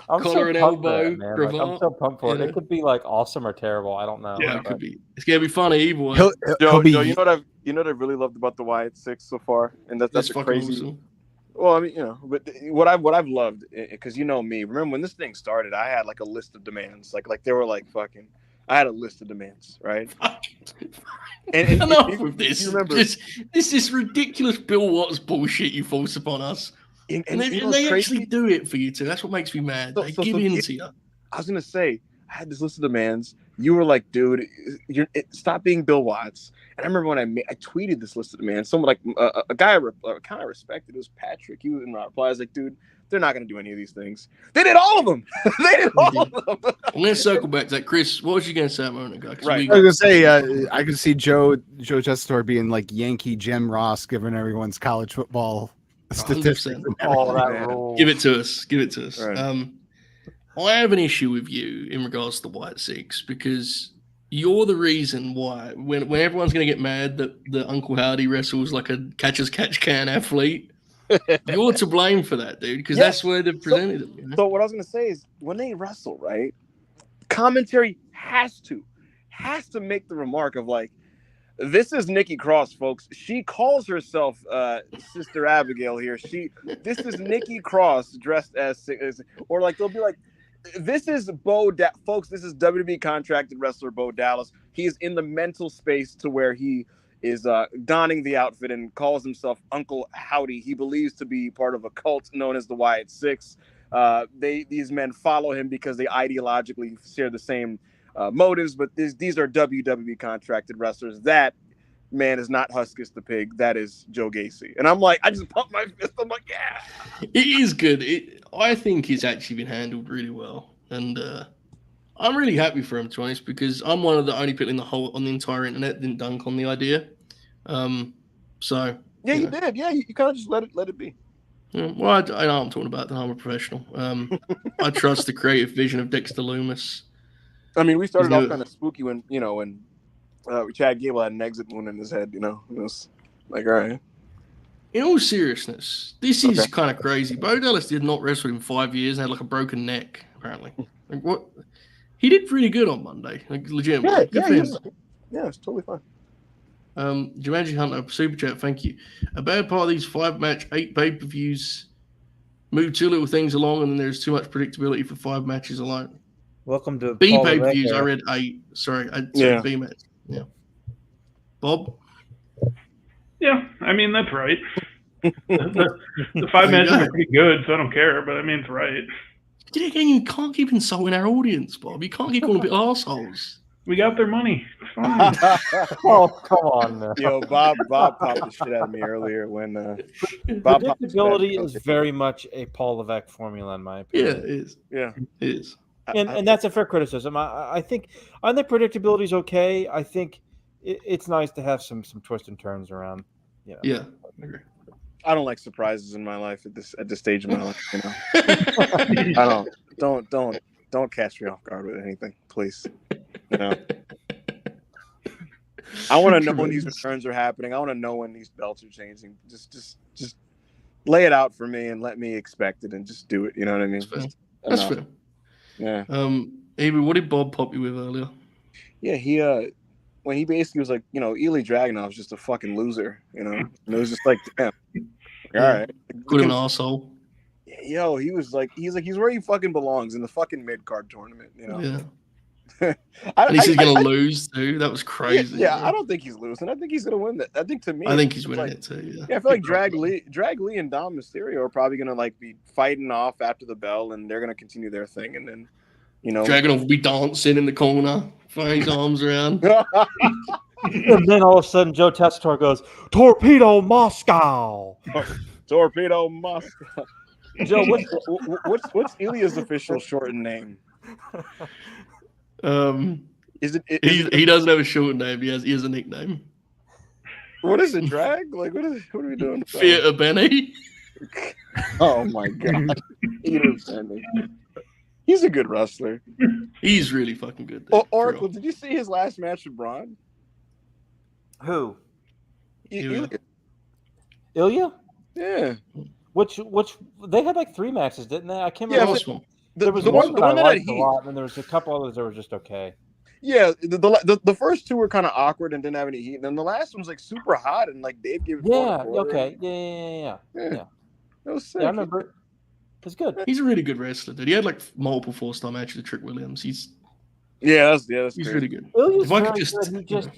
Collar and elbow, I'm so pumped for it. It could be like awesome or terrible. I don't know. Yeah, it could be. It's gonna be funny. Evil. Joe, you know what I've really loved about the Wyatt Six so far, and that's a crazy. Awesome. Well, I mean, but what I've loved, because me. Remember when this thing started? I had like a list of demands. Like they were like fucking. I had a list of demands, right? and enough with this. You remember this ridiculous Bill Watts bullshit you force upon us. And they actually do it for you too. That's what makes me mad. They give in to you. I was gonna say, I had this list of demands. You were like, dude, stop being Bill Watts. And I remember when I tweeted this list of demands. Someone like a guy I kind of respected. It was Patrick. He was in my reply. I was like, dude, they're not gonna do any of these things. They did all of them. They did all of them. Let's circle back to that, Chris. What was you gonna say a moment ago? Right. I was gonna say I could see Joe Tessitore being like Yankee Jim Ross, giving everyone's college football statistics. All that rule. Give it to us. Right. I have an issue with you in regards to the White Six because you're the reason why when everyone's going to get mad that the Uncle Howdy wrestles like a catch-as-catch-can athlete, you're to blame for that, dude, because that's where they've presented them. So what I was going to say is when they wrestle, right, commentary has to make the remark of like, this is Nikki Cross, folks. She calls herself Sister Abigail here. This is Nikki Cross dressed as, or like they'll be like, this is folks. This is WWE contracted wrestler Bo Dallas. He is in the mental space to where he is donning the outfit and calls himself Uncle Howdy. He believes to be part of a cult known as the Wyatt Six. These men follow him because they ideologically share the same motives, but these are WWE contracted wrestlers. That man is not Huskus the Pig. That is Joe Gacy. And I'm like, I just pumped my fist. I'm like, yeah. It is good. I think it's actually been handled really well. And I'm really happy for him, to be honest, because I'm one of the only people on the entire internet that didn't dunk on the idea. So yeah, you did. Yeah, you kind of just let it be. Yeah, well, I know I'm talking about that. I'm a professional. I trust the creative vision of Dexter Lumis. I mean, we started off kind of spooky when Chad Gable had an exit wound in his head. It was like, all right. In all seriousness, this is kind of crazy. Bo Dallas did not wrestle in 5 years and had like a broken neck, apparently. Like what? He did pretty good on Monday. Like legitimately. Yeah, it's totally fine. Jumanji Hunter, super chat, thank you. A bad part of these 5-match, 8 pay-per-views move 2 little things along, and then there's too much predictability for 5 matches alone. Welcome to B pay-per-views. I read 8. Sorry, B match. Yeah. Bob. Yeah, I mean that's right. the 5 matches are pretty good, so I don't care. But I mean, it's right. Again, you can't keep insulting our audience, Bob. You can't keep calling people assholes. We got their money. It's fine. Oh, come on. Now. Yo, Bob popped the shit out of me earlier when predictability is very much a Paul Levesque formula in my opinion. Yeah, it is. Yeah, it is. And that's a fair criticism. I think predictability is okay. I think it's nice to have some twists and turns around. Yeah, I agree. I don't like surprises in my life at this stage of my life. I don't catch me off guard with anything, please. I want to know when these returns are happening. I want to know when these belts are changing. Just lay it out for me and let me expect it and just do it. You know what I mean? That's fair. Yeah. Ibou, what did Bob pop you with earlier? Yeah, he when he basically was like, Ilya Dragunov's just a fucking loser, and it was just like, damn, all right, good an asshole. Yo, he's where he fucking belongs, in the fucking mid card tournament, Yeah. And he's gonna lose too. That was crazy. Yeah, I don't think he's losing. I think he's gonna win that. I think he's winning it too. Yeah. I feel like Drag Lee and Dom Mysterio are probably gonna be fighting off after the bell, and they're gonna continue their thing, and then Dragunov will be dancing in the corner, throwing his arms around. And then all of a sudden, Joe Tessitore goes, "Torpedo Moscow." Torpedo Moscow. Joe, what's Ilya's official shortened name? Is it he doesn't have a short name. He has a nickname. What is it? Drag? Like what are we doing? Theater Benny. Oh my god. Theater Benny. He's a good wrestler. He's really fucking good. Oracle, did you see his last match with Braun? Who? Ilya. Yeah. Which they had like 3 matches, didn't they? I can't remember. Yeah, there was one that I liked a lot, and there was a couple others that were just okay. Yeah, the first 2 were kind of awkward and didn't have any heat, and then the last one was like super hot and like Dave gave it. Yeah. Okay. Yeah. That was sick. Yeah, I remember. It's good. He's a really good wrestler, dude. He had like multiple 4-star matches with Trick Williams. He's really good. Ilya's very good. He just,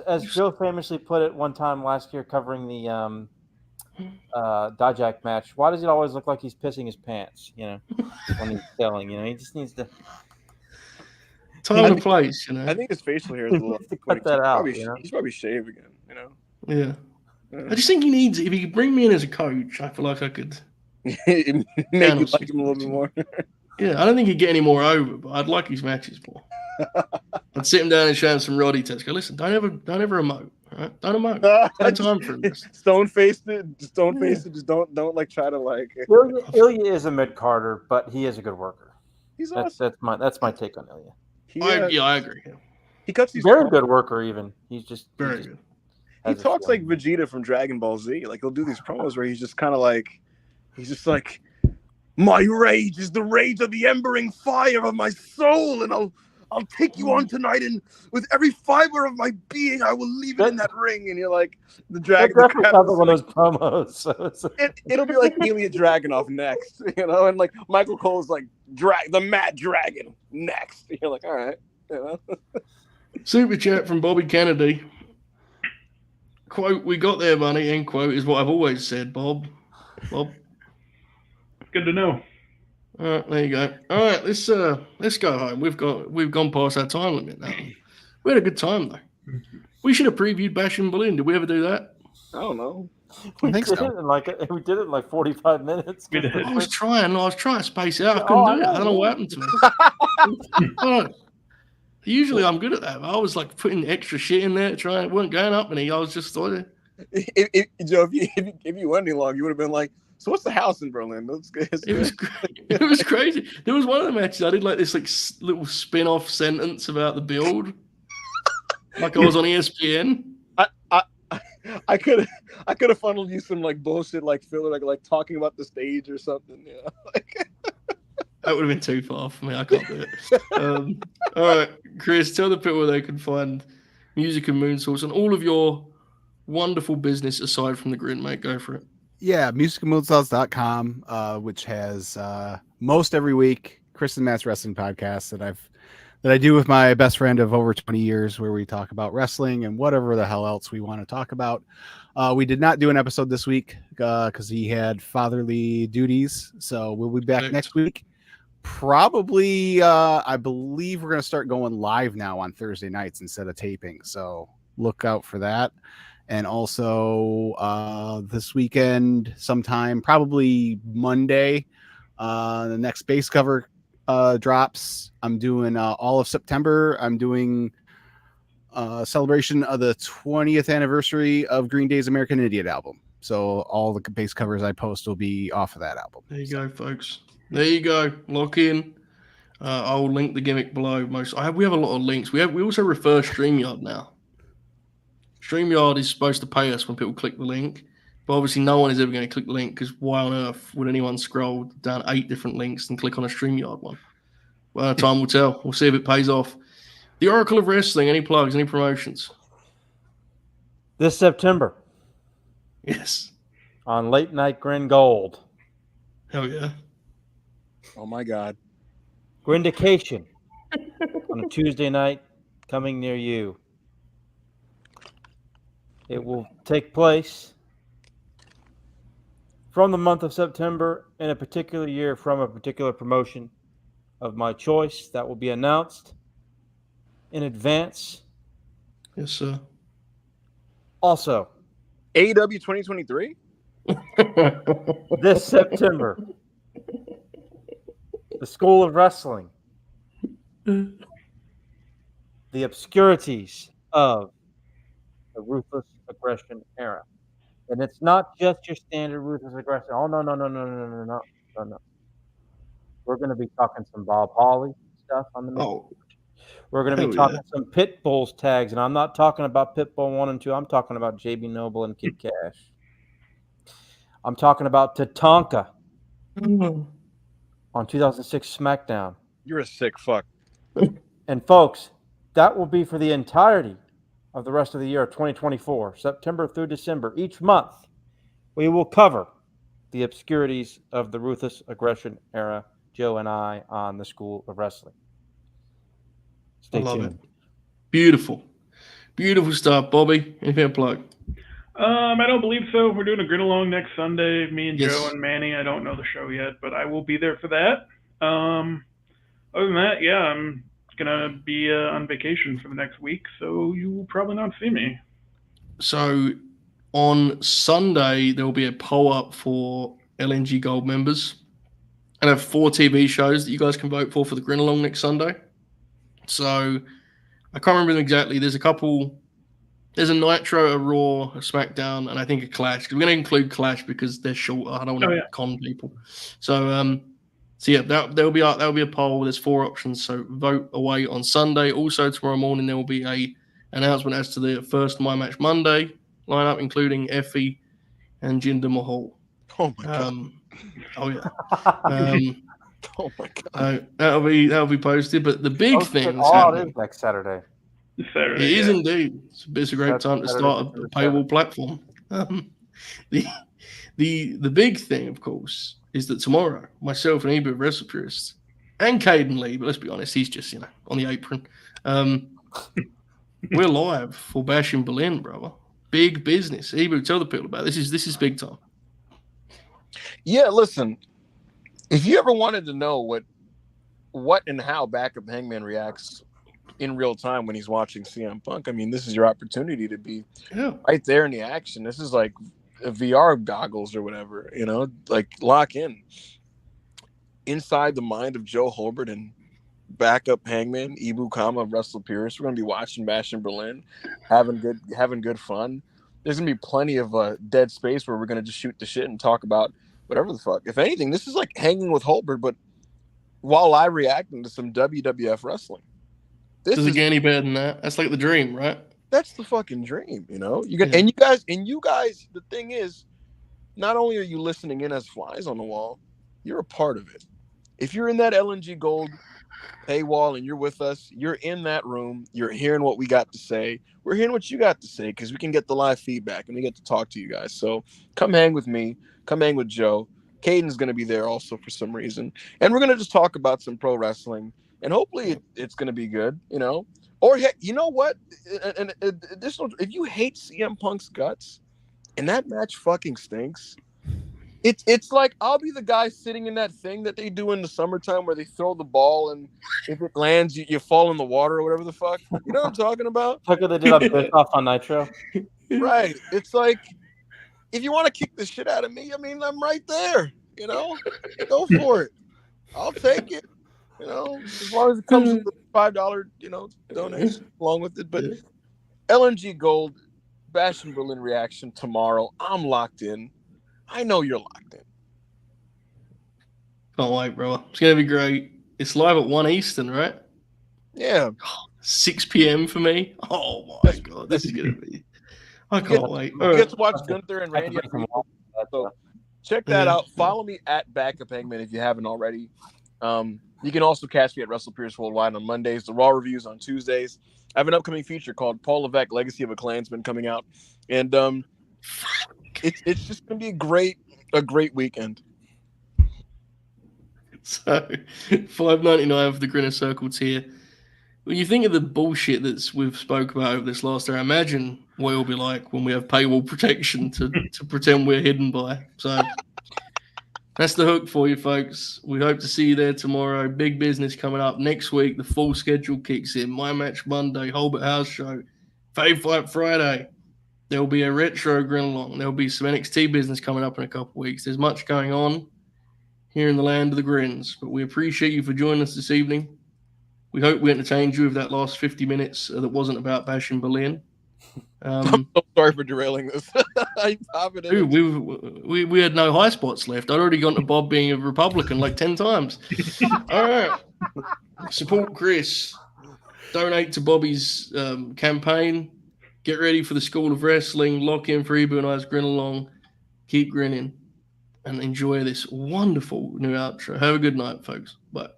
as Joe famously put it one time last year covering the Dijak match, why does it always look like he's pissing his pants, when he's selling, he just needs to time and place, I think his facial hair is a little cut that out. He's probably shaved again, Yeah. I just think he needs, if he could bring me in as a coach, I feel like I could make you like him a little bit more. Yeah, I don't think he'd get any more over, but I'd like his matches more. I'd sit him down and show him some Roddy tests. Go, listen, don't ever emote. All right? Don't emote. No time for this. Stone faced it. Just don't like try to like. Ilya is a mid carder, but he is a good worker. He's awesome. That's my take on I Ilya. agree. Yeah. He cuts these very good worker. Even he's very good. He talks like Vegeta from Dragon Ball Z. Like he'll do these promos where he's just kind of like, my rage is the rage of the embering fire of my soul, and I'll take you on tonight, and with every fiber of my being, I will leave it in that ring. And you're like, the Dragon. That's one of those promos. So it'll be like Ilya Dragunov next, and like Michael Cole's like the Mad Dragon next. You're like, all right, Super chat from Bobby Kennedy. Quote, we got there, money. End quote is what I've always said, Bob. Good to know. All right, there you go. All right, let's go home. We've gone past our time limit now. We had a good time though. We should have previewed Bash in Berlin. Did we ever do that? I don't know. We I think did so. it we did it in like 45 minutes. We did. I was trying to space it out. I couldn't do it. I don't know what happened to me. Usually I'm good at that. I was like putting extra shit in there, trying. It wasn't going up any. I was just thought. Joe, if you went any long, you would have been like, "So what's the house in Berlin?" It was crazy. There was one of the matches I did like this little spin-off sentence about the build, like I was on ESPN. I could have funneled you some like bullshit like filler like talking about the stage or something. Yeah, that would have been too far for me. I can't do it. All right, Chris, tell the people where they can find music and Moonsaults and all of your wonderful business aside from the Grin, mate. Go for it. Yeah, musicandmoonsaults.com, which has most every week Chris and Matt's wrestling podcast that I do with my best friend of over 20 years, where we talk about wrestling and whatever the hell else we want to talk about. We did not do an episode this week because he had fatherly duties, so we'll be back next week. Probably, I believe we're going to start going live now on Thursday nights instead of taping, so look out for that. And also this weekend, sometime, probably Monday, the next base cover drops. I'm doing all of September. I'm doing celebration of the 20th anniversary of Green Day's American Idiot album. So all the base covers I post will be off of that album. There you go, folks. There you go. Lock in. I'll link the gimmick below. We have a lot of links. We also refer StreamYard now. StreamYard is supposed to pay us when people click the link, but obviously no one is ever going to click the link because why on earth would anyone scroll down 8 different links and click on a StreamYard one? Well, time will tell. We'll see if it pays off. The Oracle of Wrestling, any plugs, any promotions? This September. Yes. On Late Night Grin Gold. Hell yeah. Oh my God. Grindication on a Tuesday night coming near you. It will take place from the month of September in a particular year from a particular promotion of my choice that will be announced in advance. Yes, sir. Also, AEW 2023? This September, the School of Wrestling, the obscurities of the Ruthless Aggression era. And it's not just your standard Ruthless Aggression. Oh, no. We're going to be talking some Bob Holly stuff on the next. We're going to be talking some Pit Bulls tags, and I'm not talking about Pit Bull 1 and 2. I'm talking about JB Noble and Kid Cash. I'm talking about Tatanka on 2006 SmackDown. You're a sick fuck. And folks, that will be for the entirety of the rest of the year of 2024, September through December. Each month, we will cover the obscurities of the Ruthless Aggression era, Joe and I, on the School of Wrestling. Stay tuned. It. Beautiful. Beautiful stuff, Bobby. Anything to plug? I don't believe so. We're doing a grid along next Sunday. Me and Joe and Manny. I don't know the show yet, but I will be there for that. Other than that, yeah, I'm gonna be on vacation for the next week, so you will probably not see me. So on Sunday there will be a poll up for LNG Gold members, and I have 4 TV shows that you guys can vote for the Grin Along next Sunday. So I can't remember them exactly. There's a couple. There's a Nitro, a Raw, a SmackDown, and I think a Clash. Because we're going to include Clash because they're short. I don't want to con people. So, yeah, there'll be a poll. There's 4 options. So vote away on Sunday. Also tomorrow morning there will be a announcement as to the first My Match Monday lineup, including Effie and Jinder Mahal. Oh my god. Oh yeah. Oh my god. That'll be posted. But the big thing that's it happening is next Saturday. It is indeed. It's a great time to start a paywall platform. The big thing, of course, is that tomorrow, myself and Ibou of WrestlePurists, and Caden Lee, but let's be honest, he's just on the apron. We're live for Bash in Berlin, brother. big business. Ibou, tell the people about it. This is big time. Yeah, listen. If you ever wanted to know what and how Backup Hangman reacts in real time when he's watching CM Punk, I mean, this is your opportunity to be right there in the action. This is like VR goggles or whatever, like lock in inside the mind of Joe Holbert and Backup Hangman, Ibou, WrestlePurists. We're gonna be watching Bash in Berlin, having good fun. There's gonna be plenty of dead space where we're gonna just shoot the shit and talk about whatever the fuck. If anything, this is like hanging with Holbert, but while I reacting to some WWF wrestling. Does it get any better than that? That's like the dream, right? That's the fucking dream, You get and you guys. The thing is, not only are you listening in as flies on the wall, you're a part of it. If you're in that LNG Gold paywall and you're with us, you're in that room. You're hearing what we got to say. We're hearing what you got to say because we can get the live feedback and we get to talk to you guys. So come hang with me. Come hang with Joe. Caden's going to be there also for some reason, and we're going to just talk about some pro wrestling. And hopefully it's going to be good, Or heck, you know what? And additional, if you hate CM Punk's guts, and that match fucking stinks, it's like I'll be the guy sitting in that thing that they do in the summertime where they throw the ball and if it lands, you fall in the water or whatever the fuck. You know what I'm talking about? Look what they did on Bischoff on Nitro. Right. It's like if you want to kick the shit out of me, I mean, I'm right there. Go for it. I'll take it. As long as it comes with the $5, donation along with it. But LNG Gold, Bash in Berlin reaction tomorrow. I'm locked in. I know you're locked in. Can't wait, bro. It's going to be great. It's live at 1 Eastern, right? Yeah. 6 p.m. for me. Oh, my God. This is going to be... I can't wait. You get to watch Gunther and Randy. So check that out. Follow me at Backup Hangman if you haven't already. You can also catch me at WrestlePurists Worldwide on Mondays, the Raw reviews on Tuesdays. I have an upcoming feature called Paul Levesque, Legacy of a Klansman coming out. And it's just going to be a great weekend. So, $5.99 for the Grin Circle tier. When you think of the bullshit we've spoke about over this last hour, imagine what it'll be like when we have paywall protection to pretend we're hidden by. So that's the hook for you, folks. We hope to see you there tomorrow. Big business coming up next week. The full schedule kicks in. My Match Monday, Holbert House Show, Fave Fight Friday. There'll be a retro Grin along. There'll be some NXT business coming up in a couple of weeks. There's much going on here in the land of the Grins, but we appreciate you for joining us this evening. We hope we entertained you with that last 50 minutes that wasn't about Bash in Berlin. I'm so sorry for derailing this. Dude, we had no high spots left. I'd already gone to Bob being a Republican like 10 times. All right. Support Chris. Donate to Bobby's campaign. Get ready for the School of Wrestling. Lock in for Ibou and I's Grin Along. Keep grinning. And enjoy this wonderful new outro. Have a good night, folks. Bye.